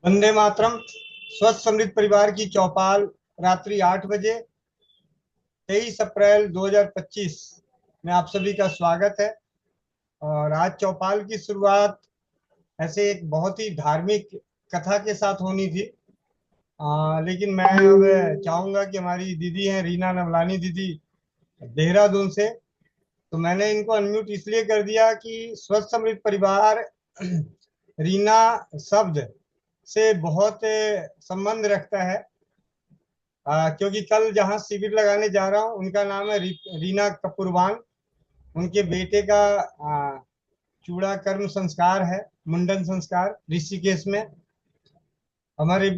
वंदे मातरम। स्वस्थ समृद्ध परिवार की चौपाल रात्रि 8 बजे, 23 अप्रैल 2025 में आप सभी का स्वागत है। और आज चौपाल की शुरुआत ऐसे एक बहुत ही धार्मिक कथा के साथ होनी थी। लेकिन मैं अब चाहूंगा कि हमारी दीदी हैं रीना नवलानी दीदी, देहरादून से, तो मैंने इनको अनम्यूट इसलिए कर दिया कि स्वस्थ समृद्ध परिवार रीना शब्द से बहुत संबंध रखता है। क्योंकि कल जहां शिविर लगाने जा रहा हूँ उनका नाम है रीना कपूरवान। उनके बेटे का चूड़ा कर्म संस्कार है, मुंडन संस्कार ऋषिकेश में। हमारे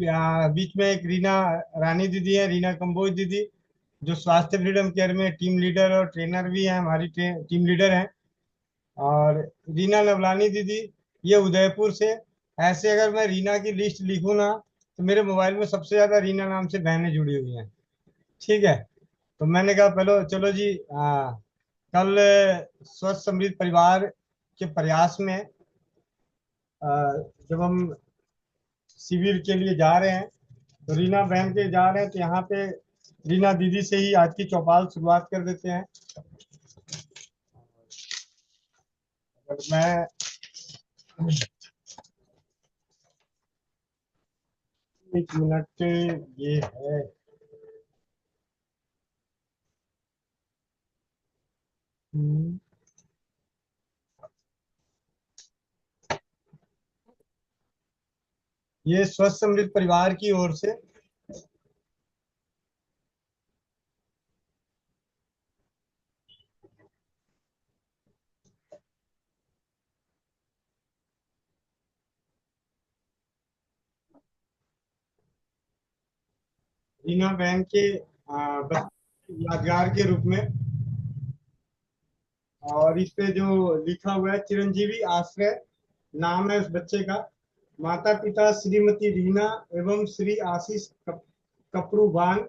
बीच में एक रीना रानी दीदी है, रीना कंबोज दीदी, जो स्वास्थ्य फ्रीडम केयर में टीम लीडर और ट्रेनर भी हैं, हमारी टीम लीडर हैं। और रीना नवलानी दीदी, ये उदयपुर से। ऐसे अगर मैं रीना की लिस्ट लिखूं ना, तो मेरे मोबाइल में सबसे ज्यादा रीना नाम से बहनें जुड़ी हुई हैं। ठीक है। तो मैंने कहा पहले चलो जी, कल स्वस्थ समृद्ध परिवार के प्रयास में आ, जब हम शिविर के लिए जा रहे हैं, तो रीना बहन के जा रहे हैं, तो यहाँ पे रीना दीदी से ही आज की चौपाल शुरुआत कर देते हैं। अगर मैं 1 मिनट, ये है। हम्म, ये स्वस्थ समृद्ध परिवार की ओर से रीना बहन के बच्चे यादगार के रूप में। और इस पे जो लिखा हुआ है, चिरंजीवी आश्रय नाम है उस बच्चे का। माता पिता श्रीमती रीना एवं श्री आशीष कपरूवान।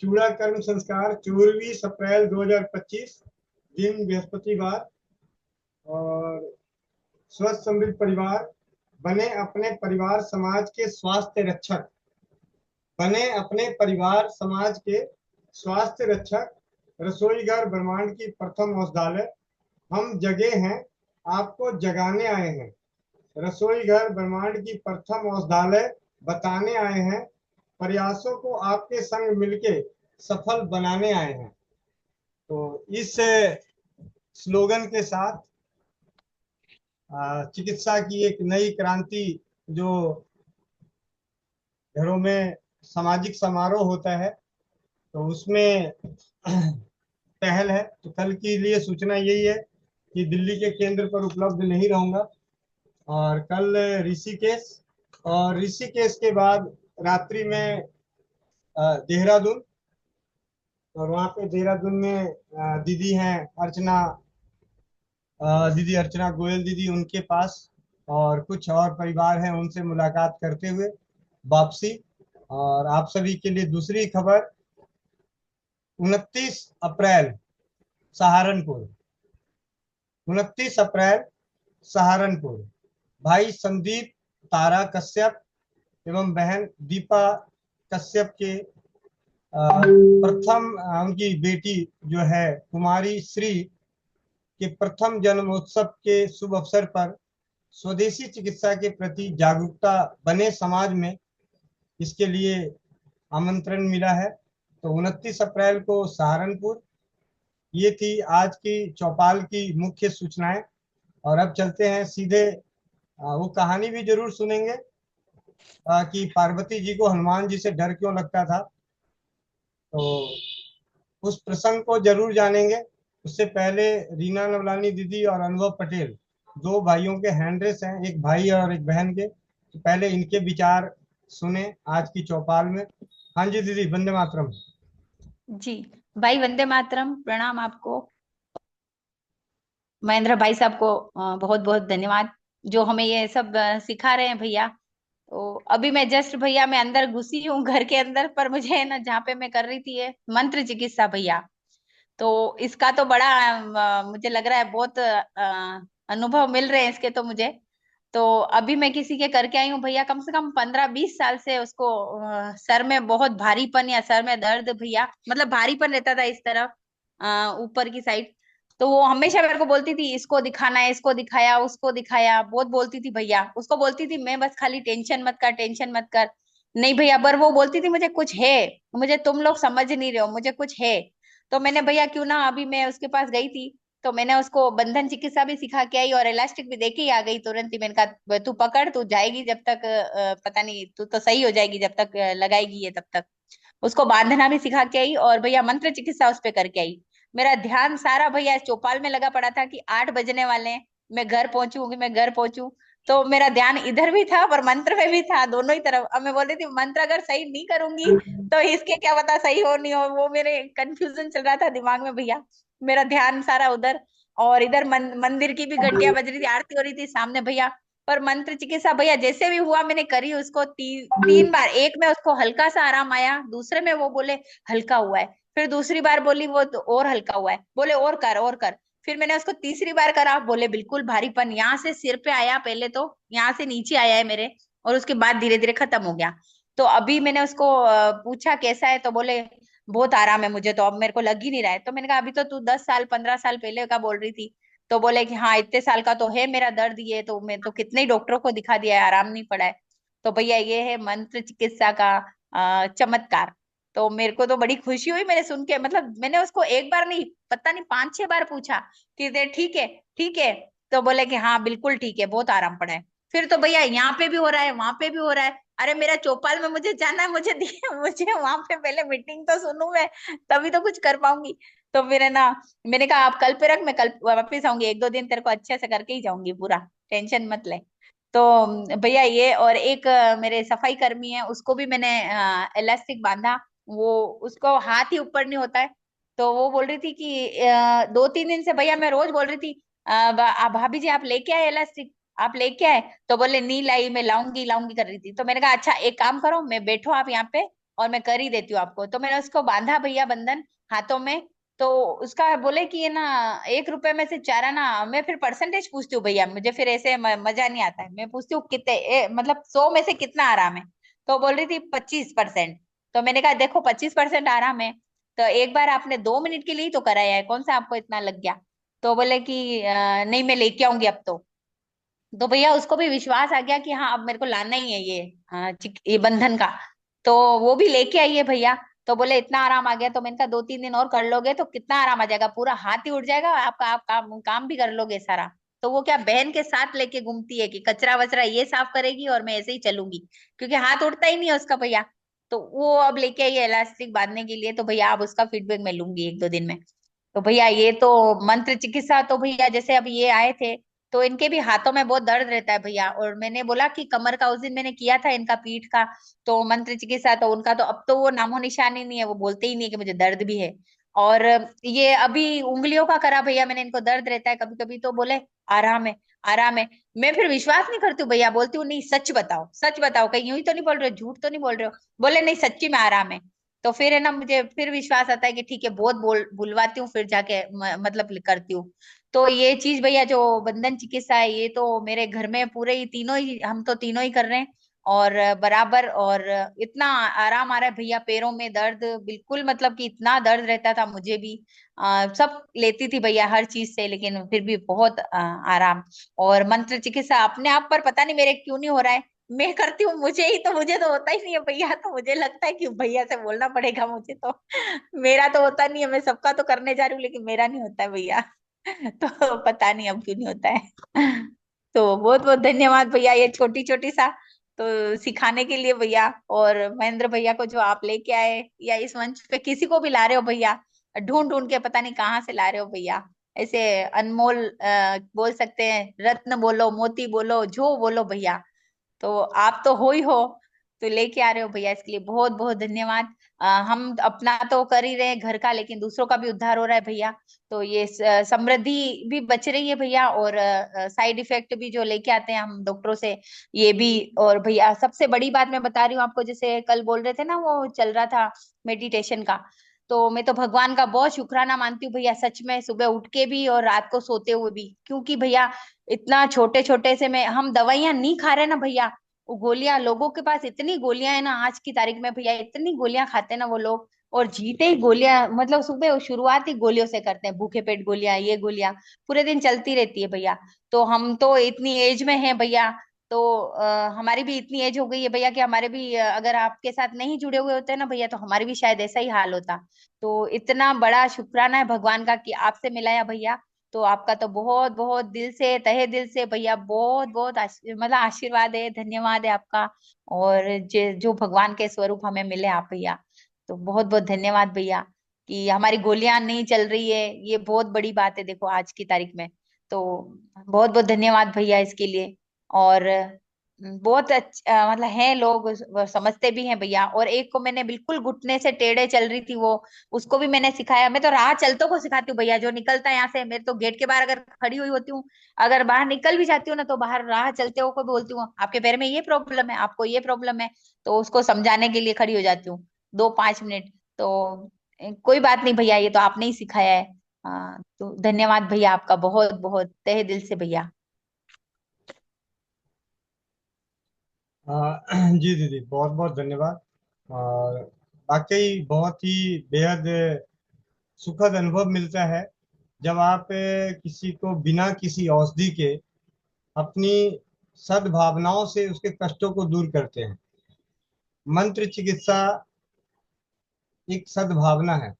चूड़ा कर्म संस्कार 24 अप्रैल 2025, दिन बृहस्पतिवार। और स्वस्थ समृद्ध परिवार, बने अपने परिवार समाज के स्वास्थ्य रक्षक। बने अपने परिवार समाज के स्वास्थ्य रक्षक। रसोई घर ब्रह्मांड की प्रथम औषधालय। हम जगे हैं, आपको जगाने आए हैं। रसोई घर ब्रह्मांड की प्रथम औषधालय बताने आए हैं। प्रयासों को आपके संग मिलके सफल बनाने आए हैं। तो इस स्लोगन के साथ चिकित्सा की एक नई क्रांति, जो घरों में सामाजिक समारोह होता है, तो उसमें पहल है। तो कल के लिए सूचना यही है कि दिल्ली के केंद्र पर उपलब्ध नहीं रहूंगा, और कल ऋषिकेश, और ऋषिकेश के बाद रात्रि में देहरादून। और वहाँ पे देहरादून में दीदी हैं अर्चना, दीदी अर्चना गोयल दीदी, उनके पास और कुछ और परिवार हैं, उनसे मुलाकात करते हुए वापसी। और आप सभी के लिए दूसरी खबर, 29 अप्रैल सहारनपुर। 29 अप्रैल सहारनपुर, भाई संदीप तारा कश्यप एवं बहन दीपा कश्यप के प्रथम, उनकी बेटी जो है कुमारी श्री के प्रथम जन्मोत्सव के शुभ अवसर पर स्वदेशी चिकित्सा के प्रति जागरूकता बने समाज में, इसके लिए आमंत्रण मिला है। तो 29 अप्रैल को सहारनपुर। ये थी आज की चौपाल की मुख्य सूचनाएं। और अब चलते हैं सीधे, वो कहानी भी जरूर सुनेंगे कि पार्वती जी को हनुमान जी से डर क्यों लगता था, तो उस प्रसंग को जरूर जानेंगे। उससे पहले रीना नवलानी दीदी और अनुभव पटेल, दो भाइयों के हैंडरेस हैं, एक भाई और एक बहन के, तो पहले इनके विचार सुने आज की चौपाल में। हाँ जी दीदी, वंदे मातरम। जी भाई, वंदे मातरम। प्रणाम आपको। महेंद्र भाई साहब को बहुत बहुत धन्यवाद, जो हमें ये सब सिखा रहे हैं भैया। तो अभी मैं जस्ट भैया मैं अंदर घुसी हूँ घर के अंदर, पर मुझे ना जहाँ पे मैं कर रही थी ये मंत्र चिकित्सा भैया, तो इसका तो बड़ा मुझे लग रहा है बहुत अनुभव मिल रहे हैं इसके तो मुझे। तो अभी मैं किसी के करके आई हूँ भैया, कम से कम 15-20 साल से उसको सर में बहुत भारीपन या सर में दर्द भैया, मतलब भारीपन रहता था इस तरफ ऊपर की साइड। तो वो हमेशा मेरे को बोलती थी इसको दिखाना है, इसको दिखाया, उसको दिखाया, बहुत बोलती थी भैया। उसको बोलती थी मैं बस खाली टेंशन मत कर, टेंशन मत कर। नहीं भैया, पर वो बोलती थी मुझे कुछ है, मुझे तुम लोग समझ नहीं रहे हो, मुझे कुछ है। तो मैंने भैया क्यों ना, अभी मैं उसके पास गई थी तो मैंने उसको बंधन चिकित्सा भी सिखा के आई और इलास्टिक भी देके ही आ गई तुरंत ही। मैंने कहा तू पकड़, तू जाएगी जब तक पता नहीं, तू तो सही हो जाएगी जब तक लगाएगी ये तब तक। उसको बांधना भी सिखा के आई और भैया मंत्र चिकित्सा उस पे करके आई। मेरा ध्यान सारा भैया चौपाल में लगा पड़ा था कि 8 बजने वाले हैं, मैं घर पहुंचूंगी, मैं घर पहुंचू। तो मेरा ध्यान इधर भी था पर मंत्र में भी था, दोनों ही तरफ। अब मैं बोल रही थी मंत्र अगर सही नहीं करूंगी तो इसके क्या पता सही हो नहीं हो, वो मेरे कंफ्यूजन चल रहा था दिमाग में भैया। मेरा ध्यान सारा उधर। और इधर मंदिर की भी घंटियां बज रही थी, आरती हो रही थी सामने भैया। पर मंत्र चिकित्सा भैया जैसे भी हुआ मैंने करी उसको 3 बार। एक में उसको हल्का सा आराम आया, दूसरे में वो बोले हल्का हुआ है, फिर दूसरी बार बोली वो तो और हल्का हुआ है, बोले और कर और कर। फिर मैंने उसको तीसरी बार करा, बोले बिल्कुल भारीपन यहाँ से सिर पे आया, पहले तो यहाँ से नीचे आया है मेरे, और उसके बाद धीरे धीरे खत्म हो गया। तो अभी मैंने उसको पूछा कैसा है, तो बोले बहुत आराम है मुझे, तो अब मेरे को लग ही नहीं रहा है। तो मैंने कहा अभी तो तू 10 साल 15 साल पहले का बोल रही थी। तो बोले कि हाँ इतने साल का तो है मेरा दर्द ये, तो मैं तो कितने ही डॉक्टरों को दिखा दिया है, आराम नहीं पड़ा है। तो भैया ये है मंत्र चिकित्सा का चमत्कार। तो मेरे को तो बड़ी खुशी हुई मैंने सुन के, मतलब मैंने उसको एक बार नहीं, पता नहीं 5-6 बार पूछा कि दे ठीक है, ठीक है। तो बोले कि हाँ बिल्कुल ठीक है, बहुत आराम पड़ा है। फिर तो भैया यहाँ पे भी हो रहा है, वहां पे भी हो रहा है। अरे मेरा चौपाल में मुझे जाना है, मुझे दिए मुझे वहां पे पहले मीटिंग तो सुनूं मैं, तभी तो कुछ कर पाऊंगी। तो फिर है ना, मैंने कहा आप कल पे रख, मैं कल वापस आऊंगी, 1-2 दिन तेरे को अच्छे से करके ही जाऊंगी पूरा, टेंशन मत ले। तो भैया ये, और एक मेरे सफाई कर्मी है उसको भी मैंने इलास्टिक बांधा। वो उसको हाथ ही ऊपर नहीं होता है। तो वो बोल रही थी कि 2-3 दिन से भैया मैं रोज बोल रही थी भाभी जी आप लेके आए इलास्टिक, आप लेके आए। तो बोले नहीं लाई, मैं लाऊंगी लाऊंगी कर रही थी। तो मैंने कहा अच्छा एक काम करो, मैं बैठो आप यहाँ पे और मैं कर ही देती हूँ आपको। तो मैंने उसको बांधा भैया बंधन हाथों में। तो उसका बोले कि ये ना 1 रुपए में से 4 आना, मैं फिर परसेंटेज पूछती हूँ भैया, मुझे फिर ऐसे मजा नहीं आता है, मैं पूछती हूँ कितने मतलब 100 में से कितना आराम है। तो बोल रही थी 25%। तो मैंने कहा देखो 25% आराम है, तो एक बार आपने 2 मिनट के लिए ही तो कराया है, कौन सा आपको इतना लग गया। तो बोले कि नहीं मैं लेके आऊंगी अब तो भैया उसको भी विश्वास आ गया कि हाँ अब मेरे को लाना ही है ये ये बंधन का। तो वो भी लेके आई है भैया। तो बोले इतना आराम आ गया, तो मैंने कहा 2-3 दिन और कर लोगे तो कितना आराम आ जाएगा, पूरा हाथ ही उठ जाएगा आपका, आप काम भी कर लोगे सारा। तो वो क्या बहन के साथ लेके घूमती है कि कचरा वचरा ये साफ करेगी और मैं ऐसे ही चलूंगी, क्योंकि हाथ उठता ही नहीं है उसका भैया। तो वो अब लेके आई है इलास्टिक बांधने के लिए। तो भैया अब उसका फीडबैक मैं लूंगी 1-2 दिन में। तो भैया ये तो मंत्र चिकित्सा। तो भैया जैसे अब ये आए थे तो इनके भी हाथों में बहुत दर्द रहता है भैया, और मैंने बोला कि कमर का उस दिन मैंने किया था इनका, पीठ का। तो मंत्र चिकित्सा तो उनका तो अब तो वो नामो निशान ही नहीं है, वो बोलते ही नहीं है कि मुझे दर्द भी है। और ये अभी उंगलियों का करा भैया मैंने, इनको दर्द रहता है कभी कभी, तो बोले आराम है, आराम है। मैं फिर विश्वास नहीं करती हूँ भैया, बोलती हूँ नहीं सच बताओ, सच बताओ, कहीं यूं ही तो नहीं बोल रहे हो, झूठ तो नहीं बोल रहे हो। बोले नहीं सच्ची में आराम है। तो फिर है ना मुझे फिर विश्वास आता है कि ठीक है, बहुत बुलवाती हूँ फिर जाके मतलब करती हूँ। तो ये चीज भैया जो बंधन चिकित्सा है, ये तो मेरे घर में पूरे ही तीनों ही, हम तो तीनों ही कर रहे हैं और बराबर। और इतना आराम आ रहा है भैया, पैरों में दर्द बिल्कुल, मतलब कि इतना दर्द रहता था मुझे भी। सब लेती थी भैया हर चीज से, लेकिन फिर भी बहुत आराम। और मंत्र चिकित्सा अपने आप पर पता नहीं मेरे क्यों नहीं हो रहा है, मैं करती हूँ मुझे तो होता ही नहीं है भैया। तो मुझे लगता है कि भैया से बोलना पड़ेगा मुझे तो मेरा तो होता नहीं है, मैं सबका तो करने जा रही हूँ लेकिन मेरा नहीं होता है भैया तो पता नहीं अब क्यों नहीं होता है तो बहुत बहुत धन्यवाद भैया ये छोटी छोटी सा तो सिखाने के लिए भैया। और महेंद्र भैया को जो आप लेके आए, या इस मंच पे किसी को भी ला रहे हो भैया, ढूंढ ढूंढ के पता नहीं कहाँ से ला रहे हो भैया, ऐसे अनमोल बोल सकते हैं, रत्न बोलो, मोती बोलो, जो बोलो भैया, तो आप तो हो ही हो। तो लेके आ रहे हो भैया, इसके लिए बहुत बहुत धन्यवाद। हम अपना तो कर ही रहे हैं घर का, लेकिन दूसरों का भी उद्धार हो रहा है भैया। तो ये समृद्धि भी बच रही है भैया, और साइड इफेक्ट भी जो लेके आते हैं हम डॉक्टरों से, ये भी। और भैया सबसे बड़ी बात मैं बता रही हूँ आपको, जैसे कल बोल रहे थे ना वो चल रहा था मेडिटेशन का, तो मैं तो भगवान का बहुत शुक्राना मानती हूँ भैया, सच में, सुबह उठ के भी और रात को सोते हुए भी। क्योंकि भैया इतना छोटे छोटे से में हम दवाइयां नहीं खा रहे ना भैया, वो गोलियां, लोगों के पास इतनी गोलियां है ना आज की तारीख में भैया, इतनी गोलियां खाते हैं ना वो लोग। और जीते ही गोलियां, मतलब सुबह शुरुआत ही गोलियों से करते हैं, भूखे पेट गोलियां, ये गोलियां पूरे दिन चलती रहती है भैया। तो हम तो इतनी एज में हैं भैया, तो हमारी भी इतनी एज हो गई है भैया कि हमारे भी अगर आपके साथ नहीं जुड़े हुए होते ना भैया, तो हमारी भी शायद ऐसा ही हाल होता। तो इतना बड़ा शुक्राना है भगवान का कि आपसे मिलाया भैया। तो आपका तो बहुत बहुत दिल से, तहे दिल से भैया, बहुत बहुत मतलब आशीर्वाद है, धन्यवाद है आपका। और जो भगवान के स्वरूप हमें मिले आप भैया, तो बहुत बहुत धन्यवाद भैया कि हमारी गोलियां नहीं चल रही है, ये बहुत बड़ी बात है देखो आज की तारीख में। तो बहुत बहुत धन्यवाद भैया इसके लिए। और बहुत अच्छा, मतलब है लोग वो समझते भी हैं भैया। और एक को मैंने बिल्कुल घुटने से टेढ़े चल रही थी वो, उसको भी मैंने सिखाया। मैं तो राह चलतों को सिखाती हूँ भैया, जो निकलता है यहाँ से, मैं तो गेट के बाहर अगर खड़ी हुई होती हूँ, अगर बाहर निकल भी जाती हूँ ना, तो बाहर राह चलते हुए को भी बोलती हूँ आपके पैर में ये प्रॉब्लम है, आपको ये प्रॉब्लम है। तो उसको समझाने के लिए खड़ी हो जाती हूँ 2-5 मिनट। तो कोई बात नहीं भैया, ये तो आपने ही सिखाया है। हाँ, तो धन्यवाद भैया आपका, बहुत बहुत तहे दिल से भैया। जी दीदी, बहुत बहुत धन्यवाद। और वाकई बहुत ही बेहद सुखद अनुभव मिलता है जब आप किसी को बिना किसी औषधि के अपनी सद्भावनाओं से उसके कष्टों को दूर करते हैं। मंत्र चिकित्सा एक सद्भावना है,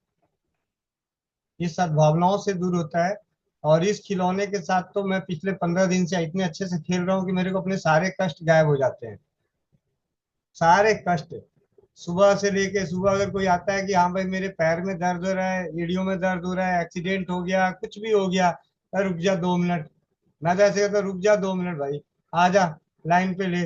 ये सद्भावनाओं से दूर होता है। और इस खिलौने के साथ तो मैं पिछले 15 दिन से इतने अच्छे से खेल रहा हूँ कि मेरे को अपने सारे कष्ट गायब हो जाते हैं, सारे कष्ट। सुबह से लेके, सुबह अगर कोई आता है कि हाँ भाई मेरे पैर में दर्द हो रहा है, एड़ियों में दर्द हो रहा है, एक्सीडेंट हो गया, कुछ भी हो गया, अरे रुक जा 2 मिनट। मैं तो ऐसे कहता हूँ, रुक जा 2 मिनट भाई, आ जा, लाइन पे ले।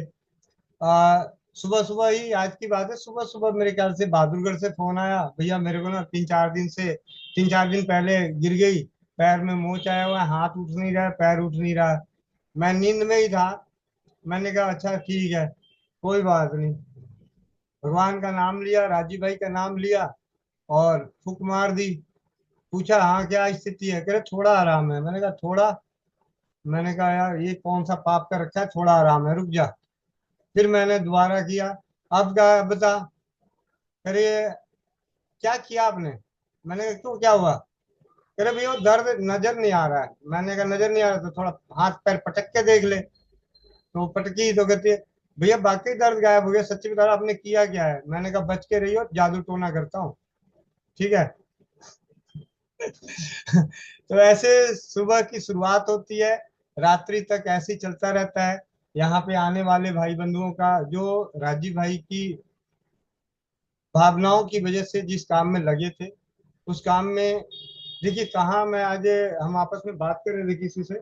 सुबह सुबह ही आज की बात है, सुबह सुबह मेरे ख्याल से बहादुरगढ़ से फोन आया, भैया मेरे को ना 3-4 दिन पहले गिर गई, पैर में मोच आया हुआ है, हाथ उठ नहीं रहा है, पैर उठ नहीं रहा है। मैं नींद में ही था। मैंने कहा अच्छा ठीक है, कोई बात नहीं। भगवान का नाम लिया, राजीव भाई का नाम लिया, और फूक मार दी। पूछा हाँ क्या स्थिति है, कह रहे थोड़ा आराम है। मैंने कहा थोड़ा? मैंने कहा यार ये कौन सा पाप का रखा है, थोड़ा आराम है, रुक जा। फिर मैंने दोबारा किया। अब क्या बता, कह रही है क्या किया आपने? मैंने कहा क्यों, क्या हुआ? कह रहे भैया वो दर्द नजर नहीं आ रहा है। मैंने कहा नजर नहीं आ रहा तो थोड़ा हाथ पैर पटक के देख ले। तो पटकी तो कहती है भैया बाकी दर्द गायब हो गया, सच्ची बता रहा, आपने किया क्या है? मैंने कहा बच के रहियो, जादू टोना करता हूँ, ठीक है। तो ऐसे सुबह की शुरुआत होती है, रात्रि तक ऐसे ही चलता रहता है। यहाँ पे आने वाले भाई बंधुओं का, जो राजीव भाई की भावनाओं की वजह से जिस काम में लगे थे, उस काम में, देखिए कहाँ मैं आज, हम आपस में बात कर रहे थे किसी से,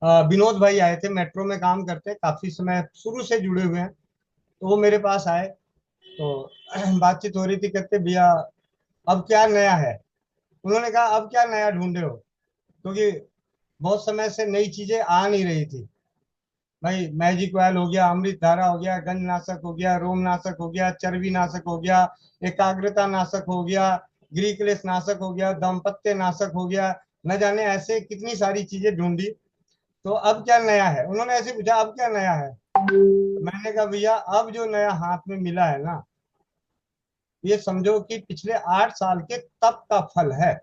विनोद भाई आए थे, मेट्रो में काम करते हैं, काफी समय शुरू से जुड़े हुए हैं। तो वो मेरे पास आए, तो बातचीत हो रही थी, कहते भैया अब क्या नया है? उन्होंने कहा अब क्या नया ढूंढे हो, क्योंकि बहुत समय से नई चीजें आ नहीं रही थी। भाई मैजिक ऑयल हो गया, अमृत धारा हो गया, गंज नाशक हो गया, रोम नाशक हो गया, चर्बी नाशक हो गया, एकाग्रता नाशक हो गया, ग्रीकलेस नाशक हो गया, दाम्पत्य नाशक हो गया, न जाने ऐसे कितनी सारी चीजें ढूंढी। तो अब क्या नया है? उन्होंने ऐसे पूछा अब क्या नया है? मैंने कहा भैया अब जो नया हाथ में मिला है ना, ये समझो कि पिछले 8 साल के तप का फल है।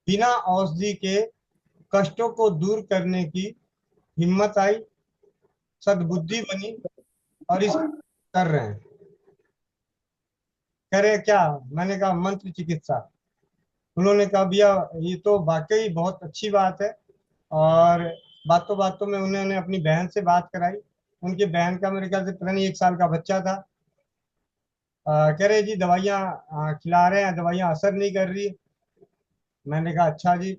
बिना औषधि के कष्टों को दूर करने की हिम्मत आई, सद्बुद्धि बनी, और इस कर रहे हैं। कह रहे क्या? मैंने कहा मंत्र चिकित्सा। उन्होंने कहा भैया ये तो वाकई बहुत अच्छी बात है। और बातों बातों में उन्होंने अपनी बहन से बात कराई। उनकी बहन का मेरे ख्याल से पता नहीं 1 साल का बच्चा था। कह रहे जी दवाइयाँ खिला रहे हैं, दवाइयाँ असर नहीं कर रही। मैंने कहा अच्छा जी,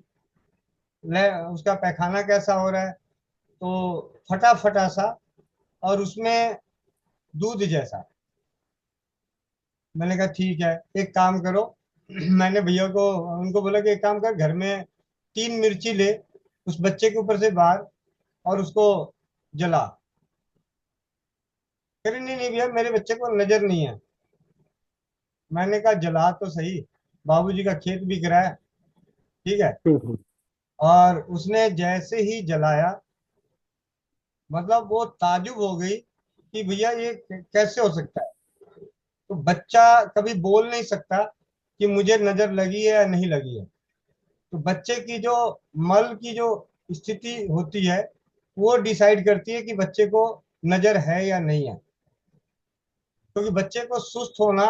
ले उसका पैखाना कैसा हो रहा है? तो फटा फटा सा, और उसमें दूध जैसा। मैंने कहा ठीक है, एक काम करो। मैंने भैया को, उनको बोला कि एक काम कर, घर में 3 मिर्ची ले, उस बच्चे के ऊपर से बाहर, और उसको जला। कह रहे नहीं नहीं भैया मेरे बच्चे को नजर नहीं है। मैंने कहा जला तो सही, बाबूजी का खेत बिक रहा है। ठीक है। हम्म। और उसने जैसे ही जलाया, मतलब वो ताजुब हो गई कि भैया ये कैसे हो सकता है। तो बच्चा कभी बोल नहीं सकता कि मुझे नजर लगी है या नहीं लगी है। तो बच्चे की जो मल की जो स्थिति होती है, वो डिसाइड करती है कि बच्चे को नजर है या नहीं है। क्योंकि बच्चे को सुस्त होना,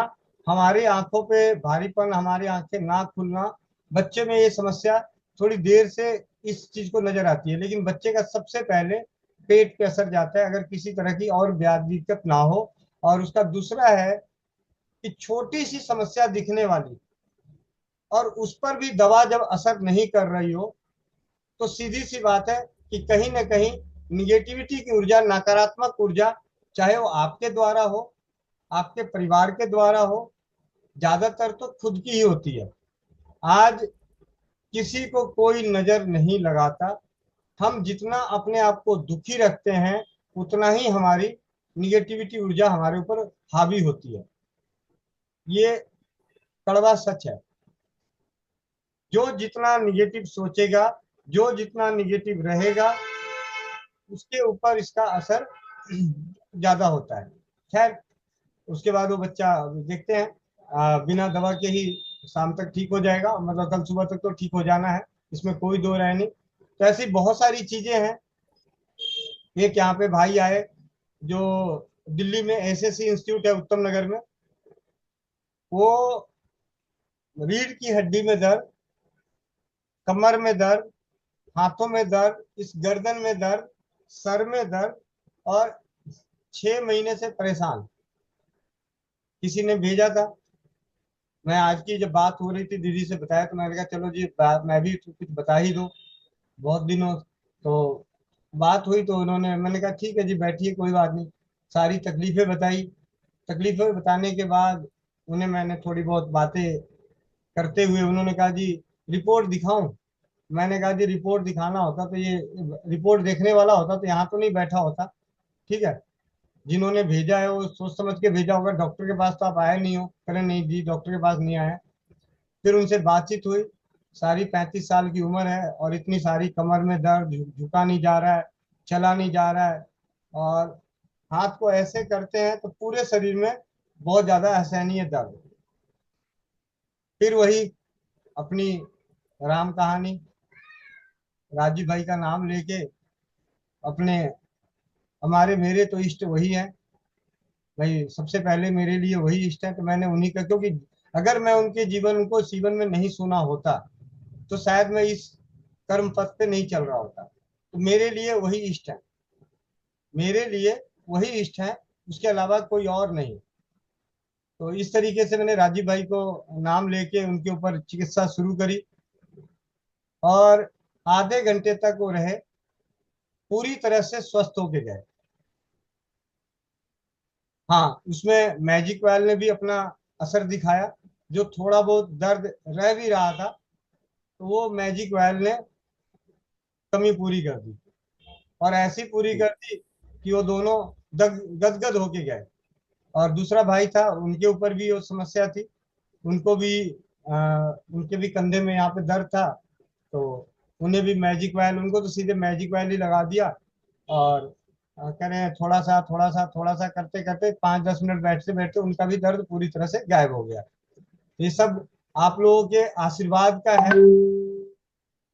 हमारी आंखों पे भारीपन, हमारी आंखें ना खुलना, बच्चे में ये समस्या थोड़ी देर से इस चीज को नजर आती है। लेकिन बच्चे का सबसे पहले पेट पे असर जाता है, अगर किसी तरह की और ब्याज दिक्कत ना हो। और उसका दूसरा है कि छोटी सी समस्या दिखने वाली, और उस पर भी दवा जब असर नहीं कर रही हो, तो सीधी सी बात है कि कहीं ना कहीं निगेटिविटी की ऊर्जा, नकारात्मक ऊर्जा, चाहे वो आपके द्वारा हो, आपके परिवार के द्वारा हो, ज्यादातर तो खुद की ही होती है। आज किसी को कोई नजर नहीं लगाता। हम जितना अपने आप को दुखी रखते हैं, उतना ही हमारी निगेटिविटी ऊर्जा हमारे ऊपर हावी होती है। ये कड़वा सच है। जो जितना निगेटिव सोचेगा, जो जितना निगेटिव रहेगा, उसके ऊपर इसका असर ज्यादा होता है। खैर, उसके बाद वो बच्चा देखते हैं, बिना दवा के ही शाम तक ठीक हो जाएगा, मतलब कल सुबह तक तो ठीक हो जाना है, इसमें कोई दो राय नहीं। तो ऐसी बहुत सारी चीजें हैं। एक यहाँ पे भाई आए, जो दिल्ली में एसएससी इंस्टीट्यूट है उत्तम नगर में, वो रीढ़ की हड्डी में दर्द, कमर में दर्द, हाथों में दर्द, इस गर्दन में दर्द, सर में दर्द, और 6 महीने से परेशान। किसी ने भेजा था, मैं आज की जब बात हो रही थी दीदी से बताया, तो मैंने कहा चलो जी बात मैं भी तो कुछ बता ही दूं, बहुत दिनों तो बात हुई। तो उन्होंने, मैंने कहा ठीक है जी बैठिए कोई बात नहीं। सारी तकलीफें बताई। तकलीफें बताने के बाद उन्हें मैंने थोड़ी बहुत बातें करते हुए, उन्होंने कहा जी रिपोर्ट दिखाऊं। मैंने कहा जी रिपोर्ट दिखाना होता तो ये, रिपोर्ट देखने वाला होता तो यहाँ तो नहीं बैठा होता। ठीक है। जिन्होंने भेजा है वो सोच समझ के भेजा होगा, डॉक्टर के पास तो आप आए नहीं हो। करें नहीं जी डॉक्टर के पास नहीं आए। फिर उनसे बातचीत हुई। सारी 35 साल की उम्र है और इतनी सारी कमर में दर्द, झुका नहीं जा रहा है, चला नहीं जा रहा है, और हाथ को ऐसे करते हैं तो पूरे शरीर में बहुत ज्यादा असहनीय दर्द। फिर वही अपनी राम कहानी, राजीव भाई का नाम लेके अपने, हमारे मेरे तो इष्ट वही है भाई, सबसे पहले मेरे लिए वही इष्ट है। तो मैंने उन्हीं का, क्योंकि अगर मैं उनके जीवन, उनको जीवन में नहीं सुना होता, तो शायद मैं इस कर्म पथ पे नहीं चल रहा होता। तो मेरे लिए वही इष्ट है, मेरे लिए वही इष्ट है, उसके अलावा कोई और नहीं। तो इस तरीके से मैंने राजीव भाई को नाम लेके उनके ऊपर चिकित्सा शुरू करी, और आधे घंटे तक वो रहे, पूरी तरह से स्वस्थ होके गए। हाँ, उसमें मैजिक ऑयल ने भी अपना असर दिखाया। जो थोड़ा बहुत दर्द रह भी रहा था, तो वो मैजिक ऑयल ने कमी पूरी कर दी, और ऐसी पूरी कर दी कि वो दोनों गदगद होके गए। और दूसरा भाई था, उनके ऊपर भी वो समस्या थी। उनको भी उनके भी कंधे में यहाँ पे दर्द था। तो उन्हें भी मैजिक ऑयल, उनको तो सीधे मैजिक ऑयल ही लगा दिया। और कह रहे हैं थोड़ा सा थोड़ा सा थोड़ा सा करते करते 5-10 मिनट बैठते बैठते उनका भी दर्द पूरी तरह से गायब हो गया। ये सब आप लोगों के आशीर्वाद का है,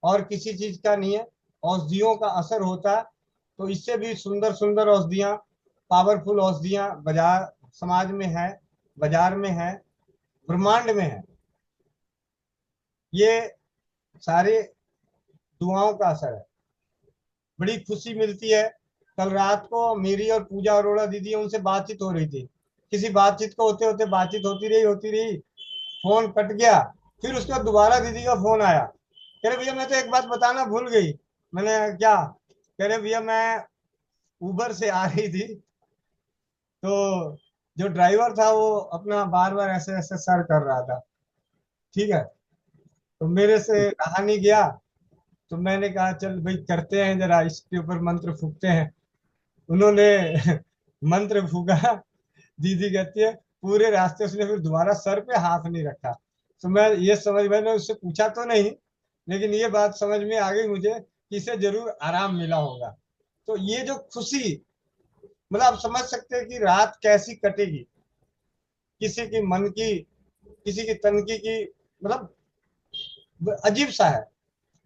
और किसी चीज का नहीं है। औषधियों का असर होता है। तो इससे भी सुंदर सुंदर औषधियां, पावरफुल औषधियां बाजार समाज में है, बाजार में है, ब्रह्मांड में है। ये सारे दुआओं का असर है। बड़ी खुशी मिलती है। कल रात को मेरी और पूजा अरोड़ा दीदी है, उनसे बातचीत हो रही थी। किसी बातचीत को होते होते बातचीत होती रही, फोन कट गया। फिर उसके बाद दोबारा दीदी का फोन आया, कह रहे भैया मैं तो एक बात बताना भूल गई। मैंने क्या? कह रहे भैया मैं उबर से आ रही थी, तो जो ड्राइवर था वो अपना बार बार ऐसे ऐसे सर कर रहा था। ठीक है। तो मेरे से रहा नहीं गया। तो मैंने कहा चल भाई करते हैं, जरा इसके ऊपर मंत्र फूकते हैं। उन्होंने मंत्र फूका। दीदी कहती है पूरे रास्ते उसने फिर दोबारा सर पे हाथ नहीं रखा। तो मैं ये समझ, मैंने उससे पूछा तो नहीं, लेकिन ये बात समझ में आ गई मुझे कि इसे जरूर आराम मिला होगा। तो ये जो खुशी, मतलब आप समझ सकते हैं कि रात कैसी कटेगी, किसी की मन की, किसी की तन की, मतलब अजीब सा है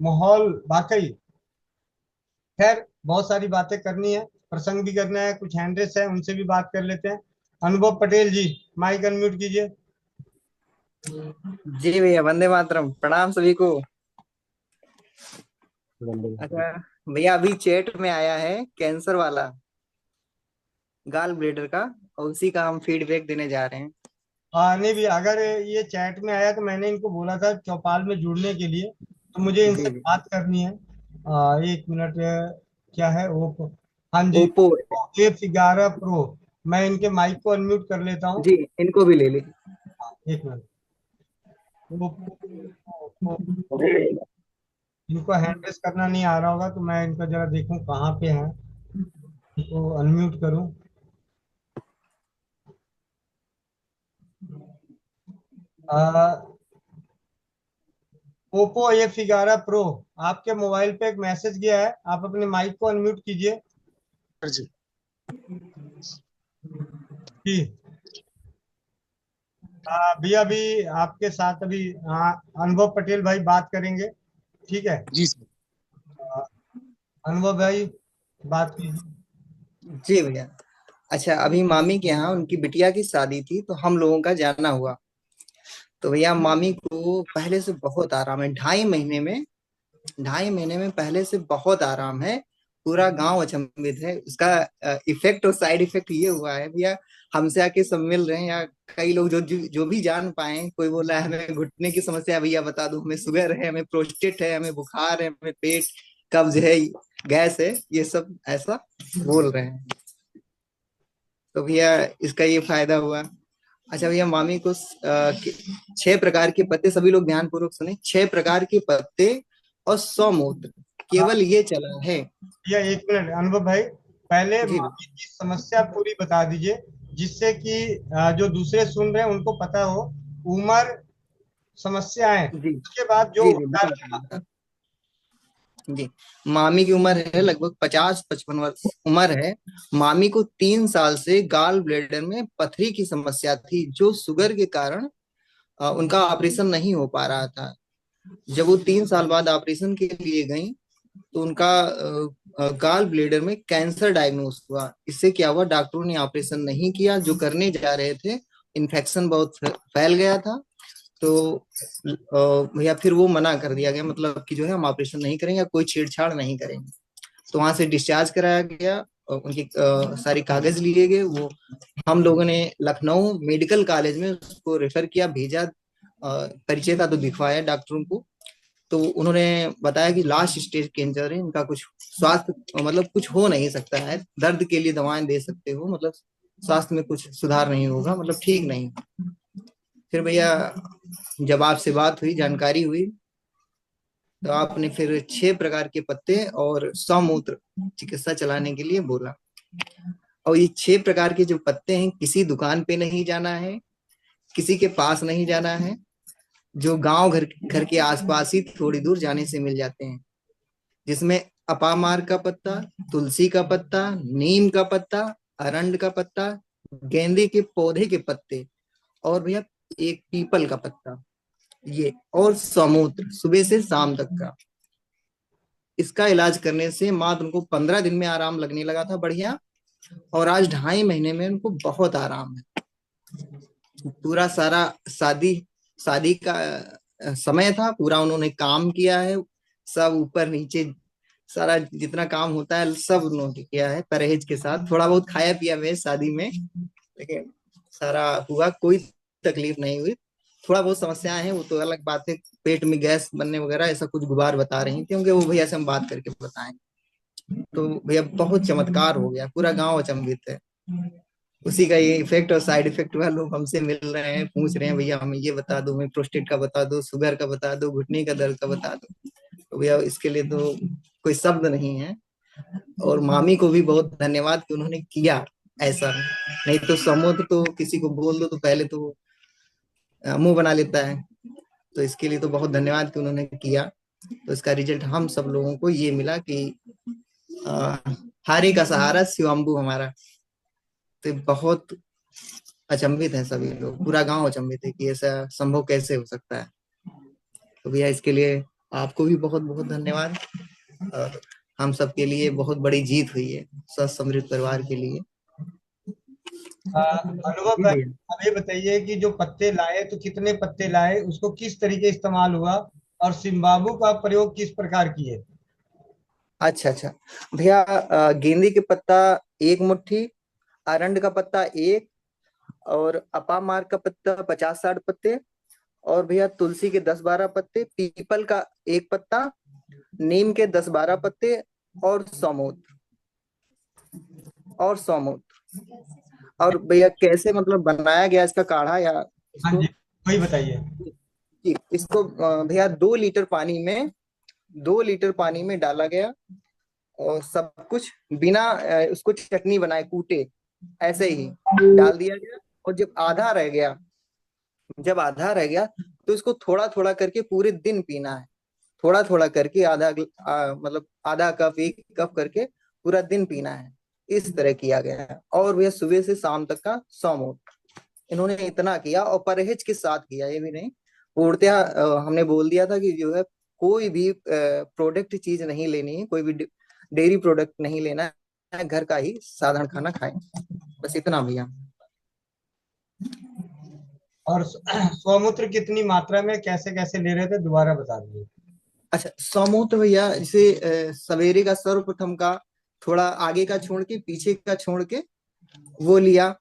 माहौल वाकई। खैर, बहुत सारी बातें करनी है, प्रसंग भी करना है, कुछ हैंडरेस है उनसे भी बात कर लेते हैं। अनुभव पटेल जी, माइक अनम्यूट कीजिए। जी भैया, वंदे मातरम, प्रणाम सभी को। अच्छा भैया, अभी चैट में आया है कैंसर वाला, गाल ब्लेडर का, और उसी का हम फीडबैक देने जा रहे हैं। नहीं भी, अगर ये चैट में आया तो मैंने इनको बोला था चौपाल में जुड़ने के लिए, तो मुझे इनसे जी जी। बात करनी है। एक मिनट, क्या है वो, हाँ जी, ओप्पो। A11 Pro। मैं इनके माइक को अनम्यूट कर लेता हूँ। जी, इनको भी ले ली। एक मिनट। Oppo, Oppo, इनको हैंडरेस करना नहीं आ रहा होगा, तो मैं इनका जरा देखूं कहाँ पे है, इनको अनम्यूट करूं। Oppo A11 Pro, आपके मोबाइल पे एक मैसेज गया है, आप अपने माइक को अनम्यूट कीजिए जी। जी। भैया अभी आपके साथ अभी अनुभव पटेल भाई बात करेंगे, ठीक है। जी सर। आ, अनुभव भाई, बात कीजिए। जी भैया। अच्छा, अभी मामी के यहाँ उनकी बिटिया की शादी थी, तो हम लोगों का जाना हुआ। तो भैया, मामी को पहले से बहुत आराम है, 2.5 महीने में पहले से बहुत आराम है। पूरा गांव अचंभित है। उसका इफेक्ट और साइड इफेक्ट ये हुआ है भैया, हमसे आके सब मिल रहे हैं, या कई लोग जो भी जान पाए, कोई बोला है हमें घुटने की समस्या है, भैया बता दो, हमें शुगर है, हमें प्रोस्टेट है, हमें बुखार है, हमें पेट कब्ज है, गैस है, ये सब ऐसा बोल रहे हैं। तो भैया, इसका ये फायदा हुआ। अच्छा भैया, मामी को 6 प्रकार के पत्ते, सभी लोग ध्यान पूर्वक सुने, 6 प्रकार के पत्ते और 100 मूत्र, हाँ केवल ये चला है। भैया, एक मिनट अनुभव भाई, पहले जी मामी की समस्या पूरी बता दीजिए, जिससे कि जो दूसरे सुन रहे हैं उनको पता हो, उम्र, समस्याएं, जी उसके बाद जो जी जी, उपचार बता लेना। बता। जी, मामी की उम्र है लगभग 50-55 वर्ष उम्र है। मामी को 3 साल से गाल ब्लेडर में पथरी की समस्या थी, जो शुगर के कारण उनका ऑपरेशन नहीं हो पा रहा था। जब वो 3 साल बाद ऑपरेशन के लिए गई, तो उनका गाल ब्लेडर में कैंसर डायग्नोस हुआ। इससे क्या हुआ, डॉक्टरों ने ऑपरेशन नहीं किया, जो करने जा रहे थे, इन्फेक्शन बहुत फैल गया था। तो भैया फिर वो मना कर दिया गया, मतलब कि जो है हम ऑपरेशन नहीं करेंगे, कोई छेड़छाड़ नहीं करेंगे। तो वहां से डिस्चार्ज कराया गया, और उनकी सारी कागज लिए गए। वो हम लोगों ने लखनऊ मेडिकल कॉलेज में उसको रेफर किया, भेजा, परिचय था तो दिखवाया डॉक्टरों को। तो उन्होंने बताया कि लास्ट स्टेज कैंसर है, इनका कुछ स्वास्थ्य मतलब कुछ हो नहीं सकता है, दर्द के लिए दवाएं दे सकते हो, मतलब स्वास्थ्य में कुछ सुधार नहीं होगा, मतलब ठीक नहीं। फिर भैया, जब आपसे बात हुई, जानकारी हुई, तो आपने फिर 6 प्रकार के पत्ते और 100 मूत्र चिकित्सा चलाने के लिए बोला। और ये 6 प्रकार के जो पत्ते हैं, किसी दुकान पे नहीं जाना है, किसी के पास नहीं जाना है, जो गांव घर घर के आसपास ही थोड़ी दूर जाने से मिल जाते हैं। जिसमें अपामार का पत्ता, तुलसी का पत्ता, नीम का पत्ता, अरंड का पत्ता, गेंदे के पौधे के पत्ते, और भैया एक पीपल का पत्ता, ये, और समूत्र सुबह से शाम तक का। इसका इलाज करने से मात्र उनको 15 दिन में आराम लगने लगा था, बढ़िया। और आज 2.5 महीने में उनको बहुत आराम है। पूरा सारा शादी शादी का समय था, पूरा उन्होंने काम किया है, सब ऊपर नीचे सारा जितना काम होता है सब उन्होंने किया है, परहेज के साथ। थोड़ा बहुत खाया पिया हुए शादी में, लेकिन सारा हुआ, कोई तकलीफ नहीं हुई। थोड़ा बहुत समस्याएं हैं, वो तो अलग बात है, पेट में गैस बनने वगैरह ऐसा कुछ गुबार बता रही थी, क्योंकि वो भैया से हम बात करके बताएं। तो भैया बहुत चमत्कार हो गया, पूरा गांव अचंभित है। उसी का ये इफेक्ट और साइड इफेक्ट हुआ, लोग हमसे मिल रहे हैं, पूछ रहे हैं भैया हमें ये बता दो, हमें प्रोस्टेट का बता दो, शुगर का बता दो, घुटने का दर्द का बता दो। तो भैया इसके लिए तो कोई शब्द नहीं है। और मामी को भी बहुत धन्यवाद कि उन्होंने किया, ऐसा नहीं तो समूह तो किसी को बोल दो तो पहले तो मुंह बना लेता है। तो इसके लिए तो बहुत धन्यवाद कि उन्होंने किया। तो इसका रिजल्ट हम सब लोगों को ये मिला कि अ, हारी का सहारा शिवम्बू हमारा। तो बहुत अचंभित है सभी लोग, पूरा गांव अचंभित है कि ऐसा संभव कैसे हो सकता है। तो भैया इसके लिए आपको भी बहुत बहुत धन्यवाद। और हम सब के लिए बहुत बड़ी जीत हुई है, स्वस्थ समृद्ध परिवार के लिए। अनुभव जी भाई, भैया। अब ये बताइए कि जो पत्ते लाए तो कितने पत्ते लाए, उसको किस तरीके इस्तेमाल हुआ, और सिम्बाबू का प्रयोग किस प्रकार किए? अच्छा अच्छा भैया, गेंदे के पत्ता 1 मुट्ठी, अरंड का पत्ता 1, और अपामार का पत्ता 50-60 पत्ते, और भैया तुलसी के 10-12 पत्ते, पीपल का 1 पत्ता, नीम के 10-12 पत्ते, और सौमूत, और सौमूत। और भैया कैसे मतलब बनाया गया इसका काढ़ा या हाँ इसको? जी, वही बताइए। जी, इसको भैया 2 लीटर पानी में डाला गया, और सब कुछ बिना उसको चटनी बनाए कूटे ऐसे ही डाल दिया गया। और जब आधा रह गया तो इसको थोड़ा थोड़ा करके पूरे दिन पीना है। थोड़ा थोड़ा करके मतलब आधा कप 1 कप करके पूरा दिन पीना है। इस तरह किया गया है। और भैया सुबह से शाम तक का सौमूट, इन्होंने इतना किया और परहेज के साथ किया, ये भी नहीं पूर्णतया हमने बोल दिया था कि जो है कोई भी प्रोडक्ट चीज नहीं लेनी है, कोई भी डेयरी प्रोडक्ट नहीं लेना है, घर का ही साधारण खाना खाएं, बस इतना भैया। और स्वमूत्र कितनी मात्रा में कैसे कैसे ले रहे थे, दोबारा बता दीजिए। अच्छा सौमूत्र भैया जैसे सवेरे का सर्वप्रथम का थोड़ा आगे का छोड़ के पीछे का छोड़ के वो लिया।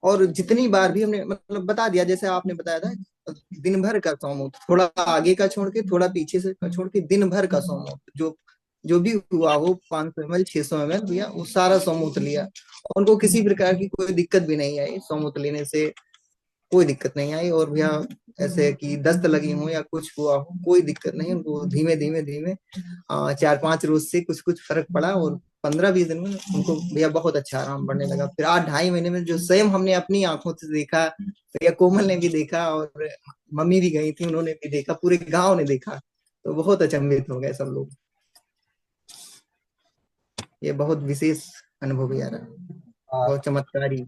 और जितनी बार भी हमने मतलब बता दिया, जैसे आपने बताया था, दिन भर का सौमुख, थोड़ा आगे का छोड़ के थोड़ा पीछे से छोड़ के दिन भर का सौमुख, जो जो भी हुआ हो, 500 ml 600 ml भैया वो सारा सौमुख लिया। उनको किसी प्रकार की कोई दिक्कत भी नहीं आई, सौमुख लेने से कोई दिक्कत नहीं आई। और भैया ऐसे कि दस्त लगी हो या कुछ हुआ हो, कोई दिक्कत नहीं, उनको धीमे धीमे धीमे 4-5 रोज से कुछ कुछ फर्क पड़ा, और 15-20 दिन में उनको भैया बहुत अच्छा आराम पड़ने लगा। फिर 8-2.5 महीने में जो स्वयं हमने अपनी आंखों से देखा, भैया कोमल ने भी देखा, और मम्मी भी गई थी उन्होंने भी देखा, पूरे गांव ने देखा, तो बहुत अचंभित हो गए सब लोग। ये बहुत विशेष अनुभव भैया रहा, आ, बहुत चमत्कारी।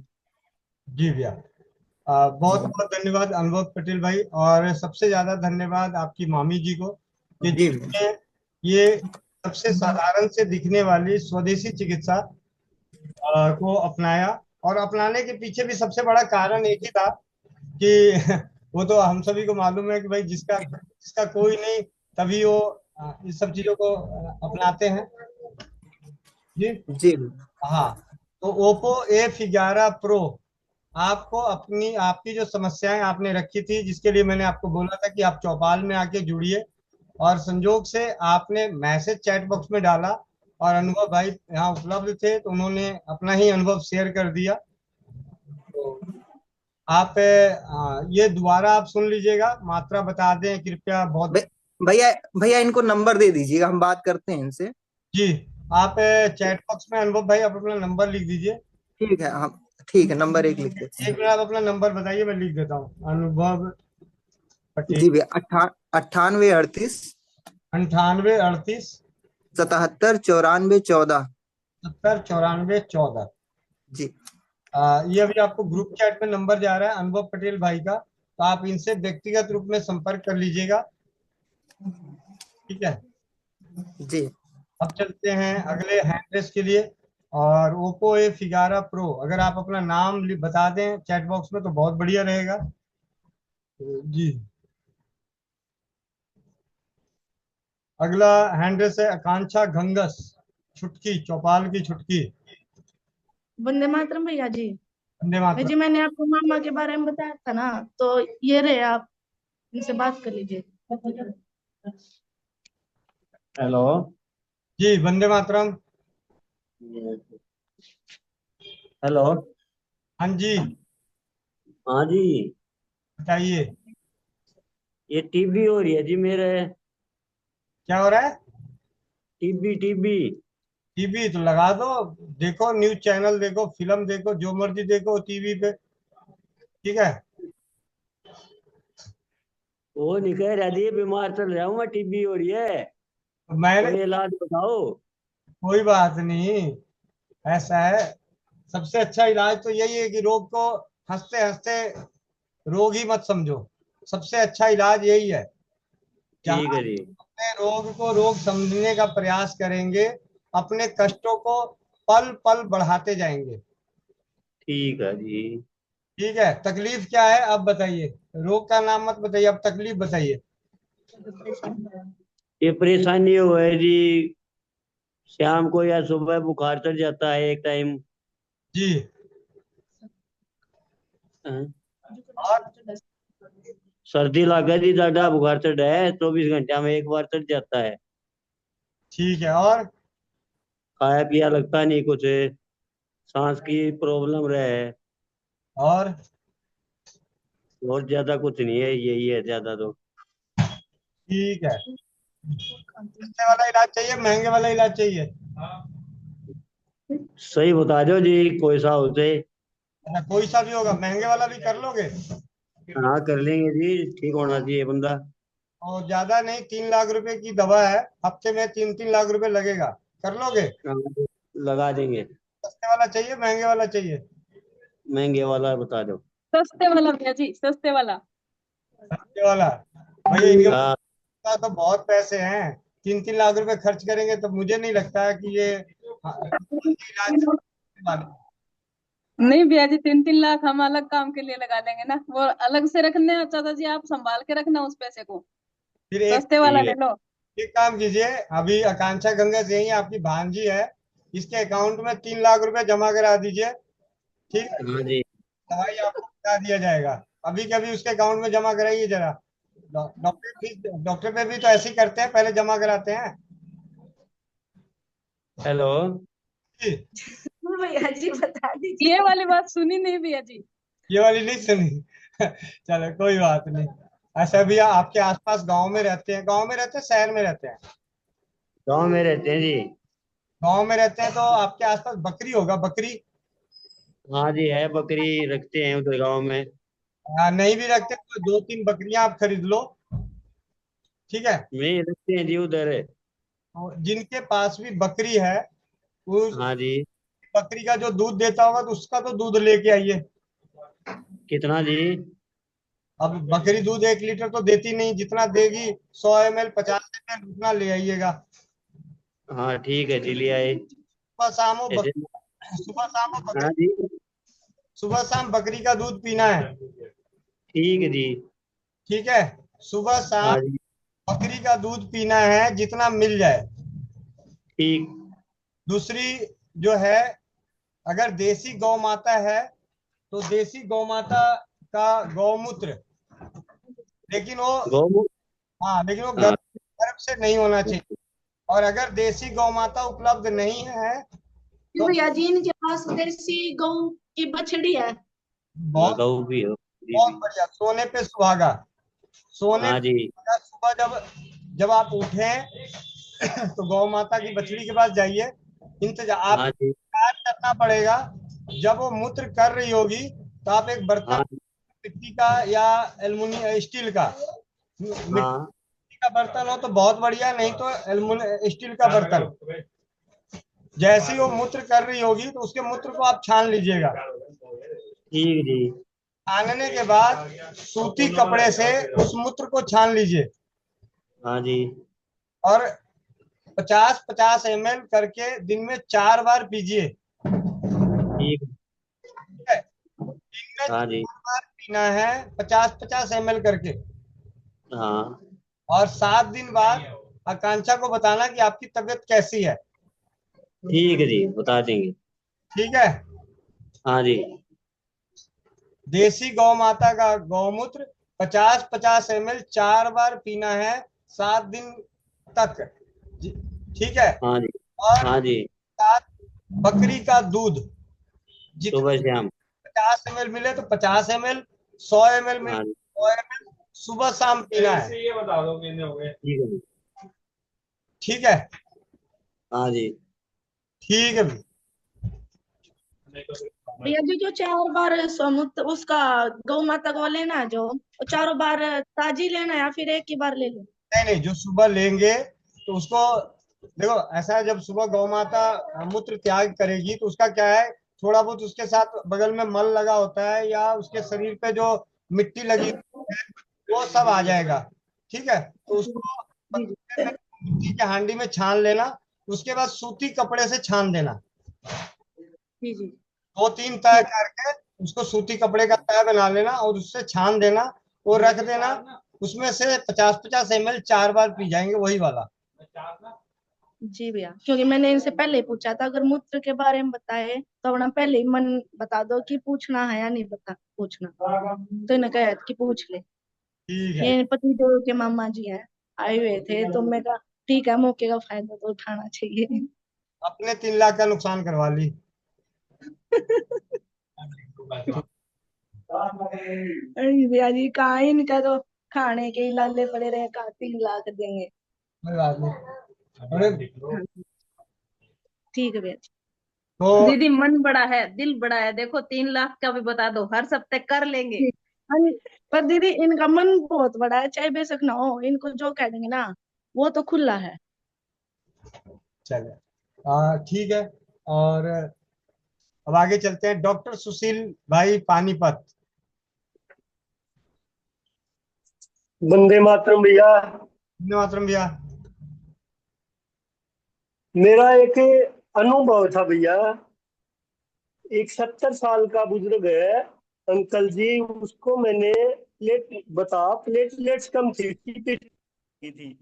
जी भैया, बहुत जी बहुत धन्यवाद अनुभव पटेल भाई, और सबसे ज्यादा धन्यवाद आपकी मामी जी को, कि जी भैया। जिन्होंने ये सबसे साधारण से दिखने वाली स्वदेशी चिकित्सा को अपनाया। और अपनाने के पीछे भी सबसे बड़ा कारण एक ही था कि वो तो हम सभी को मालूम है कि भाई जिसका जिसका कोई नहीं, तभी वो इस सब चीजों को अपनाते हैं। जी। जी हाँ, तो ओप्पो F11 Pro आपको अपनी आपकी जो समस्याएं आपने रखी थी, जिसके लिए मैंने आपको बोला था कि आप चौपाल में आके जुड़िए, और संजोग से आपने मैसेज चैट बॉक्स में डाला, और अनुभव भाई यहाँ उपलब्ध थे तो उन्होंने अपना ही अनुभव शेयर कर दिया। तो आप ये दोबारा आप सुन लीजिएगा, मात्रा बता दें कृपया, बहुत। भै- भैया भैया इनको नंबर दे दीजिएगा, हम बात करते हैं इनसे। जी, आप चैट बॉक्स में अनुभव भाई आप अपना नंबर लिख दीजिए। ठीक है, हम ठीक है, नंबर 1 लिख देते एक हैं। मिनट, आप अपना नंबर बताइए, मैं लिख देता हूँ। अनुभव पटेल। जी भैया 9838 9838 77 94 14। 70 94 14। जी ये अभी आपको ग्रुप चैट में नंबर जा रहा है अनुभव पटेल भाई का, तो आप इनसे व्यक्तिगत रूप में संपर्क कर लीजिएगा। ठीक है। जी अब चलते हैं अगले हैंडरेस के लिए। और ओप्पो A11 Pro, अगर आप अपना नाम बता दें चैट बॉक्स में तो बहुत बढ़िया रहेगा। जी, अगला हैंडरेस है आकांक्षा घंगस, छुटकी, चौपाल की छुटकी। वंदे मातरम भैया जी। वंदे भैया मातरम। जी मैंने आपको मामा के बारे में बताया था ना, तो ये रहे, आप इनसे बात कर लीजिए। हेलो। जी, वंदे मातरम। हेलो। हाँ जी, हाँ जी। बताइए। ये टीबी हो रही है जी मेरे। क्या हो रहा है? TB TB. टीवी तो लगा दो, देखो न्यूज चैनल, देखो फिल्म, देखो जो मर्जी देखो टीवी पे। ठीक है। वो नहीं कह रहा जी, बीमार चल रहा हूँ मैं, टीबी हो रही है, तो मैंने, कोई इलाज बताओ। कोई बात नहीं, ऐसा है, सबसे अच्छा इलाज तो यही है कि रोग को हंसते हंसते रोग ही मत समझो। सबसे अच्छा इलाज यही है। ठीक जहां है जी। अपने रोग को रोग समझने का प्रयास करेंगे, अपने कष्टों को पल पल बढ़ाते जाएंगे। ठीक है जी। ठीक है, तकलीफ क्या है अब बताइए। रोग का नाम मत बताइए, अब तकलीफ बताइए। ये परेशानी हो है जी, शाम को या सुबह बुखार चढ़ जाता है एक टाइम। जी। हाँ, और सर्दी लग गई ज्यादा, बुखार चढ़ है, 24 घंटे में एक बार चढ़ जाता है। ठीक है। और खाया पिया लगता नहीं कुछ, सांस की प्रॉब्लम रहे। और और ज्यादा कुछ नहीं है, यही है ज्यादा तो। ठीक है, सस्ते वाला इलाज चाहिए महंगे वाला इलाज चाहिए? सही बता दो जी, कोई सा होते। अच्छा, कोई सा भी होगा, महंगे वाला भी कर लोगे? हाँ कर लेंगे जी, ठीक होना चाहिए बंदा। और ज्यादा नहीं, 3 लाख रुपए की दवा है, हफ्ते में 3-3 लाख रुपए लगेगा, कर लोगे? हाँ, लगा देंगे। सस्ते वाला चाहिए महंगे वाला चाहिए? महंगे वाला बता दो। सस्ते वाला भैया जी, सस्ते वाला। सस्ते वाला। भैया इनके हाँ, पास तो बहुत पैसे हैं, 3-3 लाख रुपए खर्च करेंगे तो मुझे नहीं लगता है कि ये हाँ, इलाज वाले। नहीं भैया जी, 3-3 लाख हम अलग काम के लिए लगा देंगे ना, वो अलग से रखने हैं। चाचा जी आप संभाल के रखना उस पैसे को, फिर सस्ते वाला ठीक ले है। लो। एक काम कीजिए, अभी आकांक्षा गंगा से ही आपकी भांजी है, इसके अकाउंट में 3 लाख रुपए जमा करा दीजिए। ठीक है, हाँ जी। दवाई आपको बता दिया जाएगा। अभी के अभी उसके अकाउंट में जमा कराइए जरा। डॉक्टर पे भी तो ऐसे ही करते हैं, पहले जमा कराते हैं। हेलो। जी, भैया जी बता दीजिए। ये वाली बात सुनी नहीं भैया जी। ये वाली नहीं सुनी। चलो कोई बात नहीं। अच्छा भैया, आपके आसपास गांव में रहते हैं, गांव में रहते हैं शहर में रहते हैं? गाँव में रहते हैं जी। गांव में रहते हैं तो आपके आसपास बकरी होगा, बकरी? हाँ जी, है बकरी, रखते हैं उधर गाँव में। नहीं भी रखते तो 2-3 बकरियां आप खरीद लो। ठीक है। नहीं, रखते हैं जी उधर। तो जिनके पास भी बकरी है, उस हाँ जी। बकरी का जो दूध देता होगा तो उसका तो दूध लेके आइए। कितना जी? अब बकरी दूध 1 लीटर तो देती नहीं, जितना देगी 100 ml 50 ml उतना ले आइएगा। हाँ ठीक है जी, ले आए। सुबह शाम वो ऐसे। सुबह शाम वो हाँ बकरी, जी। सुबह शाम बकरी का दूध पीना है। ठीक है जी। ठीक है, सुबह शाम हाँ जी। बकरी का दूध पीना है जितना मिल जाए। ठीक। दूसरी जो है, अगर देसी गौ माता है तो देसी गौ माता का गौमूत्र, लेकिन वो, गौ। हाँ लेकिन वो हाँ। गर्भ से नहीं होना चाहिए। और अगर देसी गौ माता उपलब्ध नहीं है तो भैया जी इनके पास देसी गौ की बछड़ी है। हाँ, बहुत गऊ भी हो, जी बहुत भी। बढ़िया, सोने पे सुहागा। सोने हाँ पे जी। सुहागा, सुबह जब जब आप उठें तो गौ माता की बछड़ी के पास जाइए। इंतजार आप हाँ जी। इंतजार करना पड़ेगा। जब वो मूत्र कर रही होगी तो आप एक बर्तन, हाँ। मिट्टी का या एल्युमिनियम स्टील का, मिट्टी हाँ। का बर्तन हो तो बहुत बढ़िया, नहीं तो एल्युमिनियम स्टील का बर्तन। जैसे ही वो मूत्र कर रही होगी तो उसके मूत्र को आप छान लीजिएगा। ठीक जी। छानने के बाद सूती कपड़े से उस मूत्र को छान लीजिए। हाँ जी। और 50-50 ml करके दिन में 4 बार पीजिए। ठीक। ठीक है, दिन में हाँ जी। 4 बार पीना है, 50-50 ml करके। हाँ। और 7 दिन बाद आकांक्षा को बताना कि आपकी तबीयत कैसी है। ठीक है जी, बता देंगे। ठीक है। हाँ जी। देसी गौ माता का गौमूत्र 50-50 ml 4 बार पीना है, 7 दिन तक। ठीक है। हाँ जी। और हाँ जी। साथ बकरी का दूध, जितना सुबह शाम। 50 ml मिले तो 50 ml, 100 ml मिले हाँ जी। 100 ml सुबह शाम पीना है। ठीक है जी। ठीक है। हाँ जी। ठीक है भैया। भैया जी जो 4 बार समुद्र उसका गौ माता को लेना जो, वो 4 बार ताजी लेना या फिर एक ही बार ले लो? नहीं नहीं, जो सुबह लेंगे तो उसको देखो, ऐसा है, जब सुबह गौ माता मूत्र त्याग करेगी तो उसका क्या है, थोड़ा बहुत उसके साथ बगल में मल लगा होता है या उसके शरीर पे जो मिट्टी लगी है वो सब आ जाएगा। ठीक है, तो उसको जी जी पतीले में, मिट्टी के हांडी में छान लेना। उसके बाद सूती कपड़े से छान देना। जी जी। 2-3 तय करके उसको सूती कपड़े का तय बना लेना और उससे छान देना और रख देना। उसमें से 50-50 ml 4 बार पी जाएंगे, वही वाला। जी भैया, क्योंकि मैंने इनसे पहले ही पूछा था, अगर मूत्र के बारे में बताए तो अपना पहले ही मन बता दो कि पूछना है या नहीं बता पूछना, तो इन्हें कहा कि पूछ ले। ठीक है। ये पति देव के मामा जी हैं, आए हुए थे, तो मैं कहा ठीक है, मौके का फायदा तो उठाना चाहिए। अपने 3 लाख का नुकसान करवा ली। अरे भैया जी, कहाँ इनका तो खाने के ही लाले पड़े रहे, कहाँ 3 लाख देंगे। कोई बात नहीं। अरे हाँ, ठीक है भैया जी। तो दीदी मन बड़ा है, दिल बड़ा है, देखो 3 लाख का भी बता दो, हर सप्ते कर लेंगे। ठीक। हाँ जी, पर दीदी इनका मन बहुत बड़ा है, चाहे बेशक ना हो, इनको जो कह देंगे ना वो तो खुला है। चले, ठीक है। और अब आगे चलते हैं, डॉक्टर सुशील भाई पानीपत। वंदे मातरम भैया। धन्यवाद भैया। मेरा एक अनुभव था भैया। एक 70 साल का बुजुर्ग है अंकल जी, उसको मैंने प्लेटलेट्स कम थी उसकी, की थी।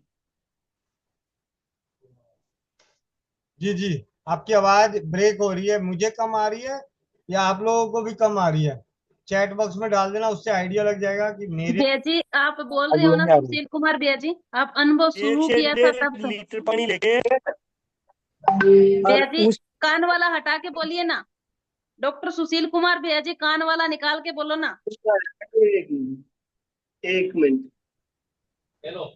जी जी, आपकी आवाज ब्रेक हो रही है, मुझे कम आ रही है या आप लोगों को भी कम आ रही है? चैट बॉक्स में डाल देना, उससे आइडिया लग जाएगा कि मेरे। भैया जी आप बोल रहे आगे हो ना नहीं आ रही। सुशील कुमार भैया जी, आप अनुभव एक शुरू से किया था तब 1.5 लीटर पानी लेके और भैया जी उस कान वाला हटा के बोलिए ना, डॉक्टर सुशील कुमार भैया जी कान वाला निकाल के बोलो ना। एक एक मिनट। Hello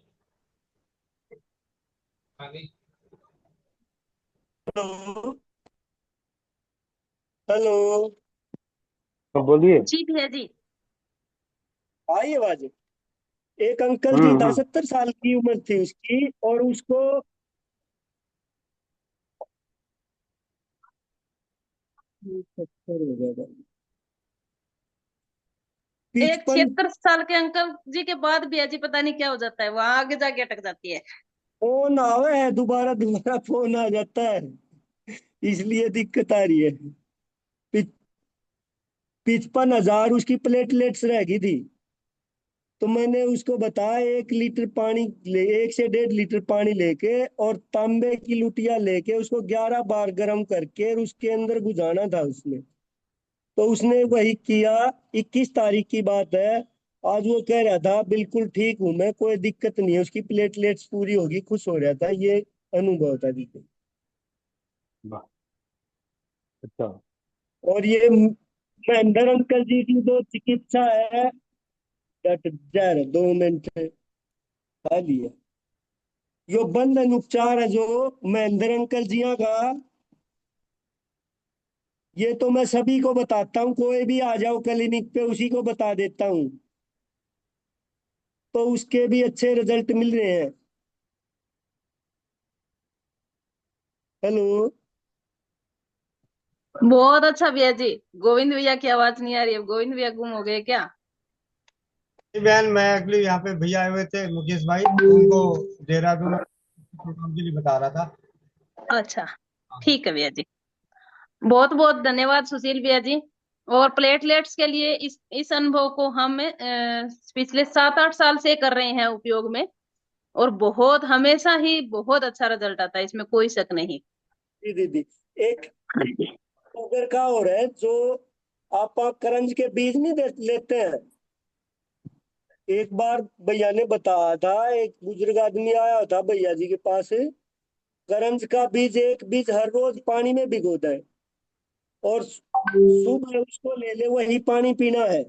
hello. हाँ, बोलिए। जी भैया जी। आई आवाज? एक अंकल जी था, 70 साल की उम्र थी उसकी, और उसको हो गया था। एक पिचपन। 76 साल के अंकल जी के बाद भैया जी पता नहीं क्या हो जाता है, वहां आगे जाके अटक जाती है। फोन आवे है, दोबारा दोबारा फोन आ जाता है, इसलिए दिक्कत आ रही है। 55,000 उसकी प्लेटलेट्स रह गई थी। तो मैंने उसको बताया 1 लीटर पानी ले, 1 से 1.5 लीटर पानी लेके और तांबे की लुटिया लेके उसको 11 बार गर्म करके और उसके अंदर गुजाना था उसने। तो उसने वही किया। 21 तारीख की बात है। आज वो कह रहा था बिल्कुल ठीक हूं मैं, कोई दिक्कत नहीं है, उसकी प्लेटलेट्स पूरी होगी, खुश हो रहा था। ये अनुभव था दीदी। वाह, अच्छा। और ये महेंद्र अंकल जी की जो चिकित्सा है, डट जर 2 मिनट खा लिया। यो बंधन उपचार है जो महेंद्र अंकल जिया का, ये तो मैं सभी को बताता हूँ, कोई भी आ जाओ क्लिनिक पे उसी को बता देता हूँ, तो उसके भी अच्छे रिजल्ट मिल रहे हैं। हेलो। बहुत अच्छा भैया जी। गोविंद भैया की आवाज नहीं आ रही है, गोविंद भैया गुम हो गए क्या? जी बहन, मैं अगली यहाँ पे भैया आए हुए थे, मुकेश भाई, उनको देहरादून प्रोग्राम के लिए बता रहा था। अच्छा ठीक है भैया जी। बहुत बहुत धन्यवाद सुशील भैया जी। और प्लेटलेट्स के लिए इस अनुभव को हम पिछले 7-8 साल से कर रहे हैं उपयोग में, और बहुत हमेशा ही बहुत अच्छा रिजल्ट आता है, इसमें कोई शक नहीं। जी दीदी, एक शुगर का और है जो आप करंज के बीज नहीं लेते हैं। एक बार भैया ने बताया था, एक बुजुर्ग आदमी आया था भैया जी के पास, करंज का बीज, एक बीज हर रोज पानी में भिगोता है और सुबह उसको ले ले, वही पानी पीना है।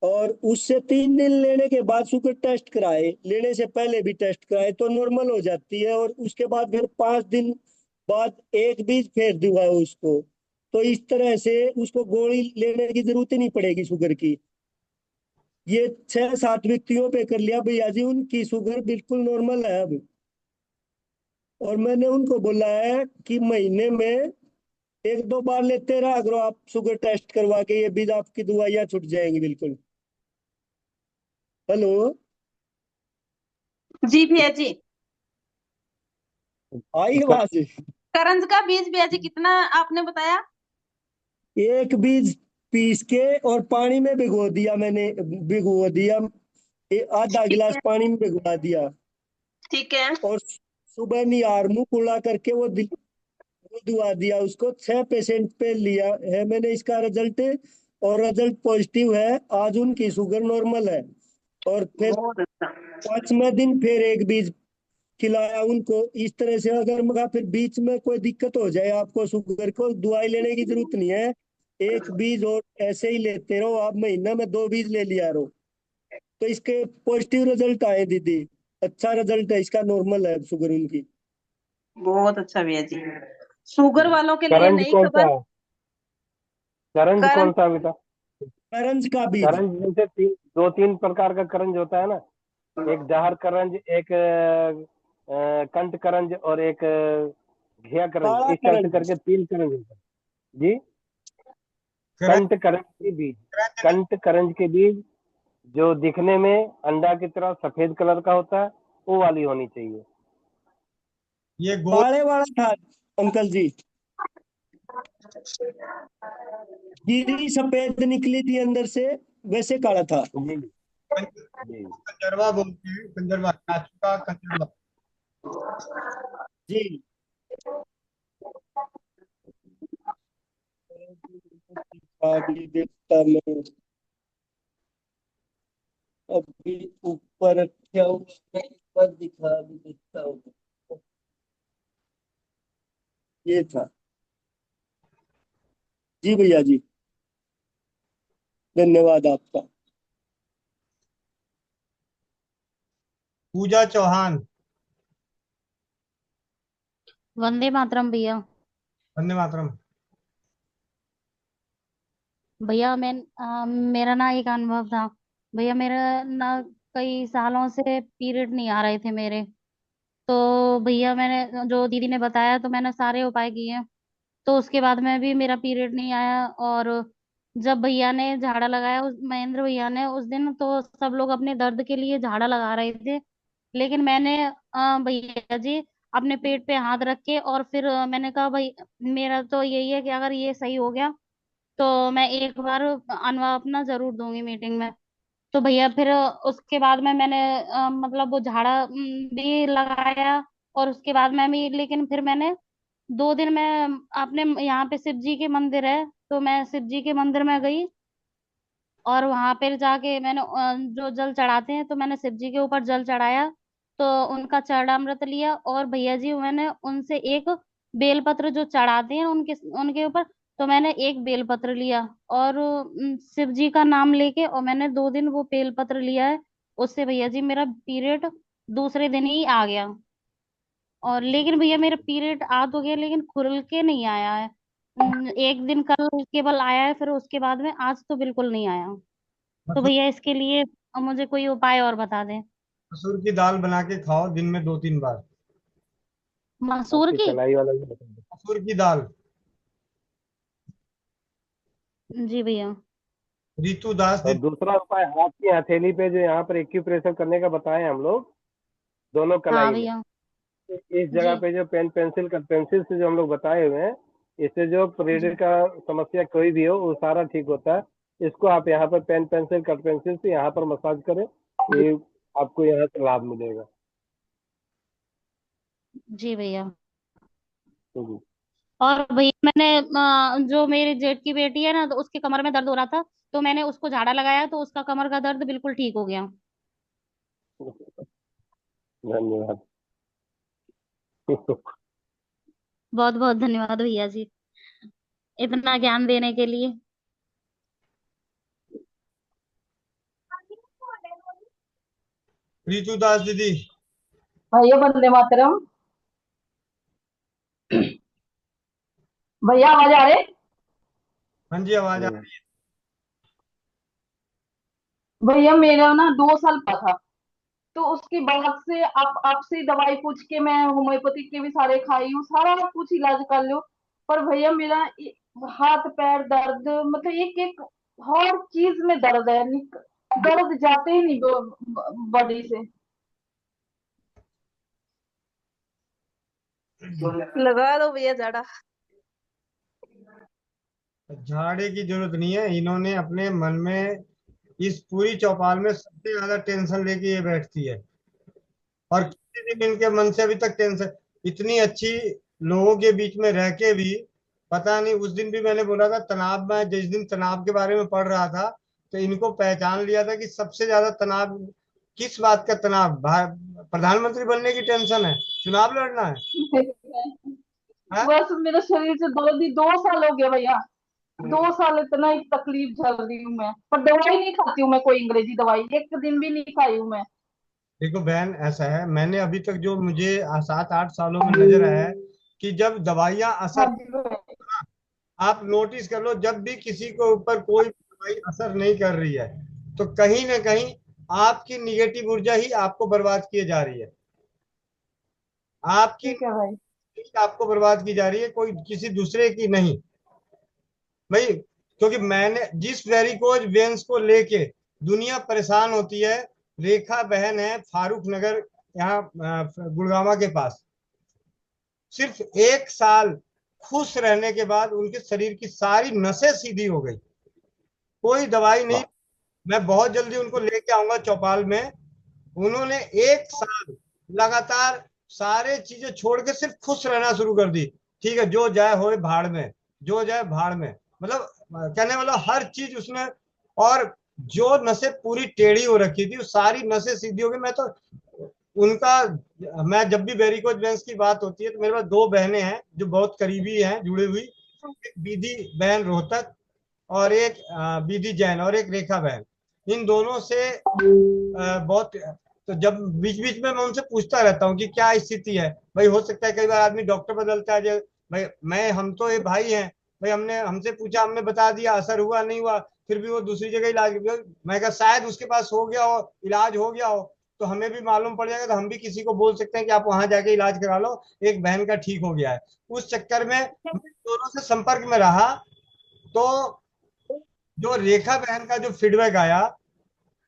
और उससे 3 दिन लेने के बाद शुगर टेस्ट कराए, लेने से पहले भी टेस्ट कराए तो नॉर्मल हो जाती है। और उसके बाद फिर 5 दिन बाद एक बीज फेर दूंगा उसको। तो इस तरह से उसको गोली लेने की जरूरत ही नहीं पड़ेगी शुगर की। ये 6-7 व्यक्तियों पे कर लिया भैया जी, उनकी शुगर बिल्कुल नॉर्मल है अब। और मैंने उनको बोला है कि महीने में 1-2 बार लेते रहा करो आप शुगर टेस्ट करवा के, ये बीज आपकी दवाइयाँ छूट जाएंगी बिल्कुल। हेलो। जी भैया जी। आई आवाज? करंज का बीज भैया जी कितना आपने बताया? एक बीज पीस के और पानी में भिगो दिया मैंने, भिगो दिया, आधा ठीक गिलास है। पानी में भिगवा दिया। ठीक है। और सुबह निहार मुंह कुला करके वो दुआ दिया उसको। 6 पेशेंट पे लिया है मैंने इसका रिजल्ट, और रिजल्ट पॉजिटिव है। आज उनकी शुगर नॉर्मल है। और फिर बहुत अच्छा। 5वें दिन फिर एक बीज खिलाया उनको। इस तरह से अगर मगा फिर बीच में कोई दिक्कत हो जाए आपको शुगर को, दवाई लेने की जरूरत नहीं है। एक बीज और ऐसे ही लेते रहो आप, महीना में 2 बीज ले लिया रहो। तो इसके पॉजिटिव रिजल्ट आए दीदी। अच्छा रिजल्ट है इसका, नॉर्मल है शुगर उनकी। बहुत अच्छा भैया जी। शुगर वालों के लिए करंज नई कौन सा खबर। है? करंज करंज। कौन सा बेटा? करंज का बीज। करंज जैसे 2-3 प्रकार का करंज होता है ना। एक जहर करंज, एक कंठ करंज, और एक घिया करंज, काला इस तरह से करंज। करके 3 करंज होता है जी। करंज कंठ करंज के बीज, करंज नहीं। कंठ करंज के बीज जो दिखने में अंडा की तरह सफेद कलर का होता है, वो वाली होनी चाहिए। ये गोल काले वाला था अंकल जी। गिरी सफेद निकली थी अंदर से, वैसे काला था। जी जी। कंजरवा बोलते हैं, कंजरवा, काचू का कंजरवा। जी। अभी देखता मैं, अभी ऊपर रखा हुआ है, ऊपर दिखा, अभी देखता हूँ। ये था। जी भैया जी, धन्यवाद आपका। पूजा चौहान। वंदे मातरम भैया। वंदे मातरम। भैया मेरा ना एक अनुभव था। भैया मेरा ना कई सालों से पीरियड नहीं आ रहे थे मेरे। तो भैया मैंने जो दीदी ने बताया तो मैंने सारे उपाय किए। तो उसके बाद में भी मेरा पीरियड नहीं आया। और जब भैया ने झाड़ा लगाया, उस महेंद्र भैया ने उस दिन, तो सब लोग अपने दर्द के लिए झाड़ा लगा रहे थे। लेकिन मैंने भैया जी अपने पेट पे हाथ रख के और फिर मैंने कहा भाई मेरा तो यही है कि अगर ये सही हो गया तो मैं एक बार अनुभव अपना जरूर दूंगी मीटिंग में। तो भैया फिर उसके बाद में मैंने मतलब वो झाड़ा भी लगाया। और उसके बाद में भी, लेकिन फिर मैंने 2 दिन में अपने यहाँ पे शिव जी के मंदिर है, तो मैं शिव जी के मंदिर में गई। और वहां पर जाके मैंने जो जल चढ़ाते हैं, तो मैंने शिव जी के ऊपर जल चढ़ाया। तो उनका चरणामृत लिया, और भैया जी मैंने उनसे एक बेलपत्र जो चढ़ाते हैं उनके उनके ऊपर, तो मैंने एक बेलपत्र लिया। और शिव जी का नाम लेके और मैंने 2 दिन वो बेलपत्र लिया है। उससे भैया जी मेरा पीरियड दूसरे दिन ही आ गया। और लेकिन भैया मेरा पीरियड आ तो गया, लेकिन खुल के नहीं आया है। एक दिन कल केवल आया है, फिर उसके बाद में आज तो बिल्कुल नहीं आया। तो मसूर भैया इसके लिए मुझे कोई उपाय और बता दें। मसूर की दाल बना के खाओ दिन में 2-3 बार। मसूर आपकी की? कलाई वाला भी बता दो। मसूर की दाल। जी भैया। रीतु दास और दीदी। दूसरा उपाय, हाथ की हथेली पे जो यहाँ पर एक्यूप्रेशर करने का बताए हम लोग, दोनों हाँ कलाई में, भैया। इस जगह जी। पे जो पेंसिल से जो हम लोग बताए हुए हैं, इससे जो पीरियड जी। का समस्या कोई भी हो वो सारा ठीक होता है। इसको आप यहाँ पर पेन पेंसिल कट पेंसिल से यहाँ पर मसाज करें, ये आपको यहाँ से लाभ मिलेगा। जी भैया। जी। और भैया मैंने जो मेरे जेठ की बेटी है ना, तो उसके कमर में दर्द हो रहा था, तो मैंने उसको झाड़ा लगाया तो उसका कमर का दर्द बिल्कुल ठीक हो गया। धन्यवाद। बहुत बहुत धन्यवाद भैया जी, इतना ज्ञान देने के लिए। रीतु दास दीदी। भैया वंदे मातरम। भैया आवाज आ रही? हाँ जी, आवाज आ रही है। भैया मेरा ना 2 साल का था, तो उसके बाद से आप आपसे दवाई पूछ के मैं होम्योपैथिक के भी सारे खाई हूँ, सारा कुछ इलाज कर लो, पर भैया मेरा हाथ पैर दर्द, मतलब एक एक हर चीज में दर्द है, दर्द जाते ही नहीं बॉडी से। लगा दो भैया झाड़ा। झाड़े की जरूरत नहीं है, इन्होंने अपने मन में इस पूरी चौपाल में सबसे ज्यादा टेंशन लेके ये बैठती है। और किसी दिन इनके मन से अभी तक टेंशन, इतनी अच्छी लोगों के बीच में रह के भी, पता नहीं, उस दिन भी मैंने बोला था तनाव में, जिस दिन तनाव के बारे में पढ़ रहा था, तो इनको पहचान लिया था कि सबसे ज्यादा तनाव किस बात का तनाव, प्रधानमंत्री बनने की टेंशन है, चुनाव लड़ना है? बस मेरे शरीर से 2 साल हो गया भैया, 2 साल इतना ही तकलीफ झेल रही हूँ मैं, पर दवाई नहीं खाती हूँ मैं, कोई अंग्रेजी दवाई एक दिन भी नहीं खाई हूँ मैं। देखो बहन, ऐसा है, मैंने अभी तक जो मुझे 7-8 सालों में नजर आया है कि जब दवाइयां हाँ असर, जी भाई। आप नोटिस कर लो, जब भी किसी के ऊपर कोई दवाई असर नहीं कर रही है, तो कहीं ना कहीं आपकी निगेटिव ऊर्जा ही आपको बर्बाद किए जा रही है। आपकी ठीक है भाई। आपको बर्बाद की जा रही है, कोई किसी दूसरे की नहीं भाई। क्योंकि मैंने जिस वेरिकोज वेन्स को लेके दुनिया परेशान होती है, रेखा बहन है फारूक नगर, यहाँ गुड़गावा के पास, सिर्फ 1 साल खुश रहने के बाद उनके शरीर की सारी नसें सीधी हो गई। कोई दवाई नहीं। मैं बहुत जल्दी उनको लेके आऊंगा चौपाल में। उन्होंने 1 साल लगातार सारे चीजें छोड़ के सिर्फ खुश रहना शुरू कर दी। ठीक है, जो जाए होए भाड़ में, जो जाए भाड़ में, मतलब कहने वाला हर चीज उसमें। और जो नसें पूरी टेढ़ी हो रखी थी, वो सारी नसें सीधी हो गई। मैं तो उनका, मैं जब भी वेरिकोज वेन्स की बात होती है तो मेरे पास 2 बहनें हैं जो बहुत करीबी हैं, जुड़ी हुई। एक बीदी बहन रोहतक, और एक बीदी जैन, और एक रेखा बहन। इन दोनों से बहुत, तो जब बीच बीच में मैं उनसे पूछता रहता हूँ कि क्या स्थिति है भाई। हो सकता है कई बार आदमी डॉक्टर बदलता है, जो भाई मैं, हम तो ये भाई हैं भाई, हमने हमसे पूछा, हमने बता दिया, असर हुआ नहीं हुआ, फिर भी वो दूसरी जगह इलाज, मैं कहा शायद उसके पास हो गया हो, इलाज हो गया हो, तो हमें भी मालूम पड़ जाएगा, तो हम भी किसी को बोल सकते हैं कि आप वहां जाके इलाज करा लो, एक बहन का ठीक हो गया है। उस चक्कर में मैं दोनों से संपर्क में रहा, तो जो रेखा बहन का जो फीडबैक आया,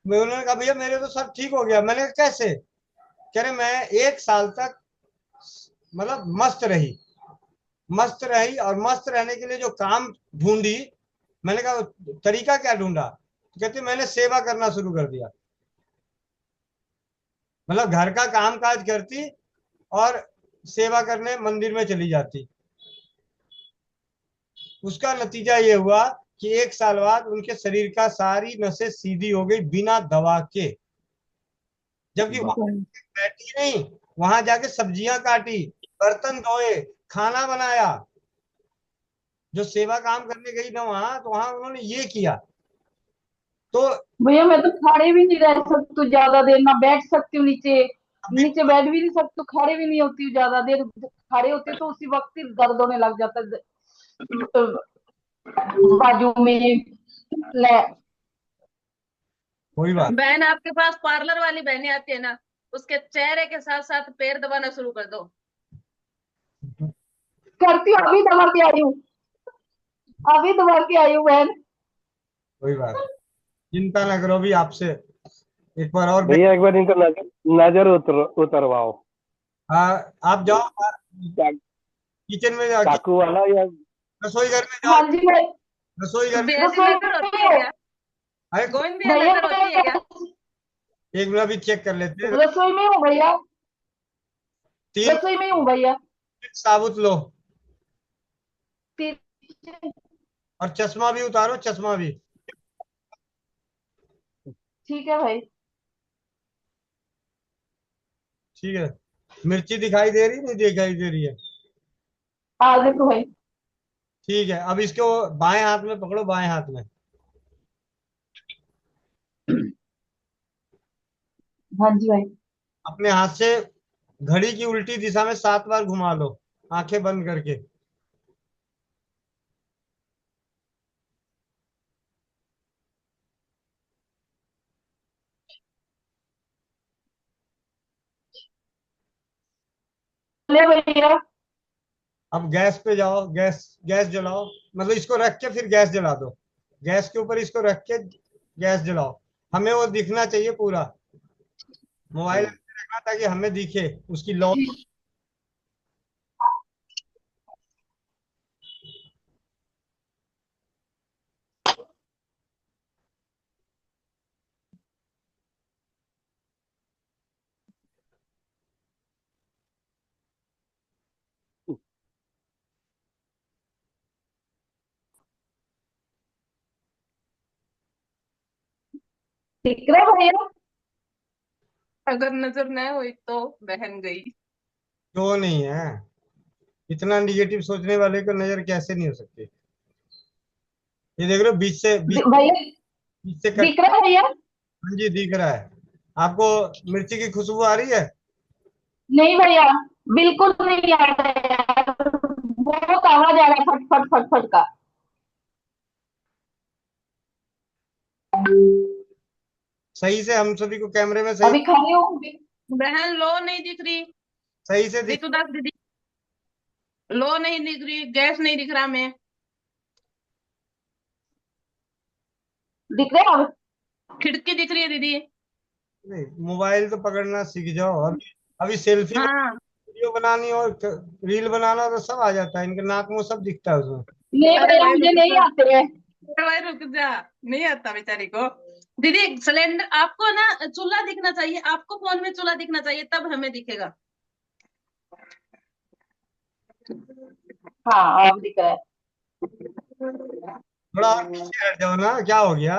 मैं, उन्होंने कहा भैया मेरे तो सब ठीक हो गया। मैंने कहा कैसे? कह रहे मैं 1 साल तक मतलब मस्त रही, और मस्त रहने के लिए जो काम ढूंढी, मैंने कहा तरीका क्या ढूंढा, तो कहते मैंने सेवा करना शुरू कर दिया। मतलब घर का काम काज करती और सेवा करने मंदिर में चली जाती। उसका नतीजा ये हुआ कि 1 साल बाद उनके शरीर का सारी नसें सीधी हो गई बिना दवा के। जबकि वहां बैठी नहीं, वहां जाके सब्जियां काटी, बर्तन धोए, खाना बनाया। जो सेवा काम करने गई ना वहां, तो वहां उन्होंने ये किया। तो भैया मैं तो खड़े भी नहीं रह सकती हूँ ज्यादा देर, ना बैठ सकती हूँ नीचे, नीचे बिल्कुल, बैठ भी नहीं सकती हूँ, खड़े भी नहीं होती हूँ ज्यादा देर, खड़े होते तो उसी वक्त ही दर्द होने लग जाता है बाजू में। ले कोई बात। बहन, आपके पास पार्लर वाली बहनें आती है ना, उसके चेहरे के साथ साथ पैर दबाना शुरू कर दो। करती हूँ, अभी दबा के आई हूँ, अभी दबा के आई हूँ बहन। कोई बात, चिंता न करो भी, आपसे एक बार और भैया एक बार इनको नजर नजर उतरवाओ। आप जाओ चा- किचन में, जाओ चाकू वाला या रसोई घर में जाओ, हाँ जी भाई। रसोई घर में। रसोई नजर होती है क्या? अरे गोविंद भैया नजर होती है क्या? एक मिनट अभी चेक कर लेते हैं। रसोई में हूँ भैया, 3 रसोई में हूँ भैया। साबुत लो, ठीक और चश्मा भी उतारो, चश्मा भी। है भाई। ठीक है, मिर्ची दिखाई दे रही, नहीं दिखाई दे रही है? आ देखो भाई। ठीक है, अब इसको बाएं हाथ में पकड़ो, बाएं हाथ में। हाँ जी भाई। अपने हाथ से घड़ी की उल्टी दिशा में 7 बार घुमा लो, आंखें बंद करके। बोले भैया। अब गैस पे जाओ, गैस गैस जलाओ, मतलब इसको रख के फिर गैस जला दो। गैस के ऊपर इसको रख के गैस जलाओ। हमें वो दिखना चाहिए पूरा, मोबाइल रखना ताकि हमें दिखे उसकी लौ। दिख रहा है भैया? अगर नजर न हुई तो बहन गई। क्यों नहीं है? इतना निगेटिव सोचने वाले को नजर कैसे नहीं हो सकती? ये देख रहे हो, भैया बीच से कट। दिख रहा है भैया? हाँ जी, दिख रहा है। आपको मिर्ची की खुशबू आ रही है? नहीं भैया, बिल्कुल नहीं आ रहा है यार। बहुत आवाज आ रहा है, फट फट फट फट का। सही से हम सभी को कैमरे में सही अभी खड़ी हूँ। बहन लो नहीं दिख रही। सही से दिख। ऋतु दास दीदी, लो नहीं दिख रही, गैस नहीं दिख रहा। मैं दिख रहा है अब? खिड़की दिख रही है दीदी। नहीं, मोबाइल तो पकड़ना सीख जाओ। अभी अभी सेल्फी, हाँ वीडियो बनानी और रील बनाना तो सब आ जाता है, इनके नाक में सब दिखता है उसमें। नहीं भैया, मुझे नहीं आते हैं। अरे भाई रुक जा, नहीं आता बेचारी को। दीदी सिलेंडर आपको ना चूल्हा दिखना चाहिए, आपको फोन में चूल्हा दिखना चाहिए, तब हमें दिखेगा। हाँ अब दिख रहा है। थोड़ा और पीछे हट जाओ ना, क्या हो गया?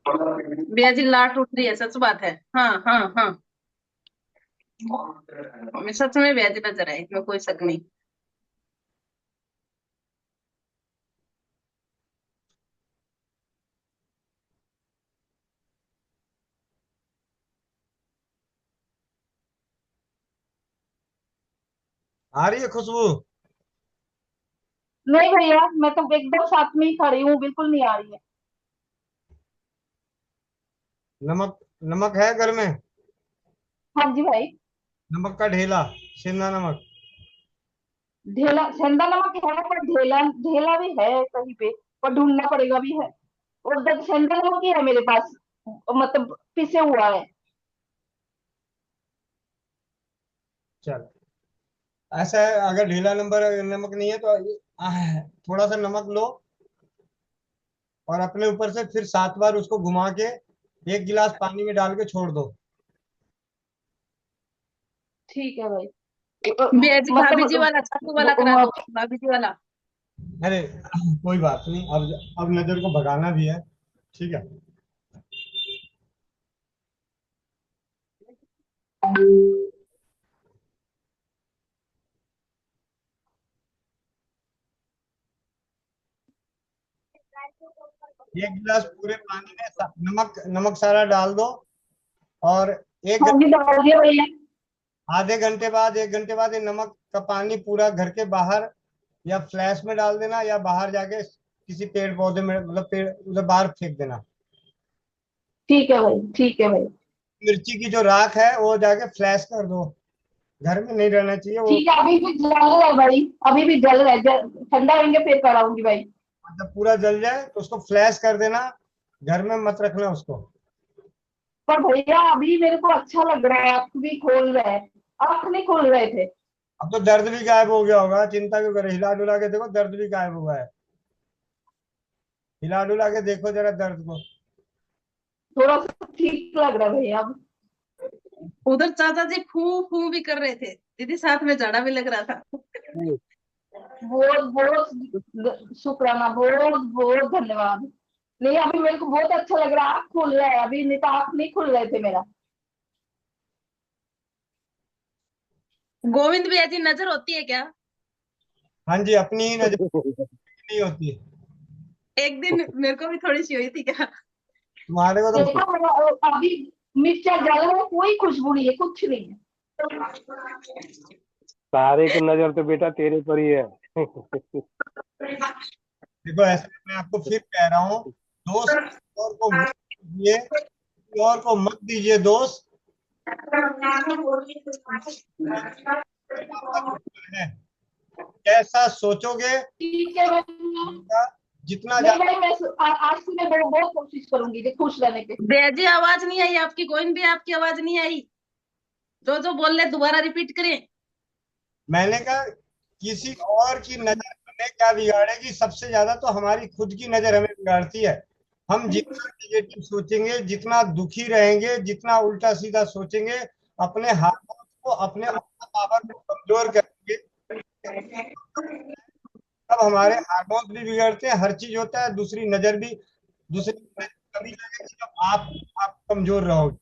भैया जी लाट उठ रही है, सच बात है। हाँ हाँ हाँ, हमें सच में भैया जी नजर आए, इसमें कोई शक नहीं। आ रही है खुशबू? नहीं भैया, मैं तो एकदम साथ में ही खड़ी हूँ, बिल्कुल नहीं आ रही है। नमक, नमक है घर में? हाँ जी भाई। नमक का ढेला, सेंधा नमक। ढेला सेंधा नमक है, पर ढेला ढेला भी है कहीं पे, पर ढूंढना पड़ेगा भी है। और जब सेंधा नमक ही है मेरे पास, मतलब पिसे हुआ है। चल, ऐसा है, अगर ढीला नंबर नमक नहीं है तो थोड़ा सा नमक लो और अपने ऊपर से फिर 7 बार उसको घुमा के एक गिलास पानी में डाल के छोड़ दो। ठीक है भाई। बेजी भाभी जी वाला, चाकू वाला करा दो, भाभी जी वाला। अरे कोई बात नहीं, अब नजर को भगाना भी है, ठीक है। एक गिलास पूरे पानी में नमक नमक सारा डाल दो। और एक हाँ जी डाल दिया भैया। आधे घंटे बाद, 1 घंटे बाद ये नमक का पानी पूरा घर के बाहर या फ्लैश में डाल देना, या बाहर जाके किसी पेड़ पौधे में, मतलब पेड़ उधर बाहर फेंक देना। ठीक है भाई, ठीक है भाई। मिर्ची की जो राख है वो जाके फ्लैश कर दो, घर में नहीं रहना चाहिए वो। ठीक है, अभी भी जल रहा है भाई, अभी भी जल रहा है, ठंडा होंगे फिर कराऊंगी भाई। जब पूरा जल जाए तो उसको फ्लैश कर देना, घर में मत रखना उसको। पर भैया अभी मेरे को अच्छा लग रहा है, आंख भी खोल रहा है। आंख नहीं खोल रहे थे। अब तो दर्द भी गायब हो गया होगा, चिंता क्यों करे, हिला डुला के देखो, दर्द भी गायब हुआ है। हिला डुला के देखो जरा दर्द को। थोड़ा सा ठीक लग रहा है भैया अब। उधर चाचा जी फू फू भी कर रहे थे, दीदी साथ में झाड़ा भी लग रहा था। बहुत बहुत शुक्राना, बहुत बहुत धन्यवाद। नहीं अभी मेरे को बहुत अच्छा लग रहा है, आँख खुल रहा है अभी, नहीं तो आँख नहीं खुल रहे थे मेरा। गोविंद भैया जी नजर होती है क्या? हाँ जी, अपनी ही नजर नहीं होती। एक दिन मेरे को भी थोड़ी सी हुई थी क्या? तुम्हारे को तो देखो अभी मिर्चा जल रहा है, कोई खुशबू नहीं है, कुछ नहीं है। सारे की नजर तो बेटा तेरे पर ही है। देखो, ऐसे मैं आपको फिर कह रहा हूँ, दोस्त और को मत दीजिए, किसी और को मत दीजिए दोस्त। कैसा सोचोगे ठीक है भैया, जितना नहीं भाई मैं आज से मैं बहुत कोशिश करूंगी कि खुश रहने की। भैया जी आवाज नहीं आई आपकी, कोई भी आपकी आवाज नहीं आई। जो जो बोल रहे दोबारा रिपीट करें। मैंने कहा किसी और की नजर हमें क्या बिगाड़ेगी, सबसे ज्यादा तो हमारी खुद की नजर हमें बिगाड़ती है। हम जितना निगेटिव सोचेंगे, जितना दुखी रहेंगे, जितना उल्टा सीधा सोचेंगे, अपने हार्मोन को, अपने पावर को कमजोर करेंगे। तब हमारे हार्मोन भी बिगड़ते हैं, हर चीज होता है, दूसरी नजर भी, दूसरी नजर कभी लगेगी जब आप कमजोर रहोगे।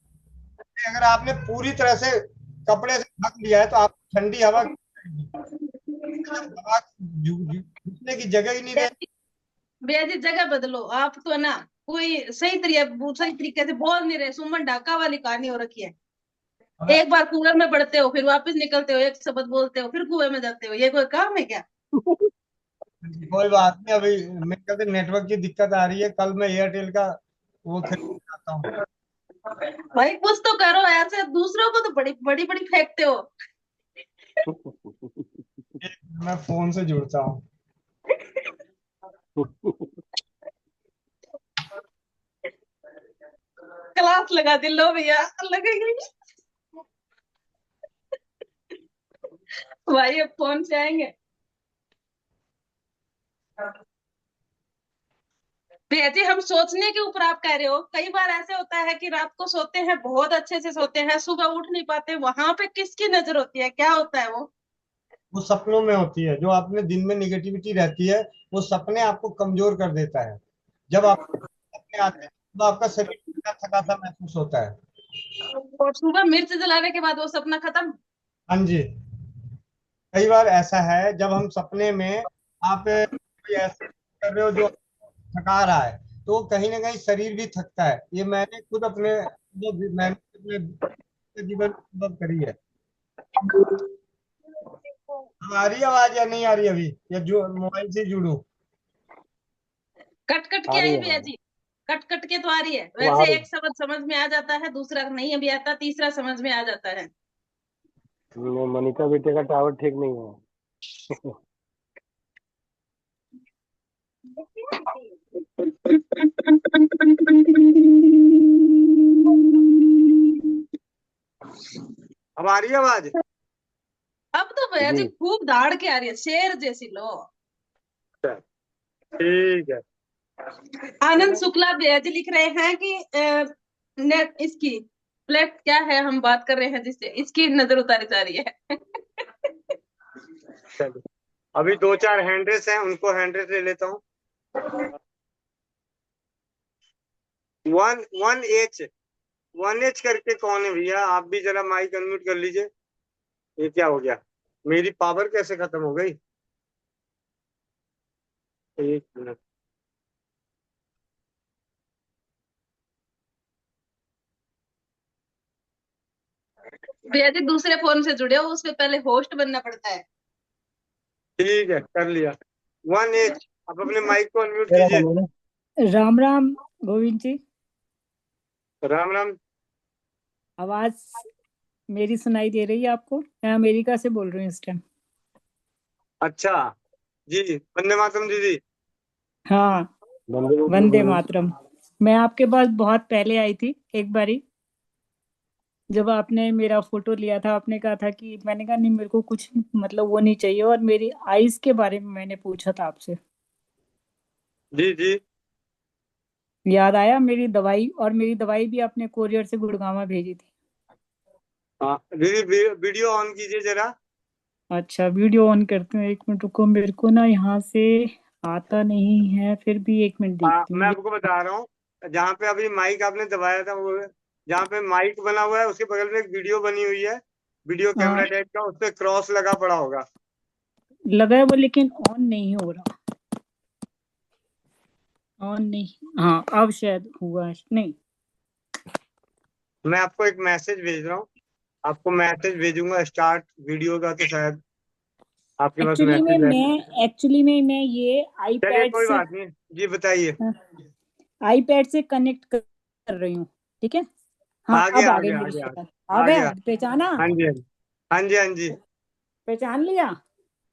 अगर आपने पूरी तरह से कपड़े से ढक लिया है तो आप ठंडी हवा घुसने की जगह ही नहीं रहे। भैया जी जगह बदलो आप तो है ना, कोई सही तरीके से बोल नहीं रहे। सुमन ढाका वाली कहानी हो रखी है। एक बार कुएं में पड़ते हो, फिर वापस निकलते हो, एक शब्द बोलते हो, फिर कुएं में जाते हो। ये कोई काम है क्या? कोई बात नहीं, अभी मेरे ख्याल से नेटवर्क की दिक्कत आ रही है, कल मैं एयरटेल का वो खरीद आता हूँ। भाई कुछ तो करो, ऐसे दूसरों को तो बड़ी बड़ी बड़ी फेंकते हो। मैं फोन से जुड़ता हूँ। क्लास लगा दी लो भैया, लगेगी। भाई अब फोन से आएंगे। भैया जी हम सोचने के ऊपर आप कह रहे हो, कई बार ऐसे होता है कि रात को सोते हैं, बहुत अच्छे से सोते हैं, सुबह उठ नहीं पाते, वहां पे किसकी नजर होती है, क्या होता है वो सपनों में होती है। जो आपने दिन में निगेटिविटी रहती है, वो सपने आपको कमजोर कर देता है। जब आप सपने आते हैं तो आपका शरीर थका थका सा महसूस होता है। और सुबह मिर्च जलाने के बाद वो सपना खत्म। हाँ जी, कई बार ऐसा है जब हम सपने में आप कोई ऐसे कर रहे हो जो थका रहा है, तो कहीं ना कहीं शरीर भी थकता है। ये मैंने खुद मैंने अपने जीवन में अनुभव करी है। आ रही आवाज या नहीं आ रही अभी, या जो मोबाइल से जुड़ू? कट कट आ के रही आई है भैया जी, कट कट के तो आ रही है। वो आ वैसे रही एक शब्द समझ में आ जाता है, दूसरा नहीं भी आता, तीसरा समझ में आ जाता है। मनिका बेटे का टावर ठीक नहीं है। अब आ रही है आवाज? अब तो भैया जी जी खूब दाड़ के आ रही है, शेर जैसी लो। ठीक है। आनंद शुक्ला भैया जी लिख रहे हैं कि नेट इसकी प्लेट क्या है, हम बात कर रहे हैं जिससे इसकी नजर उतारी जा रही है। चलो, अभी 2-4 हैंड्रेस हैं, उनको हैंड्रेस ले लेता हूँ। 1H करके कौन है भैया? आप भी जरा माइक अनम्यूट कर लीजिए। ये क्या हो गया? मेरी पावर कैसे खत्म हो गई? एक मिनट। भैया जी दूसरे फोन से जुड़े हो, उसमें पहले होस्ट बनना पड़ता है। ठीक है, कर लिया। 1H, आप अपने माइक को अनम्यूट कीजिए। राम राम गोविंद जी, राम राम। आवाज मेरी सुनाई दे रही है आपको? मैं अमेरिका से बोल रही हूँ इस टाइम। अच्छा जी, वंदे मातरम दीदी। हाँ, वंदे मातरम। मैं आपके पास बहुत पहले आई थी एक बारी, जब आपने मेरा फोटो लिया था। आपने कहा था कि, मैंने कहा नहीं मेरे को कुछ मतलब वो नहीं चाहिए, और मेरी आईज के बारे में मैंने पूछा था आपसे। जी जी। याद आया मेरी दवाई, और मेरी दवाई भी आपने कोरियर से गुड़गांव भेजी थी। हाँ दीदी, वीडियो ऑन कीजिए जरा। अच्छा, वीडियो ऑन करते हैं, एक मिनट रुको, मेरे को ना यहाँ से आता नहीं है, फिर भी एक मिनट देखती मैं हूँ। आपको बता रहा हूँ, जहाँ पे अभी माइक आपने दबाया था, वो जहाँ पे माइक बना हुआ है उसके बगल में एक वीडियो बनी हुई है, वीडियो कैमरा टाइप का, उस पे क्रॉस लगा पड़ा होगा। लगा है वो, लेकिन ऑन नहीं हो रहा। ऑन नहीं, हाँ अब शायद हुआ है। नहीं, मैं आपको एक मैसेज भेज रहा हूँ, आपको मैसेज भेजूंगा स्टार्ट वीडियो का, तो शायद आपके पास मैसेज है। एक्चुअली में मैं ये चलिए आईपैड कोई से, बात नहीं, जी बताइए। आईपैड से कनेक्ट कर रही हूँ, ठीक है। हाँ आ अब गया आ आ गई गया आ मेरी गया शक्ल, आ आ गया, गया। पहचाना? हाँ जी हाँ जी हाँ जी। पहचान लिया?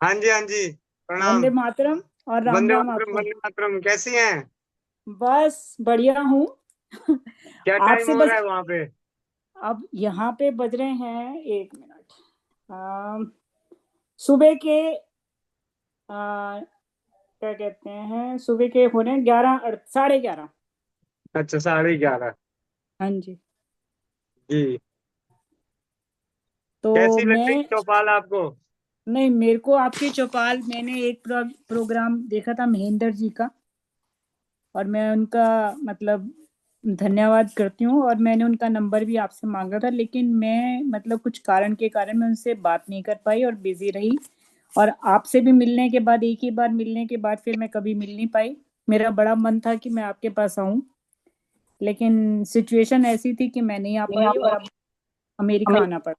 हाँ जी, हाँ जी, प्रणाम। वंदे मातरम और राम वंदे राम मातरम, आपको। वंदे मातरम। कैसी हैं? बस बढ़िया हूँ। क्या टाइम आपसे हो रहा बस है वहां पे? अब यहाँ पे बज रहे हैं, एक मिनट, सुबह के क्या कहते हैं, सुबह के हो रहे हैं 11, 11:30। अच्छा, 11:30। हाँ जी। जी। तो कैसी लग रही मैं चौपाल आपको? नहीं, मेरे को आपकी चौपाल, मैंने एक प्रोग्राम देखा था महेंद्र जी का, और मैं उनका मतलब धन्यवाद करती हूँ, और मैंने उनका नंबर भी आपसे मांगा था, लेकिन मैं मतलब कुछ कारण के कारण मैं उनसे बात नहीं कर पाई और बिजी रही, और आपसे भी मिलने के बाद, एक ही बार मिलने के बाद फिर मैं कभी मिल नहीं पाई। मेरा बड़ा मन था कि मैं आपके पास आऊं, लेकिन सिचुएशन ऐसी थी कि मैं नहीं आ पाई, और अब अमेरिका आना पड़ा।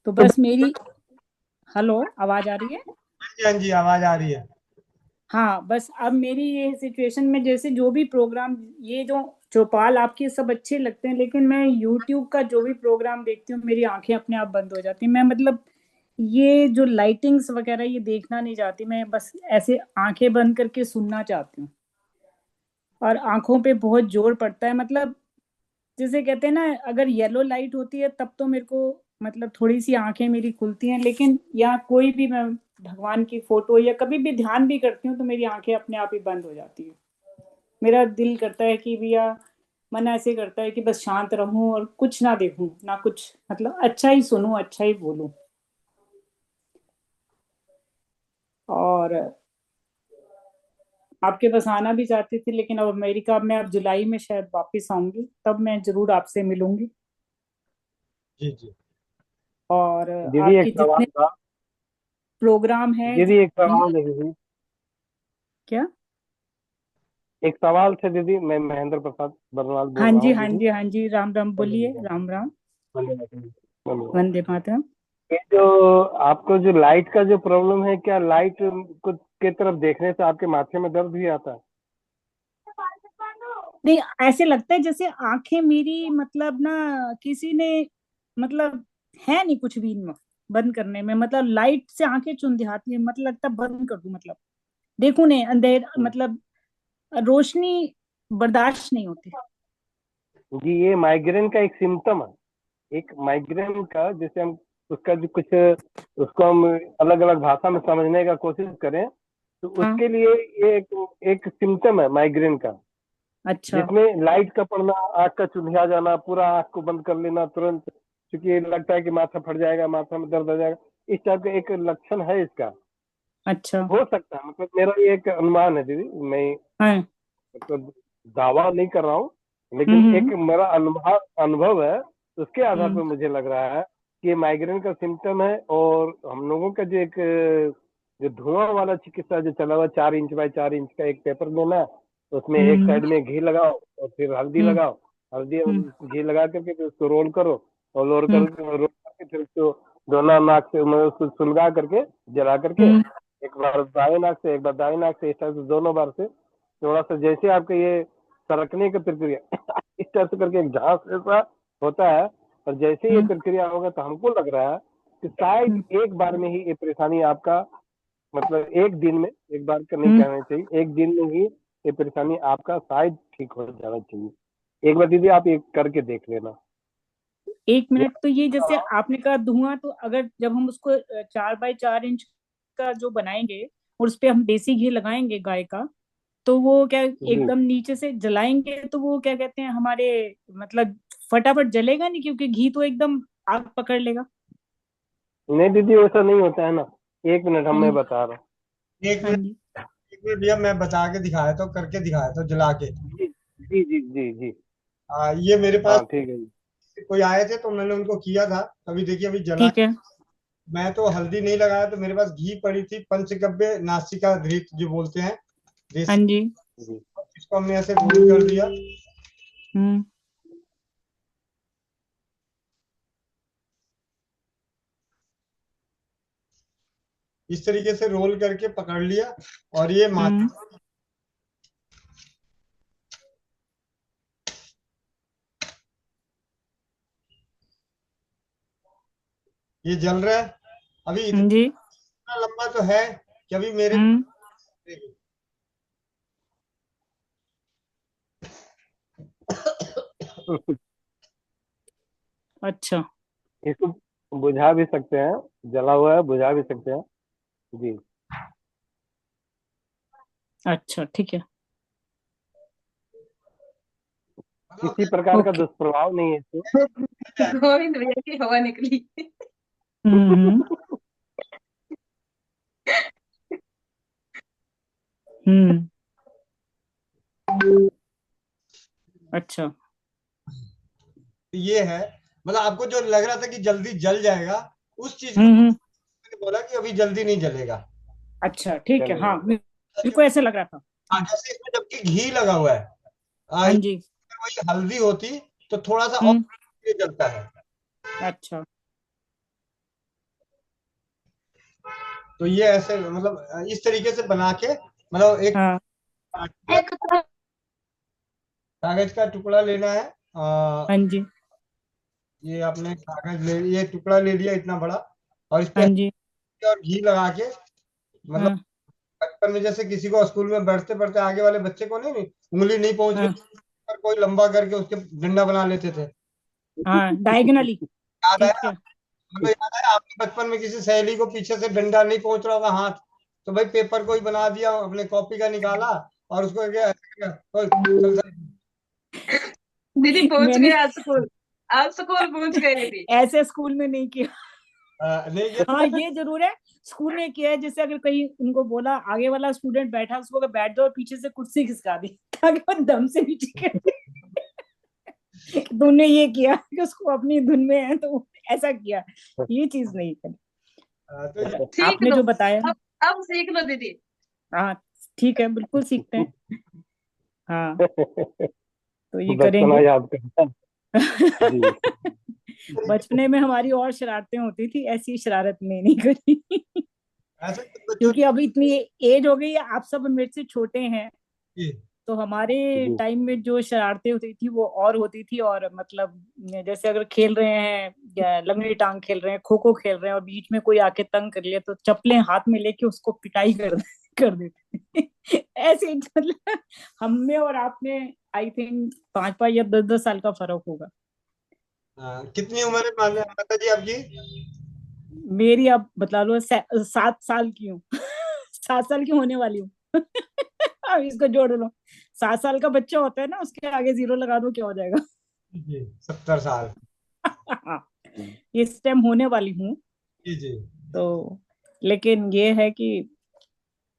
तो बस मेरी, हेलो, आवाज आ रही है? हाँ जी, हाँ जी, आवाज आ रही है। हाँ, बस अब मेरी ये सिचुएशन में, जैसे जो भी प्रोग्राम, ये जो चौपाल आपके सब अच्छे लगते हैं, लेकिन मैं यूट्यूब का जो भी प्रोग्राम देखती हूँ मेरी आंखें अपने आप बंद हो जाती हैं। मैं मतलब ये जो लाइटिंग्स वगैरह ये देखना नहीं चाहती, मैं बस ऐसे आंखें बंद करके सुनना चाहती हूँ, और आंखों पे बहुत जोर पड़ता है। मतलब जैसे कहते हैं ना, अगर येलो लाइट होती है तब तो मेरे को मतलब थोड़ी सी आंखें मेरी खुलती हैं, लेकिन या कोई भी मैं भगवान की फोटो या कभी भी ध्यान भी करती हूँ तो मेरी आंखें अपने आप ही बंद हो जाती है। मेरा दिल करता है कि भैया, मन ऐसे करता है कि बस शांत रहूं और कुछ ना देखूं ना कुछ, मतलब अच्छा ही सुनूं, अच्छा ही बोलूं। और आपके पास आना भी चाहती थी, लेकिन अब अमेरिका में, अब जुलाई में शायद वापस आऊंगी, तब मैं जरूर आपसे मिलूंगी। जी जी। और दीदी एक आपके सवाल जितने था। प्रोग्राम हैं दीदी एक सवाल है दीदी। क्या? एक सवाल था दीदी, मैं महेंद्र प्रसाद बरनवाल हाँ बोल रहा जी, हूँ हाँ दीदी। जी, हाँ जी, राम राम बोलिए, राम राम। धन्यवाद। वंदे मातरम। ये जो आपको जो लाइट का जो प्रॉब्लम है, क्या लाइट को के तरफ देखने से आपके माथे में दर्द भी आता है? नहीं, ऐसे लगता है जैसे आंखें मेरी मतलब ना किसी ने, मतलब है नहीं कुछ भी इनमें बंद करने में, मतलब लाइट से आंखें चुंधियाती है, मतलब लगता है बंद कर दूं, मतलब देखूं नहीं, अंधेर मतलब रोशनी बर्दाश्त नहीं होती। जी, ये माइग्रेन का एक सिम्टम है। एक माइग्रेन का, जैसे हम उसका जो कुछ, उसको हम अलग अलग भाषा में समझने का कोशिश करें, तो हाँ। उसके लिए ये एक सिम्टम है माइग्रेन का, अच्छा। जिसमें लाइट का पड़ना, आंख का चुंधिया जाना, पूरा आंख को बंद कर लेना तुरंत, क्योंकि लगता है कि माथा फट जाएगा, माथा में दर्द हो जाएगा, इस टाइप का एक लक्षण है इसका। अच्छा। हो सकता है, मतलब मेरा ये एक अनुमान है दीदी, मैं हाँ। मतलब दावा नहीं कर रहा हूँ, हम्म। लेकिन एक मेरा अनुभव अनुभव है, उसके आधार हम्म। पर मुझे लग रहा है कि ये माइग्रेन का सिम्टम है। और हम लोगों का जो एक जो धुआं वाला चिकित्सा जो चला हुआ, 4 इंच बाय 4 इंच का एक पेपर लेना है, उसमें एक हम्म। साइड में घी लगाओ और फिर हल्दी हम्म। लगाओ, हल्दी और हम्म। घी लगा करके फिर उसको रोल करो, और हम्म। रोल करके फिर उसको दोनों नाक से, मतलब उसको सुलगा करके, जला करके, हम्म। एक बार दाएं नाक से एक बार दाएं नाक से, इस टाइप से दोनों बार से थोड़ा सा, जैसे आपका ये सरकने की प्रक्रिया इस टाइप से करके एक झांस ऐसा होता है, और जैसे ये हम्म। प्रक्रिया होगा तो हमको लग रहा है कि शायद हम्म। एक बार में ही ये परेशानी आपका, मतलब एक दिन में, एक बार का नहीं हम्म। कहना चाहिए, एक दिन में ही ये परेशानी आपका शायद ठीक हो जाना चाहिए। एक बार दीदी आप ये करके देख लेना। एक मिनट, तो ये जैसे आपने कहा धुआं, तो अगर जब हम उसको 4x4 इंच का जो बनाएंगे और उस पे हम देसी घी लगाएंगे गाय का, तो वो क्या जी एकदम नीचे से जलाएंगे तो वो क्या कहते हैं हमारे, मतलब फटाफट जलेगा नहीं, क्योंकि घी तो एकदम आग पकड़ लेगा। नहीं दीदी, वैसा नहीं होता है ना। एक मिनट, हम मैं हम्म। बता रहा एक हाँ मिनट, जी। एक मिनट भैया, मैं बता के दिखाया था, करके दिखाया था जला के। हूँ। जी जी जी जी जी। ये मेरे पास हाँ ठीक है जी। कोई आए थे तो मैंने उनको किया था। अभी देखिए, अभी जला। ठीक है। मैं तो हल्दी नहीं लगाया, तो मेरे पास घी पड़ी थी, पंचगव्य नासिका घृत जो बोलते हैं, हाँ देसी। जी। जी इसको हमने ऐसे रोल कर दिया। हम्म। इस तरीके से रोल करके पकड़ लिया, और ये हम्म। माथा, ये जल रहा है अभी, जी। इतना लंबा तो है कि अभी मेरे हम्म। अच्छा इसको बुझा भी सकते हैं, जला हुआ है, बुझा भी सकते हैं जी। अच्छा, ठीक है। किसी प्रकार का ओके। दुष्प्रभाव नहीं है इससे। गोविंद भैया की हवा निकली। हम्म। हम्म। अच्छा। ये है, मतलब आपको जो लग रहा था कि जल्दी जल जाएगा, उस चीज को हम्म। मैंने बोला कि अभी जल्दी नहीं जलेगा। अच्छा, ठीक है। हाँ, चलिए। मेरे को ऐसे लग रहा था। जैसे इसमें जबकि घी लगा हुआ है, हाँ जी। वही हल्दी होती तो थोड़ा सा और हम्म। ये जलता है। अच्छा। तो ये ऐसे मतलब इस तरीके से बना के, मतलब एक हाँ। कागज का टुकड़ा लेना है। हाँ जी। ये आपने कागज ले, ये टुकड़ा ले लिया इतना बड़ा, और इस पे हाँ जी। और घी लगा के, मतलब हाँ। बचपन में जैसे किसी को स्कूल में बैठते बैठते आगे वाले बच्चे को नहीं, उंगली नहीं पहुंच हाँ। रही पर कोई लंबा करके उसके डंडा बना लेते थे। हाँ, डायगनली। याद ठीक आया? है। मतलब याद है आपके बचपन में किसी सहेली को पीछे से डंडा नहीं पहुंच रहा होगा हाथ, तो भाई पेपर कोई बना दिया, अपने कॉपी का निकाला और उसको क्या, चल चल। दीदी पहुंच मैंने गए आज स्कूल। आज स्कूल पहुंच गए दीदी। ऐसे स्कूल में नहीं किया। नहीं किया। हाँ, ये जरूर है, स्कूल में किया है। जैसे अगर कहीं उनको बोला, आगे वाला स्टूडेंट बैठा, उसको अगर बैठ जाओ, पीछे से कुर्सी खिसका दी ताकि वो दम से नीचे गिर जाए। तुमने ये किया कि उसको अपनी धुन में है तो ऐसा किया, ये चीज नहीं करी। तो पर सीख आपने लो। जो बताया, अब अब सीख लो दीदी। हाँ ठीक है, बिल्कुल सीखते हैं। हाँ, तो ये बचपना करेंगे। याद करता है। जी। बचपने में हमारी और शरारतें होती थी, ऐसी शरारत में नहीं करी। ऐसे कुछ बच्चों क्योंकि अभी इतनी एज हो गई है, आप सब मेरे से छोटे हैं, की। तो हमारे जी। टाइम में जो शरारतें होती थी वो और होती थी। और मतलब जैसे अगर खेल रहे हैं, या लंगड़ी टांग खेल रहे हैं, खो खो खेल रहे हैं, और बीच में कोई आके तंग कर लिया, तो चप्पलें हाथ में लेके उसको पिटाई कर देते। ऐसे ही मतलब हम में और आप में आई थिंक 5 5 या 10 10 साल का फर्क होगा। कितनी उम्र है माता जी आपकी? मेरी अब बता लो 7 साल की हूँ। 7 साल की होने वाली हूँ। अब इसको जोड़ लो, 7 साल का बच्चा होता है ना, उसके आगे जीरो लगा दो, क्या हो जाएगा। जी 70 साल। इस टाइम होने वाली हूँ। जी जी। तो लेकिन ये है कि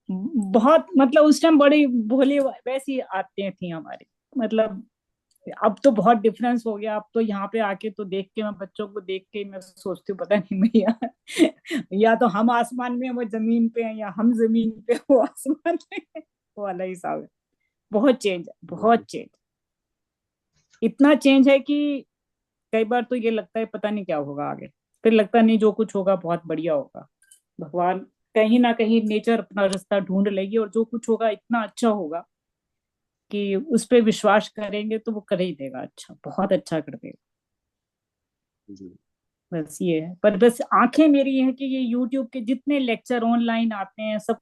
बहुत मतलब उस टाइम बड़ी भोली वैसी आते थी हमारी, मतलब अब तो बहुत डिफरेंस हो गया। अब तो यहाँ पे आके तो देख के, मैं बच्चों को देख के मैं सोचती हूँ, पता नहीं भैया, या तो हम आसमान में हैं, वो जमीन पे हैं, या हम जमीन पे वो आसमान में है। वो वाला हिसाब है। बहुत चेंज है, बहुत चेंज। इतना चेंज है कि कई बार तो ये लगता है पता नहीं क्या होगा आगे, फिर लगता नहीं जो कुछ होगा बहुत बढ़िया होगा। भगवान कहीं ना कहीं, नेचर अपना रास्ता ढूंढ लेगी, और जो कुछ होगा इतना अच्छा होगा कि उस पे विश्वास करेंगे तो वो कर ही देगा, अच्छा, बहुत अच्छा कर देगा। जी। बस ये है। पर बस आंखें मेरी ये है कि ये यूट्यूब के जितने लेक्चर ऑनलाइन आते हैं, सब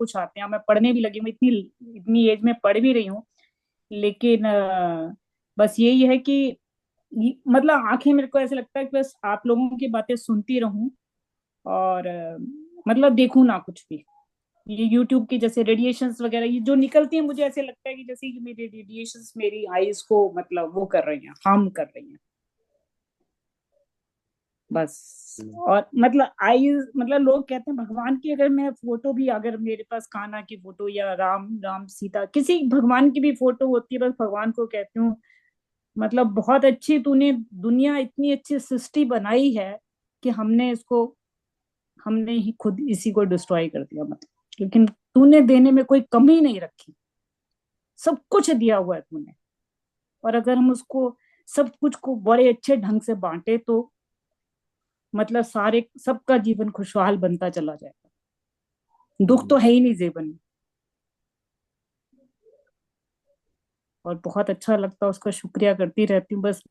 कुछ आते हैं, मैं पढ़ने भी लगी हूँ, इतनी इतनी एज में पढ़ भी रही हूँ। लेकिन बस यही है कि मतलब आंखें, मेरे को ऐसा लगता है कि बस आप लोगों की बातें सुनती रहूं, और मतलब देखूं ना कुछ भी। ये यूट्यूब की जैसे रेडिएशंस वगैरह ये जो निकलती हैं, मुझे ऐसे लगता है कि जैसे कि मेरी रेडिएशंस मेरी आईज को मतलब वो कर रही हैं, हार्म कर रही हैं, बस। और मतलब आईज, मतलब लोग कहते हैं भगवान की, अगर मैं फोटो भी, अगर मेरे पास कान्हा की फोटो या राम राम सीता किसी भगवान की भी फोटो होती है, बस भगवान को कहती हूँ, मतलब बहुत अच्छी तूने दुनिया, इतनी अच्छी सृष्टि बनाई है कि हमने ही खुद इसी को डिस्ट्रॉय कर दिया, मतलब। लेकिन तूने देने में कोई कमी नहीं रखी, सब कुछ दिया हुआ है तूने। और अगर हम उसको, सब कुछ को बड़े अच्छे ढंग से बांटे, तो मतलब सारे सबका जीवन खुशहाल बनता चला जाएगा, दुख तो है ही नहीं जीवन में। और बहुत अच्छा लगता है, उसका शुक्रिया करती रहती हूँ बस,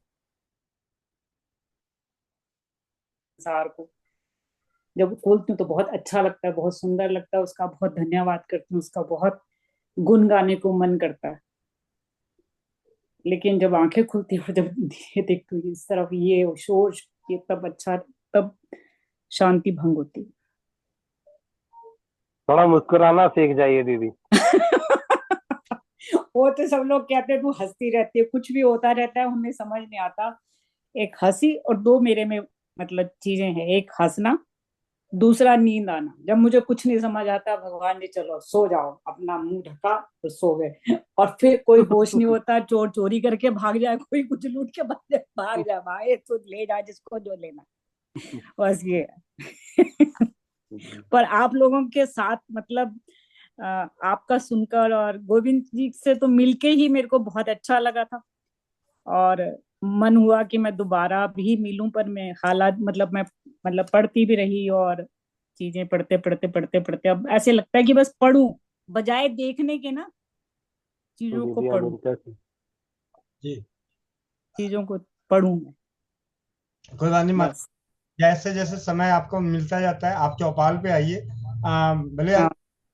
संसार को जब खोलती हूँ तो बहुत अच्छा लगता है, बहुत सुंदर लगता है, उसका बहुत धन्यवाद करती हूँ, उसका बहुत गुण गाने को मन करता है। लेकिन जब आंखें खुलती है, जब ये देखती हूँ इस तरफ ये शोर, ये तब अच्छा, तब शांति भंग होती है। थोड़ा मुस्कुराना सीख जाइए दीदी। वो तो सब लोग कहते हैं तू हंसती रहती है, कुछ भी होता रहता है, हमें समझ नहीं आता। एक हंसी और दो मेरे में मतलब चीजें हैं, एक हंसना, दूसरा नींद आना। जब मुझे कुछ नहीं समझ आता, भगवान जी चलो सो जाओ, अपना मुंह ढका और सो गए, और फिर कोई होश नहीं होता, चोर चोरी करके भाग जाए, कोई कुछ लूट के भाग जाए, भाई तो ले जा जिसको जो लेना, बस ये है। पर आप लोगों के साथ मतलब आपका सुनकर और गोविंद जी से तो मिलके ही मेरे को बहुत अच्छा लगा था, और मन हुआ कि मैं दोबारा भी मिलूं, पर मैं हालात मैं पढ़ती भी रही, और चीजें पढ़ते पढ़ते पढ़ते पढ़ते अब ऐसे लगता है कि बस पढ़ूं, बजाय देखने के ना, चीजों को दीदी पढ़ूं, अमेरिका से। जी, चीजों को पढ़ूं मैं, कोई बात नहीं। बस। जैसे जैसे समय आपको मिलता जाता है, आप चौपाल पे आइए। भले हाँ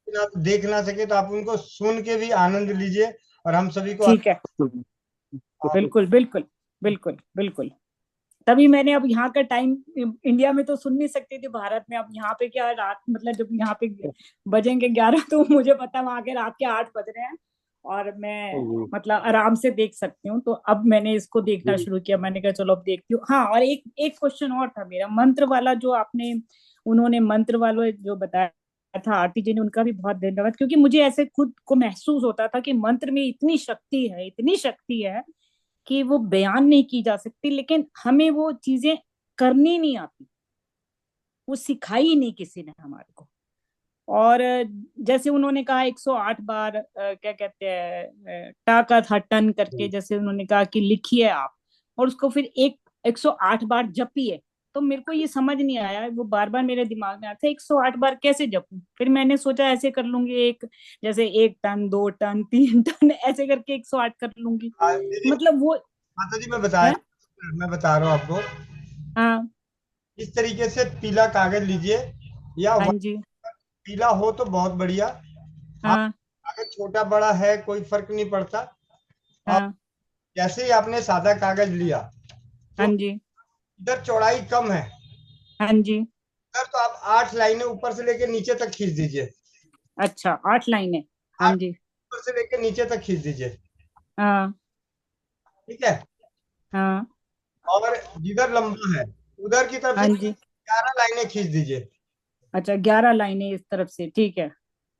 आप देख ना सके तो आप उनको सुन के भी आनंद लीजिए, और हम सभी को ठीक है, बिल्कुल बिल्कुल बिल्कुल बिल्कुल। तभी मैंने अब यहाँ का टाइम, इंडिया में तो सुन नहीं सकती थी, भारत में अब यहाँ पे क्या रात जब यहाँ पे बजेंगे 11 तो मुझे पता वहां के रात के 8 बज रहे हैं, और मैं आराम से देख सकती हूँ। तो अब मैंने इसको देखना शुरू किया, मैंने कहा चलो अब देखती हूँ। हाँ, और एक एक क्वेश्चन और था मेरा, मंत्र वाला जो आपने, उन्होंने मंत्र वाला जो बताया था आरती जी ने, उनका भी बहुत धन्यवाद, क्योंकि मुझे ऐसे खुद को महसूस होता था कि मंत्र में इतनी शक्ति है, इतनी शक्ति है कि वो बयान नहीं की जा सकती, लेकिन हमें वो चीजें करनी नहीं आती, वो सिखाई नहीं किसी ने हमारे को। और जैसे उन्होंने कहा 108 बार क्या कहते हैं टाका था टन करके, जैसे उन्होंने कहा कि लिखिए आप, और उसको फिर 108 बार जपिए। तो मेरे को ये समझ नहीं आया, वो बार बार मेरे दिमाग में आता है 108 बार कैसे जपूं। फिर मैंने सोचा ऐसे कर लूंगी, जैसे 1 टन 2 टन 3 टन ऐसे करके 108 कर लूंगी, दीदी, वो माता जी है। मैं बता रहा हूँ आपको। हाँ इस तरीके से पीला कागज लीजिए, या हाँ जी, पीला हो तो बहुत बढ़िया। आप हाँ कागज छोटा बड़ा है कोई फर्क नहीं पड़ता। आप हाँ जैसे ही आपने सादा कागज लिया, हाँ तो जी, इधर चौड़ाई कम है, हाँ जी। इधर तो आप 8 लाइनें ऊपर से लेकर नीचे तक खींच दीजिए। अच्छा, 8 लाइनें, हाँ 8 जी, ऊपर से लेकर नीचे तक खींच दीजिए, हाँ ठीक है। हाँ और जिधर लंबा है उधर की तरफ हाँ से जी। 11 लाइनें खींच दीजिए। अच्छा, 11 लाइनें इस तरफ से, ठीक है आप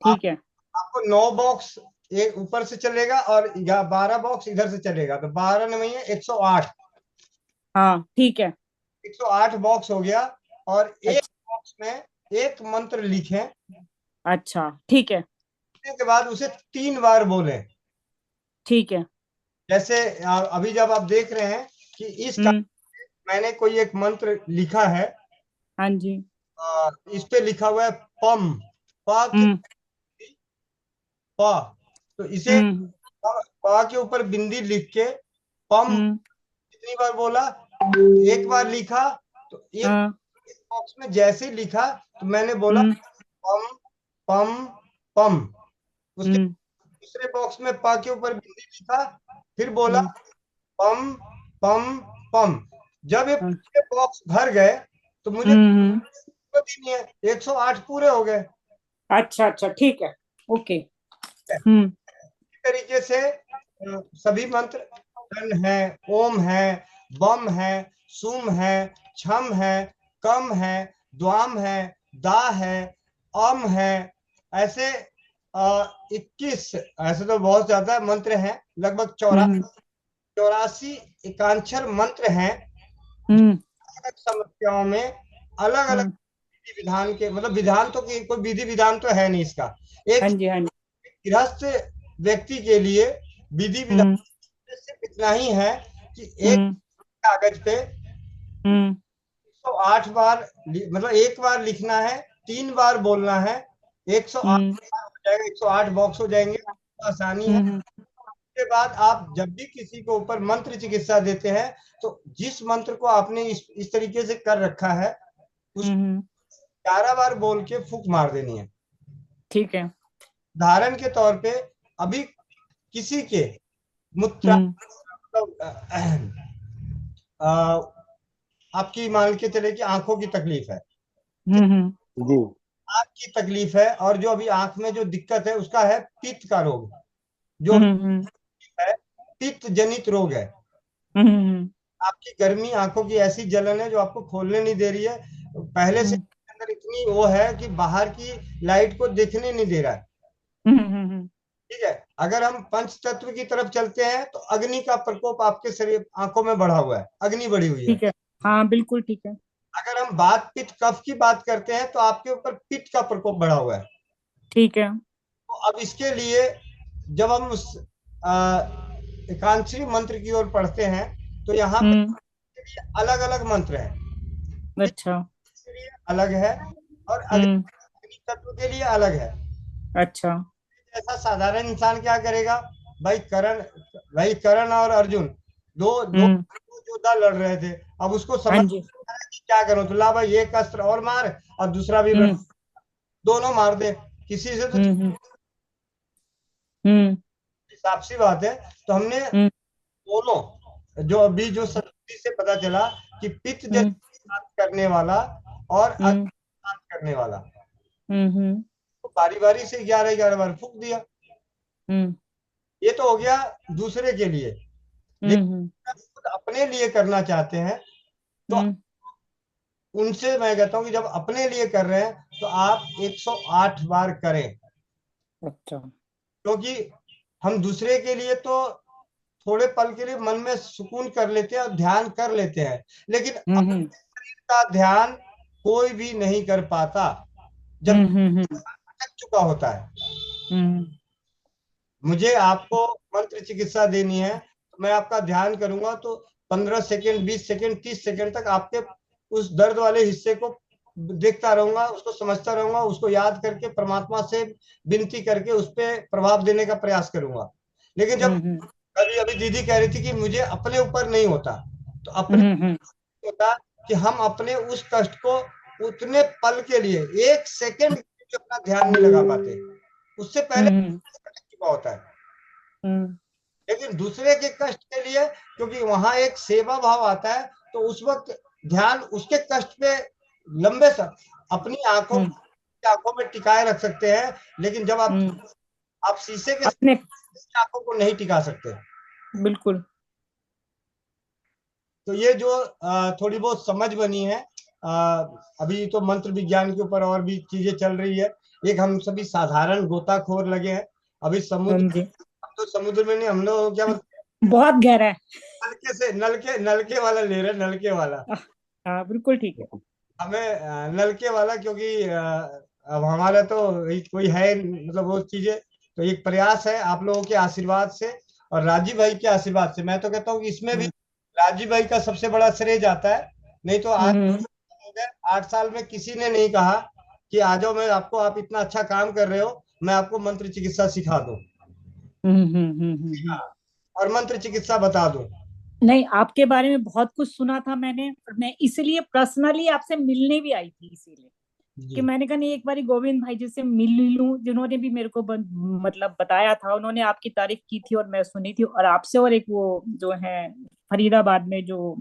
ठीक है। आपको 9 बॉक्स एक ऊपर से चलेगा और 12 बॉक्स इधर से चलेगा, तो 12 नहीं है 108। हाँ ठीक है। 108 बॉक्स हो गया। और एक अच्छा बॉक्स में एक मंत्र लिखें, अच्छा, ठीक है लिखने के बाद उसे 3 बार बोलें। ठीक है। जैसे अभी जब आप देख रहे हैं कि मैंने कोई एक मंत्र लिखा है, हाँ जी। इस पे लिखा हुआ है पम, पा के हम्म पा, तो इसे हम्म पा के ऊपर बिंदी लिख के पम हम्म कितनी बार बोला, एक बार लिखा। तो एक हाँ बॉक्स में जैसे ही लिखा तो मैंने बोला हम्म पम पम पम। उसके हम्म दूसरे बॉक्स में पा के ऊपर बिंदी लिखा, फिर बोला हम्म, पम पम पम। जब ये हाँ, पूरे बॉक्स भर गए तो मुझे हम्म। जरूरत ही नहीं है, 108 पूरे हो गए। अच्छा अच्छा, ठीक है, ओके। इस तरीके से सभी मंत्र धन है, ओम है, बम है, सुम है, छम है, कम है, द्वाम है, दा है, अम है, ऐसे 21, ऐसे तो बहुत ज्यादा मंत्र हैं, लगभग हम्म 84 एकाक्षर मंत्र हैं। हम्म अलग समस्याओं में अलग अलग हम्म, विधान के, मतलब विधान तो कोई विधि विधान तो है नहीं इसका। एक हाँ जी हाँ जी। गृहस्थ व्यक्ति के लिए विधि विधान हम्म सिर्फ इतना ही है कि एक हम्म कागज पे हम्म 108 बार, मतलब एक बार लिखना है, 3 बार बोलना है, 108 हम्म हो जाएगा, 108 बॉक्स हो जाएंगे। आसानी है। हम्म उसके बाद आप जब भी किसी को ऊपर मंत्र चिकित्सा देते हैं, तो जिस मंत्र को आपने इस तरीके से कर रखा है, उस हम्म 11 बार बोल के फूंक मार देनी है। ठीक है। उदाहरण के तौर पे अभी किसी के मूत्र हम्म आपकी मान के चले कि आंखों की तकलीफ है, हम्म जी आंख की तकलीफ है, और जो अभी आंख में जो दिक्कत है उसका है पित्त का रोग, जो हम्म है पित्त जनित रोग है। हम्म आपकी गर्मी, आंखों की ऐसी जलन है जो आपको खोलने नहीं दे रही है, पहले से अंदर इतनी वो है कि बाहर की लाइट को देखने नहीं दे रहा है। हम्म ठीक है, अगर हम पंच तत्व की तरफ चलते हैं तो अग्नि का प्रकोप आपके शरीर आंखों में बढ़ा हुआ है, अग्नि बढ़ी हुई है। ठीक है। हाँ बिल्कुल ठीक है। अगर हम बात पित्त कफ की बात करते हैं तो आपके ऊपर पित्त का प्रकोप बढ़ा हुआ है। ठीक है। तो अब इसके लिए जब हम उस एकांक्षी मंत्र की ओर पढ़ते हैं तो यहाँ पे अलग अलग मंत्र है, अच्छा। के लिए अलग है और हम्म अग्नि तत्व के लिए अलग है। अच्छा। ऐसा साधारण इंसान क्या करेगा, भाई करण और अर्जुन दो दो हम्म योद्धा लड़ रहे थे, अब उसको हाँ समझ जी। नहीं आ रहा कि क्या करूं, तो ला भाई एक अस्त्र और मार और दूसरा भी हम्म दोनों मार दे, किसी से तो हम्म हम्म हिसाब सी बात है। तो हमने हम्म दोनों जो अभी जो सत्य से पता चला कि पित्त जैसे हम्म शांत करने वाला और हम्म अग्नि शांत करने वाला, हम्म तो बारी बारी से 11 बार फूंक दिया। हम्म ये तो हो गया दूसरे के लिए, लेकिन हम्म अगर खुद अपने लिए करना चाहते हैं तो हम्म उनसे मैं कहता हूं कि जब अपने लिए कर रहे हैं तो आप 108 बार करें, अच्छा। क्योंकि हम दूसरे के लिए तो थोड़े पल के लिए मन में सुकून कर लेते हैं और ध्यान कर लेते हैं, लेकिन हम्म अपने शरीर का ध्यान कोई भी नहीं कर पाता जब हम्म अटक चुका होता है। हम्म मुझे आपको मंत्र चिकित्सा देनी है तो मैं आपका ध्यान करूंगा तो 15 सेकेंड, 20 सेकेंड, 30 सेकेंड तक आपके उस दर्द वाले हिस्से को देखता रहूंगा, उसको समझता रहूंगा, उसको याद करके परमात्मा से विनती करके उस पर प्रभाव देने का प्रयास करूंगा। लेकिन जब अभी अभी दीदी कह रही थी कि मुझे अपने ऊपर नहीं होता, तो अपने होता कि हम अपने उस कष्ट को उतने पल के लिए, एक सेकेंड के लिए अपना ध्यान नहीं लगा पाते, उससे पहले अटक चुका होता है। लेकिन दूसरे के कष्ट के लिए, क्योंकि वहां एक सेवा भाव आता है, तो उस वक्त ध्यान उसके कष्ट पे लंबे समय अपनी आंखों में टिकाए रख सकते हैं, लेकिन जब आप शीशे के अपने आंखों को नहीं टिका सकते। बिल्कुल। तो ये जो थोड़ी बहुत समझ बनी है, अभी तो मंत्र विज्ञान के ऊपर और भी चीजें चल रही है। एक हम सभी साधारण गोताखोर लगे हैं अभी हाँ जी। हम तो समुद्र में नहीं, हम लोग क्या बहुत गहरा है। नलके से नलके वाला ले रहे हैं, नलके वाला। हाँ बिल्कुल ठीक है। हमें नलके वाला, क्योंकि अब हमारा तो कोई है मतलब वो चीजें, तो एक प्रयास है आप लोगों के आशीर्वाद से और राजीव भाई के आशीर्वाद से। मैं तो कहता हूँ कि इसमें भी राजीव भाई का सबसे बड़ा श्रेय जाता है, नहीं तो आज 8 साल में किसी ने नहीं कहा कि आ जाओ, मैं आपको, आप इतना अच्छा काम कर रहे हो, मैं आपको मंत्र चिकित्सा सिखा दूं और मंत्र चिकित्सा बता दूं। नहीं, आपके बारे में बहुत कुछ सुना था मैंने, और मैं इसलिए पर्सनली आपसे मिलने भी आई थी, इसीलिए कि मैंने कहा नहीं एक बारी गोविंद भाई जी से मिल लूं, जिन्होंने भी मेरे को मतलब बताया था, उन्होंने आपकी तारीफ की थी और मैं सुनी थी, और आपसे, और एक वो जो है फरीदाबाद में जो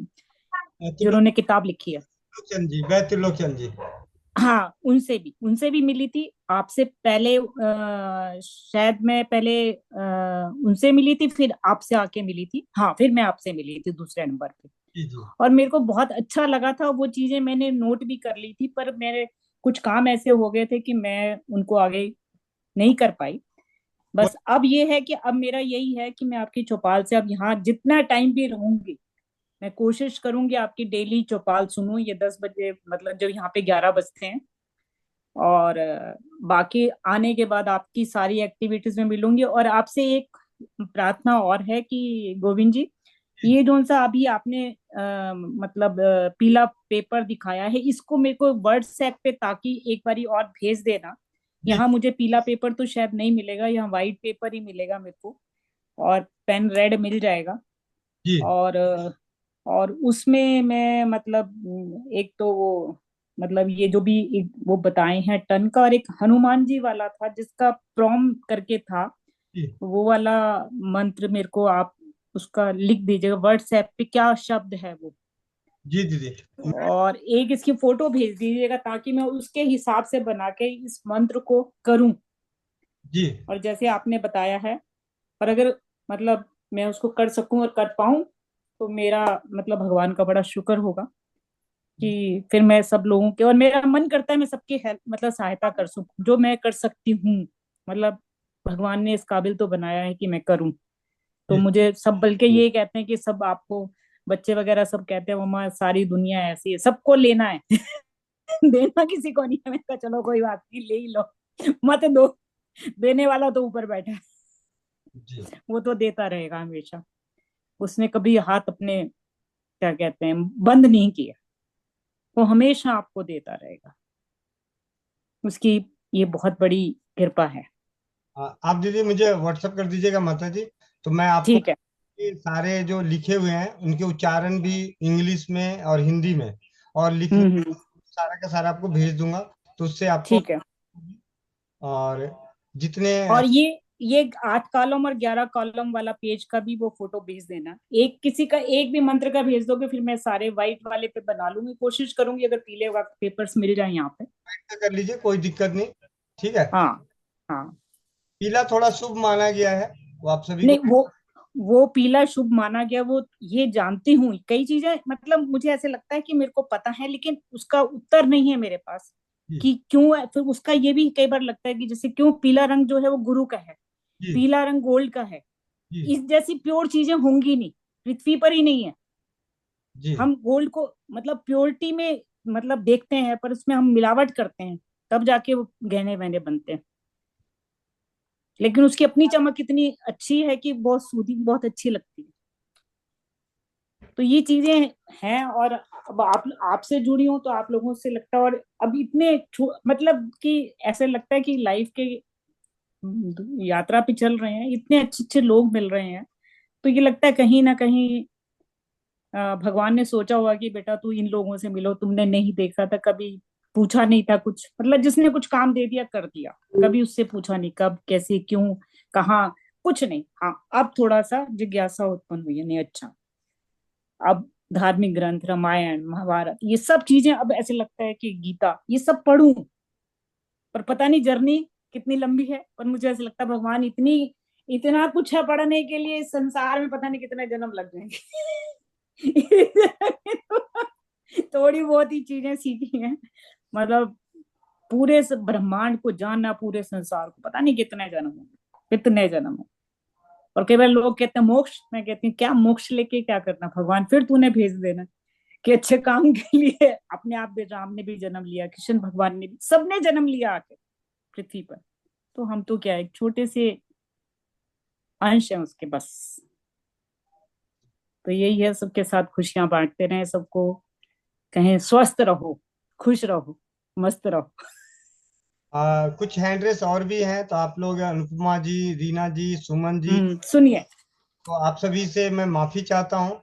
जिन्होंने किताब लिखी है, त्रिलोचन जी, हाँ उनसे भी मिली थी। आपसे पहले शायद मैं पहले उनसे मिली थी, फिर आपसे आके मिली थी, हाँ फिर मैं आपसे मिली थी दूसरे नंबर पे। जी। और मेरे को बहुत अच्छा लगा था, वो चीजें मैंने नोट भी कर ली थी, पर मेरे कुछ काम ऐसे हो गए थे कि मैं उनको आगे नहीं कर पाई। बस अब ये है कि अब मेरा यही है कि मैं आपकी चौपाल से अब यहाँ जितना टाइम भी रहूंगी, मैं कोशिश करूंगी आपकी डेली चौपाल सुनूं, ये 10 बजे मतलब जब यहाँ पे 11 बजते हैं, और बाकी आने के बाद आपकी सारी एक्टिविटीज में मिलूंगी। और आपसे एक प्रार्थना और है कि गोविंद जी, ये जो सा अभी आपने मतलब पीला पेपर दिखाया है, इसको मेरे को व्हाट्सएप पे ताकि एक बारी और भेज देना। यहाँ मुझे पीला पेपर तो शायद नहीं मिलेगा, यहाँ व्हाइट पेपर ही मिलेगा मेरे को, और पेन रेड मिल जाएगा। जी। और उसमें मैं मतलब एक तो वो मतलब ये जो भी वो बताए हैं टन का, और एक हनुमान जी वाला था जिसका प्रॉम करके था, जी वो वाला मंत्र मेरे को आप उसका लिख दीजिएगा व्हाट्सएप पे, क्या शब्द है वो, जी दीदी। और एक इसकी फोटो भेज दीजिएगा ताकि मैं उसके हिसाब से बना के इस मंत्र को करूं। जी और जैसे आपने बताया है, पर अगर मतलब मैं उसको कर सकूं और कर पाऊं तो मेरा मतलब भगवान का बड़ा शुक्र होगा कि फिर मैं सब लोगों के, और मेरा मन करता है मैं सबकी हेल्प मतलब सहायता कर सकूं जो मैं कर सकती हूँ। मतलब भगवान ने इस काबिल तो बनाया है कि मैं करूं। तो जी मुझे सब बल्कि ये कहते हैं कि सब आपको, बच्चे वगैरह सब कहते हैं मम्मा सारी दुनिया ऐसी है, सबको लेना है देना किसी को नहीं है। मैंने कहा चलो कोई बात नहीं, ले ही लो, मत दो, देने वाला तो ऊपर बैठा है, जी वो तो देता रहेगा हमेशा। उसने कभी हाथ अपने क्या कहते हैं बंद नहीं किया, वो हमेशा आपको देता रहेगा। उसकी ये बहुत बड़ी कृपा है। आप दीदी मुझे व्हाट्सअप कर दीजिएगा माता जी, तो मैं आपको ठीक है। ये सारे जो लिखे हुए हैं उनके उच्चारण भी इंग्लिश में और हिंदी में और लिखने हम्म। सारा का सारा आपको भेज दूंगा, तो उससे आपको। ठीक है। और जितने। और ये 8 कॉलम और 11 कॉलम वाला पेज का भी वो फोटो भेज देना। एक किसी का एक भी मंत्र का भेज दोगे फिर मैं सारे व्हाइट वाले पे बना लूंगी, कोशिश करूंगी अगर पीले पेपर्स मिल जाए यहाँ पे। कर लीजिए, कोई दिक्कत नहीं। ठीक है। हाँ हाँ। पीला थोड़ा शुभ माना गया है, वो आप सभी को। नहीं, वो पीला शुभ माना गया, वो ये जानती हूँ। कई चीजें मतलब मुझे ऐसे लगता है कि मेरे को पता है लेकिन उसका उत्तर नहीं है मेरे पास जी कि क्यों है। फिर उसका ये भी कई बार लगता है कि जैसे क्यों पीला रंग जो है वो गुरु का है, जी पीला रंग गोल्ड का है। जी इस जैसी प्योर चीजें होंगी नहीं, पृथ्वी पर ही नहीं है। जी हम गोल्ड को मतलब प्योरिटी में मतलब देखते हैं, पर उसमें हम मिलावट करते हैं, तब जाके वो गहने वहने बनते हैं। लेकिन उसकी अपनी चमक इतनी अच्छी है कि बहुत सूदिंग, बहुत अच्छी लगती है। तो ये चीजें हैं। और अब आप आपसे जुड़ी हूं तो आप लोगों से लगता है, और अब इतने मतलब कि ऐसे लगता है कि लाइफ के यात्रा पे चल रहे हैं, इतने अच्छे अच्छे लोग मिल रहे हैं, तो ये लगता है कहीं ना कहीं भगवान ने सोचा होगा कि बेटा तू इन लोगों से मिलो, तुमने नहीं देखा था कभी, पूछा नहीं था कुछ, मतलब जिसने कुछ काम दे दिया कर दिया, कभी उससे पूछा नहीं कब कैसे क्यों कहाँ, कुछ नहीं। हाँ अब थोड़ा सा जिज्ञासा उत्पन्न हुई है, नहीं अच्छा, अब धार्मिक ग्रंथ रामायण महाभारत ये सब चीजें अब ऐसे लगता है कि गीता ये सब पढ़ूं। पर पता नहीं जर्नी कितनी लंबी है, पर मुझे ऐसा लगता है भगवान इतनी इतना कुछ है पढ़ने के लिए, इस संसार में पता नहीं कितने जन्म लग जाएंगे थोड़ी बहुत ही चीजें सीखी हैं, मतलब पूरे ब्रह्मांड को जानना, पूरे संसार को पता नहीं कितने जन्म होंगे, कितने जन्म हो। और कई बार लोग कहते हैं मोक्ष, मैं कहती हूँ क्या मोक्ष लेके क्या करना भगवान, फिर तूने भेज देना कि अच्छे काम के लिए। अपने आप भी राम ने भी जन्म लिया, कृष्ण भगवान ने भी, सबने जन्म लिया आके पृथ्वी पर, तो हम तो क्या एक छोटे से अंश है उसके बस। तो यही है, सबके साथ खुशियां बांटते रहे, सबको कहें स्वस्थ रहो, खुश रहो, मस्त रहो। कुछ हैंड रेस और भी हैं, तो आप लोग अनुपमा जी, रीना जी, सुमन जी, सुनिए, तो आप सभी से मैं माफी चाहता हूँ।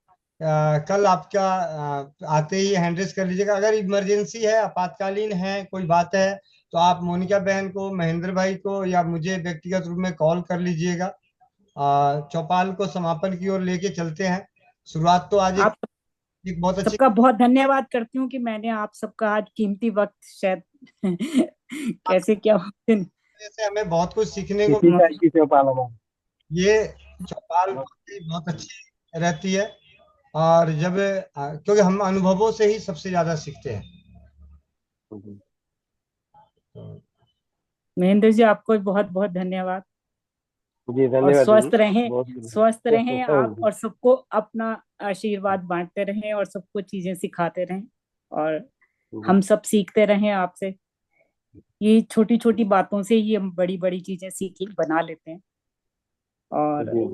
कल आपका आते ही हैंड रेस कर लीजिएगा। अगर इमरजेंसी है, आपातकालीन है, कोई बात है, तो आप मोनिका बहन को, महेंद्र भाई को या मुझे व्यक्तिगत रूप में कॉल कर लीजिएगा। चौपाल को समापन की ओर लेके चलते हैं। शुरुआत तो आज आप एक बहुत अच्छी। सबका बहुत धन्यवाद करती हूँ कि मैंने आप सबका आज कीमती वक्त शायद कैसे क्या से हमें बहुत कुछ सीखने को इसी टाइप की चौपाल हमारी। ये चौपाल बहुत अच्छी रहती है। और जब क्योंकि हम अनुभवों से ही सबसे ज्यादा सीखते हैं। तो महेंद्र जी आपको बहुत बहुत धन्यवाद। जी और धन्यवाद स्वस्थ दीदी, रहें, बहुत स्वस्थ रहें आप, बहुत। और सबको अपना आशीर्वाद बांटते रहें और सबको चीजें सिखाते रहें, और हम सब सीखते रहें आपसे। ये छोटी छोटी बातों से ही हम बड़ी बड़ी चीजें सीख बना लेते हैं। और जी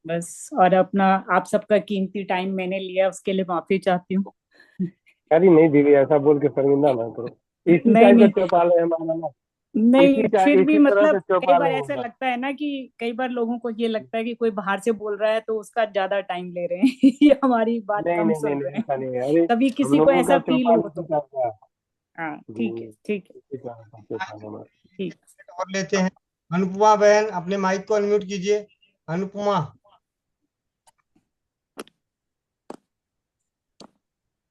बस, और अपना आप सबका कीमती टाइम मैंने लिया उसके लिए माफी चाहती हूँ। अरे नहीं दीदी, ऐसा बोल के शर्मिंदा ना करो। इसी नहीं टाइप का नहीं चौपाल है हमारा ना, नहीं, फिर भी इसी तरह मतलब से कई चौपाल बार है ऐसा हमारा। लगता है ना कि कई बार लोगों को ये लगता है कि कोई बाहर से बोल रहा है तो उसका ज्यादा टाइम ले रहे हैं ये हमारी बात नहीं कम नहीं नहीं सुन नहीं, रहे ऐसा हैं। नहीं है। अरे कभी हम किसी को लोगों ऐसा का फील चौपाल हो इसी तो टाइप का है। हाँ ठीक है, ठीक है, ठीक। और लेते हैं अनुपमा बहन, अपने माइक को अनम्यूट कीजिए। अनुपमा,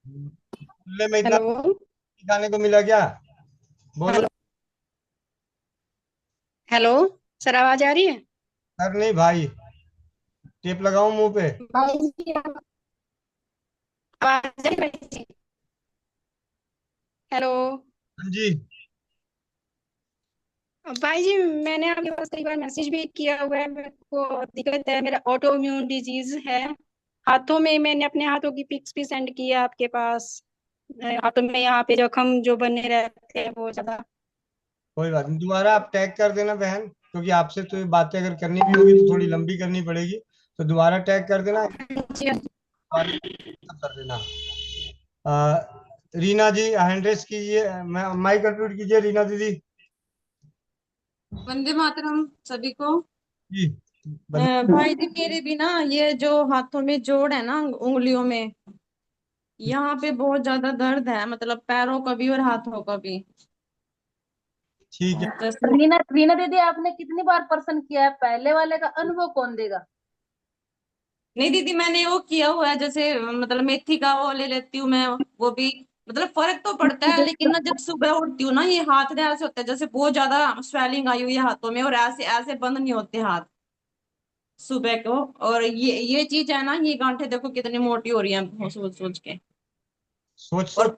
खुले में इतना हेलो सिखाने को मिला क्या? बोलो। हेलो हेलो सर, आवाज आ रही है? सर नहीं भाई, टेप लगाऊं मुंह पे? भाई जी आवाज आ रही है भाई जी? हेलो हाँ जी। भाई जी, मैंने आपके पास कई बार मैसेज भी किया हुआ है। मेरे को दिक्कत है, मेरा ऑटो इम्यून डिजीज है हाथों में। मैंने अपने हाथों की पिक्स भी सेंड किया आपके पास। हाथों में यहाँ पे जख्म जो बने रहते हैं बहुत ज्यादा। कोई बात नहीं, दोबारा आप टैग कर देना बहन, क्योंकि आपसे तो ये बातें अगर करनी भी होगी तो थोड़ी लंबी करनी पड़ेगी। तो दोबारा टैग कर देना, जी दोबारा कर देना। रीना जी हैंड रेस कीजिए, माइक अनम्यूट कीजिए रीना दीदी। वंदे मातरम सभी को। जी भाई जी, मेरे भी ना ये जो हाथों में जोड़ है ना, उंगलियों में, यहाँ पे बहुत ज्यादा दर्द है, मतलब पैरों का भी और हाथों का भी। ठीक है। जैसे रीना रीना दीदी, आपने कितनी बार पर्सन किया है? पहले वाले का अनुभव कौन देगा? नहीं दीदी, मैंने वो किया हुआ है, जैसे मतलब मेथी का वो ले लेती हूँ मैं, वो भी मतलब फर्क तो पड़ता है, लेकिन ना जब सुबह उठती हूँ ना, ये हाथ ना ऐसे होता है जैसे बहुत ज्यादा स्वेलिंग आई हुई है हाथों में, और ऐसे ऐसे बंद नहीं होते हाथ सुबह को। और ये चीज है ना, ये गांठें देखो कितनी मोटी हो रही है सोच सोच के। सोच और सोच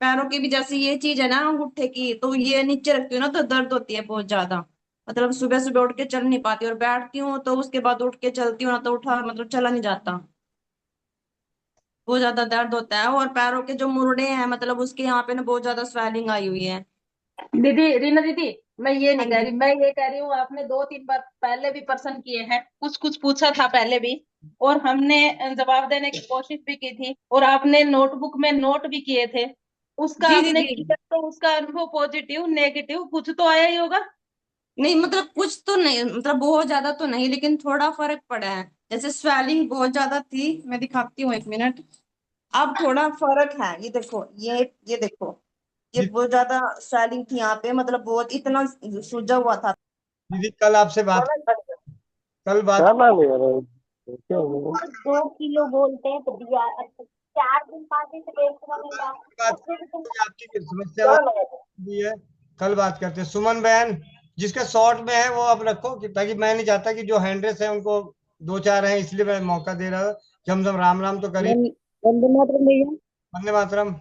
पैरों की भी जैसे ये चीज है ना अंगूठे की, तो ये नीचे रखती हूँ ना तो दर्द होती है बहुत ज्यादा। मतलब सुबह सुबह उठ के चल नहीं पाती, और बैठती हूँ तो उसके बाद उठ के चलती हूँ ना तो उठा मतलब चला नहीं जाता, बहुत ज्यादा दर्द होता है। और पैरों के जो मुड़े हैं, मतलब उसके यहाँ पे ना बहुत ज्यादा स्वेलिंग आई हुई है। दीदी, रीना दीदी, मैं ये हाँ नहीं कह जी। रही, मैं ये कह रही हूँ आपने 2-3 बार पहले भी पर्सन किए हैं, कुछ कुछ पूछा था पहले भी, और हमने जवाब देने की कोशिश भी की थी, और आपने नोटबुक में नोट भी किए थे। उसका जी आपने दीदी। किया तो उसका अनुभव पॉजिटिव नेगेटिव कुछ तो आया ही होगा। नहीं मतलब कुछ तो नहीं, मतलब बहुत ज्यादा तो नहीं, लेकिन थोड़ा फर्क पड़ा है। जैसे स्वेलिंग बहुत ज्यादा थी, मैं दिखाती हूँ 1 मिनट। अब थोड़ा फर्क है, ये देखो, ये देखो, ये दीदी, बहुत ज्यादा स्वेलिंग थी यहाँ पे, मतलब बहुत इतना सूजा हुआ था। दीदी कल आपसे बात, कल बात क्या नाम है यार? क्या हो गया? 2 किलो बोलते हैं तो दिया 4 दिन 5 दिन से एक किलो मिल रहा है। बात उससे भी तुम आपकी समस्या भी है, कल बात करते हैं। सुमन बहन, जिसका शॉर्ट में है वो आप रखो, ताकि मैं नहीं चाहता कि जो हैंडरेस है उनको दो चार हैं, इसलिए मैं मौका दे रहा था कि हम सब राम राम तो करिए। वंदे मातरम भैया। वंदे मातरम।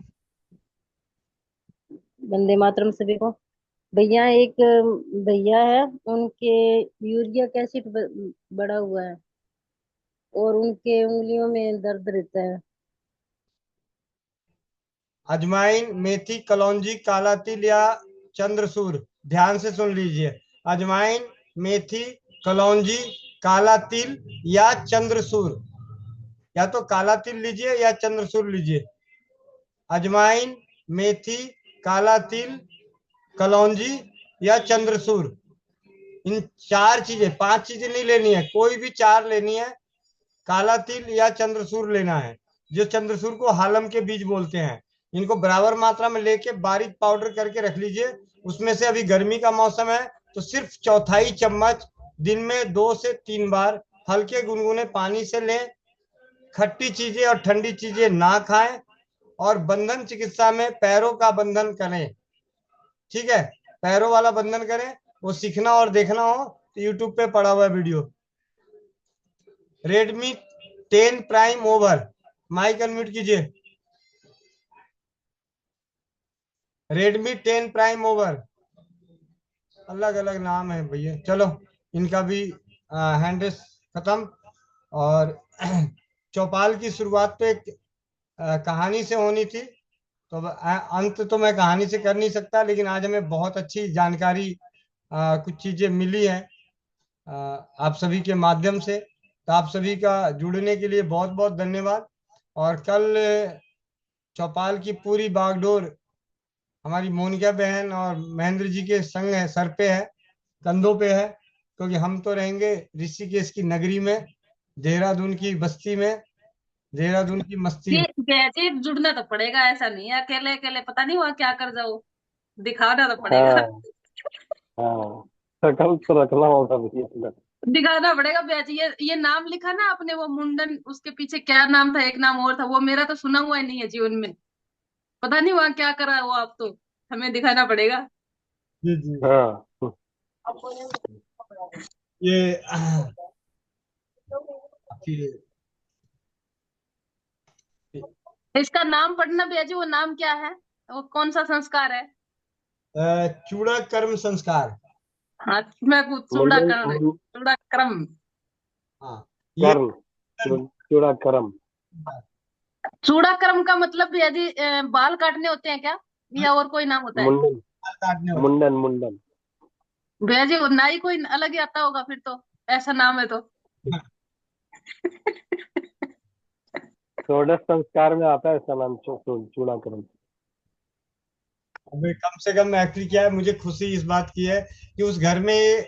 वंदे मातरम सभी को। भैया एक भैया है, उनके यूरिया एसिड बढ़ा हुआ है और उनके उंगलियों में दर्द रहता है। अजवाइन, मेथी, कलौंजी, काला तिल या चंद्रसूर, ध्यान से सुन लीजिए। अजवाइन, मेथी, कलौंजी, काला तिल या चंद्रसूर, या तो काला तिल लीजिए या चंद्रसूर लीजिए। अजवाइन, मेथी, काला तिल, कलौंजी या चंद्रसूर, इन 4 चीजें, 5 चीजें नहीं लेनी है, कोई भी 4 लेनी है। काला तिल या चंद्रसूर लेना है, जो चंद्रसूर को हालम के बीज बोलते हैं। इनको बराबर मात्रा में लेके बारीक पाउडर करके रख लीजिए। उसमें से अभी गर्मी का मौसम है तो सिर्फ चौथाई चम्मच दिन में 2 से 3 बार हल्के गुनगुने पानी से लें। खट्टी चीजें और ठंडी चीजें ना खाएं, और बंधन चिकित्सा में पैरों का बंधन करें। ठीक है, पैरों वाला बंधन करें। वो सीखना और देखना हो तो यूट्यूब पे पड़ा हुआ video. Redmi 10 prime over, mic unmute कीजिए। रेडमी 10 प्राइम ओवर, अलग अलग नाम है भैया। चलो, इनका भी हैंडरेस खत्म। और चौपाल की शुरुआत तो एक कहानी से होनी थी, तो अंत तो मैं कहानी से कर नहीं सकता, लेकिन आज हमें बहुत अच्छी जानकारी, कुछ चीजें मिली हैं आप सभी के माध्यम से। तो आप सभी का जुड़ने के लिए बहुत बहुत धन्यवाद। और कल चौपाल की पूरी बागडोर हमारी मोनिका बहन और महेंद्र जी के संग है, सर पे है, कंधों पे है, क्योंकि हम तो रहेंगे ऋषिकेश की नगरी में, देहरादून की बस्ती में, देहरादून की मस्ती ये हो। बेचे जुड़ना तो पड़ेगा, ऐसा नहीं है अकेले अकेले पता नहीं वहां क्या कर जाओ, दिखाना तो पड़ेगा। हाँ हाँ, शकल तो रखना होगा भैया। दिखाना पड़ेगा बेच, ये नाम लिखा ना आपने, वो मुंडन, उसके पीछे क्या नाम था, एक नाम और था, वो मेरा तो सुना हुआ ही नहीं है जीवन में, पता नहीं वहां क्या करा वो, आप तो हमें दिखाना पड़ेगा। जी जी। हाँ ये आपकी इसका नाम पढ़ना भैया जी, वो नाम क्या है, वो कौन सा संस्कार है? चूड़ा कर्म संस्कार। हाँ, मैं कुछ मुंडन चूड़ा क्रम। हाँ, ये कर्म, चूड़ा कर्म। चूड़ा क्रम का मतलब भैया जी बाल काटने होते हैं क्या, या और कोई नाम होता है? मुंडन काटने होते मुंडन मुंडन। भैया जी वो नाई कोई अलग ही आता होगा फिर तो, ऐसा नाम है तो। हैं। षोडश संस्कार में आता है इसका नाम, चूड़ा कर्म। अब कम से कम एक्चुअली क्या है, मुझे खुशी इस बात की है कि उस घर में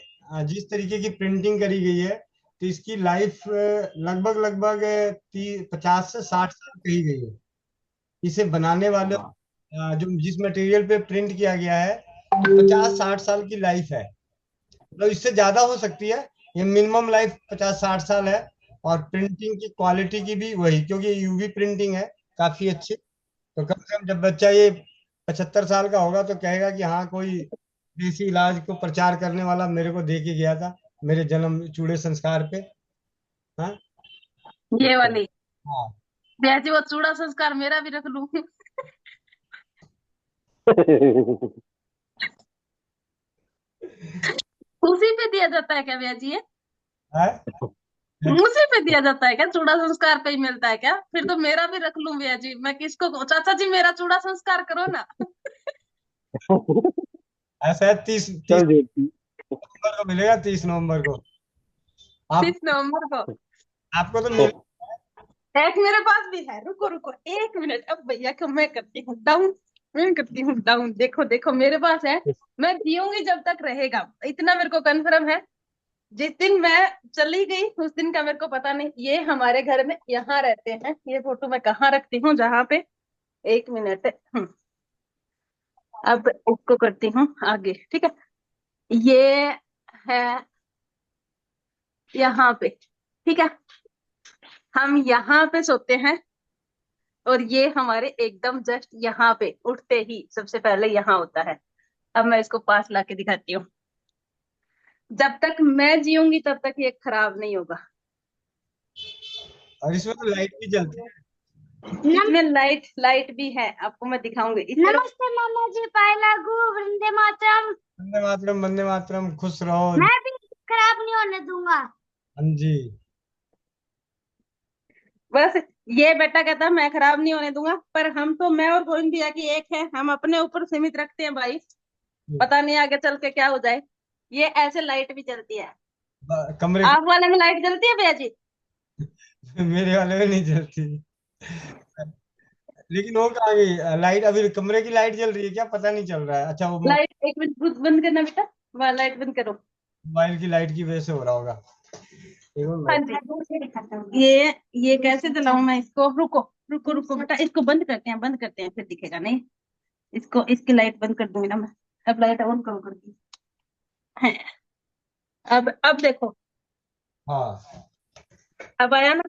जिस तरीके की प्रिंटिंग करी गई है, तो इसकी लाइफ लगभग लगभग 50 से 60 साल कही गई है। इसे बनाने वाले जो जिस मटेरियल पे प्रिंट किया गया है, 50 60 साल की लाइफ है। मतलब इससे ज्यादा हो सकती है, ये मिनिमम लाइफ 50 60 साल है। और प्रिंटिंग की क्वालिटी की भी वही, क्योंकि यूवी प्रिंटिंग है काफी अच्छी। तो कम से कम जब बच्चा ये 75 साल का होगा तो कहेगा कि हाँ, कोई देसी इलाज को प्रचार करने वाला मेरे को दे के गया था मेरे जन्म चूड़े संस्कार पे। हाँ। ये वाली हाँ। भैया जी, वो चूड़ा संस्कार मेरा भी रख लूं? उसी पे दिया जाता है क्या भैया जी ये? है? उसी पे दिया जाता है क्या, चूड़ा संस्कार पे ही मिलता है क्या? फिर तो मेरा भी रख लूं भैया जी, मैं किसको, चाचा जी मेरा चूड़ा संस्कार करो ना। ऐसा है, 30 चल जी। नवंबर को मिलेगा, 30 नवंबर को। आप 30 नवंबर को आपको तो मिल एक मेरे पास भी है, रुको रुको 1 मिनट, अब भैया को मैं करती हूँ डाउन, मैं करती हूँ डाउन, देखो देखो मेरे पास है, मैं जीऊंगी जब तक रहेगा, इतना मेरे को कंफर्म है। जिस दिन मैं चली गई उस दिन का मेरे को पता नहीं, ये हमारे घर में यहाँ रहते हैं, ये फोटो मैं कहाँ रखती हूँ जहाँ पे, 1 मिनट। अब इसको करती हूँ आगे, ठीक है, ये है यहाँ पे, ठीक है, हम यहाँ पे सोते हैं, और ये हमारे एकदम जस्ट यहाँ पे उठते ही सबसे पहले यहाँ होता है। अब मैं इसको पास लाके दिखाती हूँ, जब तक मैं जीऊंगी तब तक ये खराब नहीं होगा। और इसमें तो लाइट भी जलती है। इसमें लाइट लाइट भी है, आपको मैं दिखाऊंगी इस तरफ। नमस्ते मामा जी, पाए लागू वंदे मातरम। वंदे मातरम, वंदे मातरम, खुश रहो। मैं भी खराब नहीं होने दूंगा। हाँ जी। बस ये बेटा कहता है मैं खराब नहीं होने दूंगा, पर हम तो, मैं और गोविंद भैया की एक है, हम अपने ऊपर सीमित रखते हैं भाई, पता नहीं आगे चल के क्या हो जाए। ये ऐसे लाइट भी जलती है, कमरे आप वाले में लाइट जलती है भैया जी? मेरे वाले में नहीं जलती। लेकिन वो कहाँ गई लाइट? अभी कमरे की लाइट जल रही है क्या? पता नहीं चल रहा है। अच्छा, वो लाइट 1 मिनट बंद करना बेटा, वहाँ लाइट बंद करो। मोबाइल की लाइट की वजह से हो रहा होगा। हाँ जी, ये कैसे जलाऊं मैं इसको, रुको रुको रुको बेटा, इसको बंद करते हैं, बंद करते हैं, फिर दिखेगा नहीं, इसको, इसकी लाइट बंद कर दूंगी ना मैं। अब लाइट ऑन करो कर दी है। अब देखो, हाँ। अब आया ना,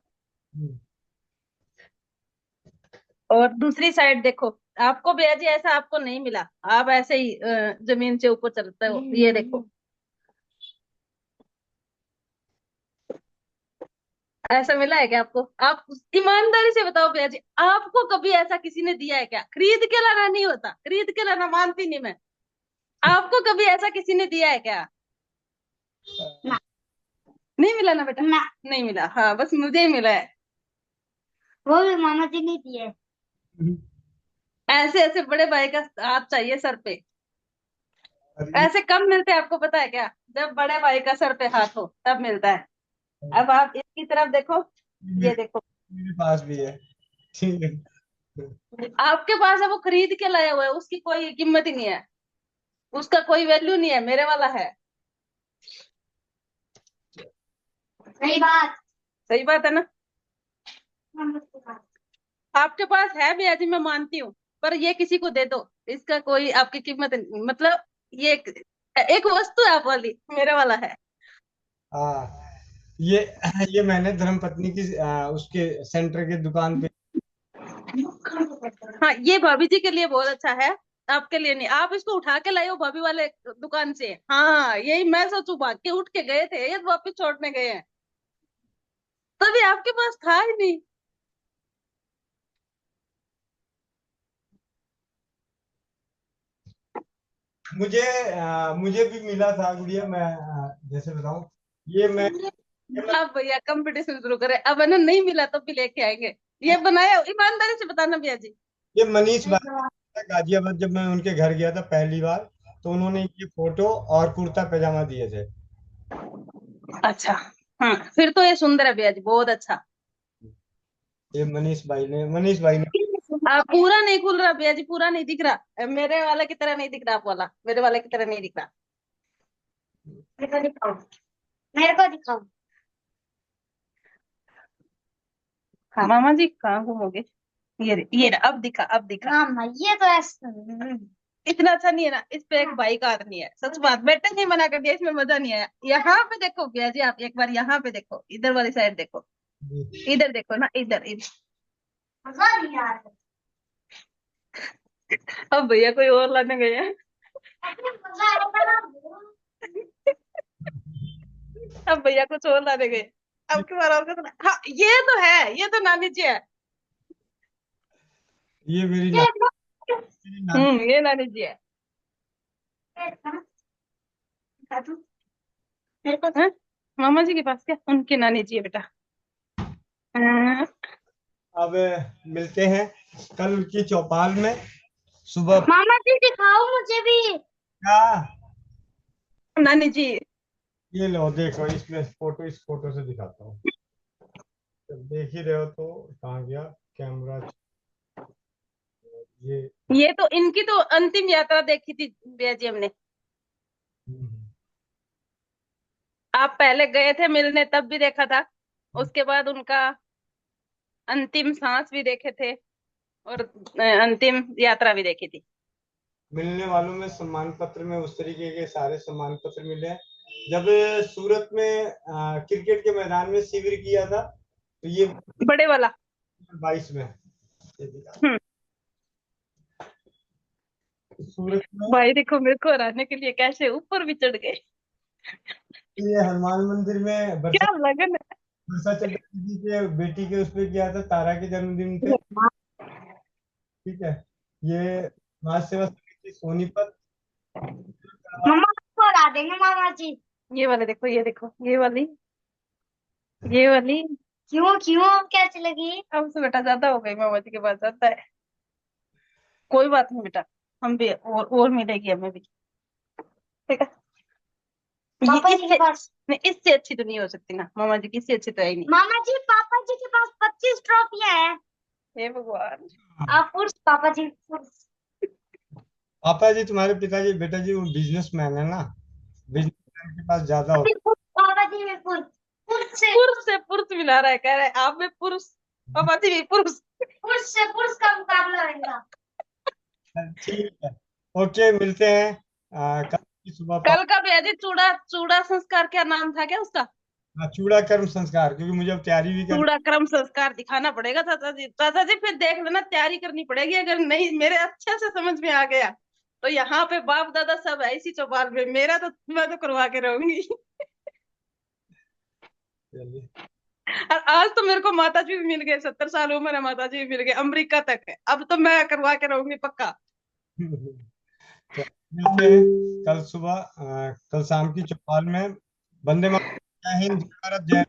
और दूसरी साइड देखो, आपको भैया जी ऐसा आपको नहीं मिला, आप ऐसे ही जमीन से ऊपर चलते हो, ये देखो ऐसा मिला है क्या आपको? आप ईमानदारी से बताओ भैया जी, आपको कभी ऐसा किसी ने दिया है क्या? खरीद के लाना नहीं होता, खरीद के लाना मानती नहीं मैं, आपको कभी ऐसा किसी ने दिया है क्या? ना। नहीं मिला ना बेटा? ना। नहीं मिला, हाँ बस मुझे ही मिला है। वो भी मामा जी ने दिए। ऐसे ऐसे बड़े भाई का हाथ चाहिए सर पे, ऐसे कम मिलते हैं, आपको पता है क्या? जब बड़े भाई का सर पे हाथ हो तब मिलता है। अब आप इसकी तरफ देखो, ये देखो मेरे पास भी है। ठीक है। आपके पास है, वो खरीद के लाया हुआ है, उसकी कोई कीमत ही नहीं है, उसका कोई वैल्यू नहीं है, मेरे वाला है। सही बात। सही बात है ना? आपके पास है भैया जी, मैं मानती हूँ, पर ये किसी को दे दो, इसका कोई आपकी कीमत नहीं, मतलब ये एक वस्तु है आप वाली, मेरे वाला है। हाँ, ये ये मैंने धर्मपत्नी की उसके सेंटर के दुकान पे। हाँ, ये भाभी जी के लिए बहुत अच्छा है, आपके लिए नहीं। आप इसको उठा के लाए हो भाभी वाले दुकान से। हाँ, यही मैं सोचू, भाग के उठ के गए थे, ये तो वापिस छोड़ने गए हैं, तभी आपके पास था ही नहीं। मुझे भी मिला था गुड़िया। मैं जैसे बताऊं, ये मैं अब भैया कंपटीशन शुरू करें, अब इन्हें नहीं मिला तो भी लेके आएंगे। ये बनाया, ईमानदारी से बताना भैया जी। ये मनीष भाई गाजियाबाद, जब मैं उनके घर गया था पहली बार, तो उन्होंने ये फोटो और कुर्ता पैजामा दिए थे। अच्छा, हाँ, फिर तो ये सुंदर है भैया जी, बहुत अच्छा। ये मनीष भाई ने पूरा नहीं खुल रहा भैया जी, पूरा नहीं दिख रहा, मेरे वाले की तरह नहीं दिख रहा, आप वाला मेरे वाले की तरह नहीं दिख रहा। मेरे को दिखाओ, मेरे को दिखाओ। हाँ मामा जी, कहाँ घूमोगे? ये रहा, अब दिखा, अब दिखा। मामा ये तो ऐसा इतना अच्छा नहीं है ना, इस पे एक भाई का हाथ नहीं है, सच बात, बेटे नहीं मना कर दिया, इसमें मजा नहीं आया। यहाँ पे देखो भैया जी, आप एक बार यहाँ पे देखो, इधर वाली साइड देखो, इधर देखो ना, इधर इधर। मजा नहीं आ रहा। अब भैया कोई और लाने गए हैं। मजा आएगा ना। अब भैया कुछ और लाने गए, अब की बार और कुछ हाँ, ये तो है, ये तो नानी जी है। ये मेरी ये नानी जी है। हाँ? मामा जी के पास क्या? उनकी नानी जी है बेटा। अब मिलते हैं कल की चौपाल में सुबह। मामा जी दिखाओ मुझे भी। क्या? नानी जी, ये लो देखो, इसमें फोटो, इस फोटो से दिखाता हूँ। जब देख ही रहे हो तो कहाँ गया कैमरा। ये तो इनकी तो अंतिम यात्रा देखी थी भैया जी हमने। आप पहले गए थे मिलने, तब भी देखा था, उसके बाद उनका अंतिम सांस भी देखे थे, और अंतिम यात्रा भी देखी थी। मिलने वालों में सम्मान पत्र में उस तरीके के सारे सम्मान पत्र मिले हैं। जब सूरत में क्रिकेट के मैदान में शिविर किया था, तो ये बड़े वाला 22 में सूरत में। भाई देखो, मेरे को हराने के लिए कैसे ऊपर भी चढ़ गए। ये हनुमान मंदिर में क्या लगन है। वर्षा चक्रवर्ती जी के बेटी के उस पे किया था, तारा के जन्मदिन पे। ठीक है, ये समाज सेवा समिति सोनीपत। मम्मा को हरा देंगे मामा जी। ये वाले देखो, ये देखो, ये वाली, ये वाली। क्यों क्यों कैसी लगी? अब से बेटा ज्यादा हो गई, मामा जी के पास जाता है। कोई बात नहीं बेटा, हम भी और मिलेगी हमें भी, ठीक है। पापा जी के पास नहीं, इससे अच्छी तो नहीं हो सकती ना मामा जी की, इससे अच्छी तो है ही नहीं। मामा जी, पापा जी के पास 25 ट्रॉफियां हैं। हे भगवान। आप पुरुष, पापा जी पुरुष। पापा जी तुम्हारे पिताजी, बेटा जी वो बिजनेसमैन है ना, बिजनेसमैन के पास ज्यादा होता पापा जी में पुरुष, पुरुष से पुरुष मिला रहा है, कह रहे हैं आप में पुरुष, पापा जी भी पुरुष। पुरुष से पुरुष का मुकाबला होगा। है। ठीक है, ओके, मिलते हैं कल की सुबह। कल का भैया जी चूड़ा चूड़ा संस्कार, क्या नाम था क्या उसका? चूड़ा कर्म संस्कार, क्योंकि मुझे अब तैयारी भी चूड़ा कर्म संस्कार दिखाना पड़ेगा चाचा जी। चाचा जी फिर देख लेना, तैयारी करनी पड़ेगी, अगर नहीं मेरे अच्छे से समझ में आ गया तो यहाँ पे बाप दादा सब है इसी चौपाल में, मेरा तो मैं तो करवा के रहूंगी। और आज तो मेरे को माता जी भी मिल गए, 70 साल उम्र है, माता जी भी मिल गए, अमेरिका तक है, अब तो मैं करवा के रहूंगी पक्का। मिलते हैं कल सुबह, कल शाम की चौपाल में। वंदे मातरम, जय हिंद, जय भारत, जय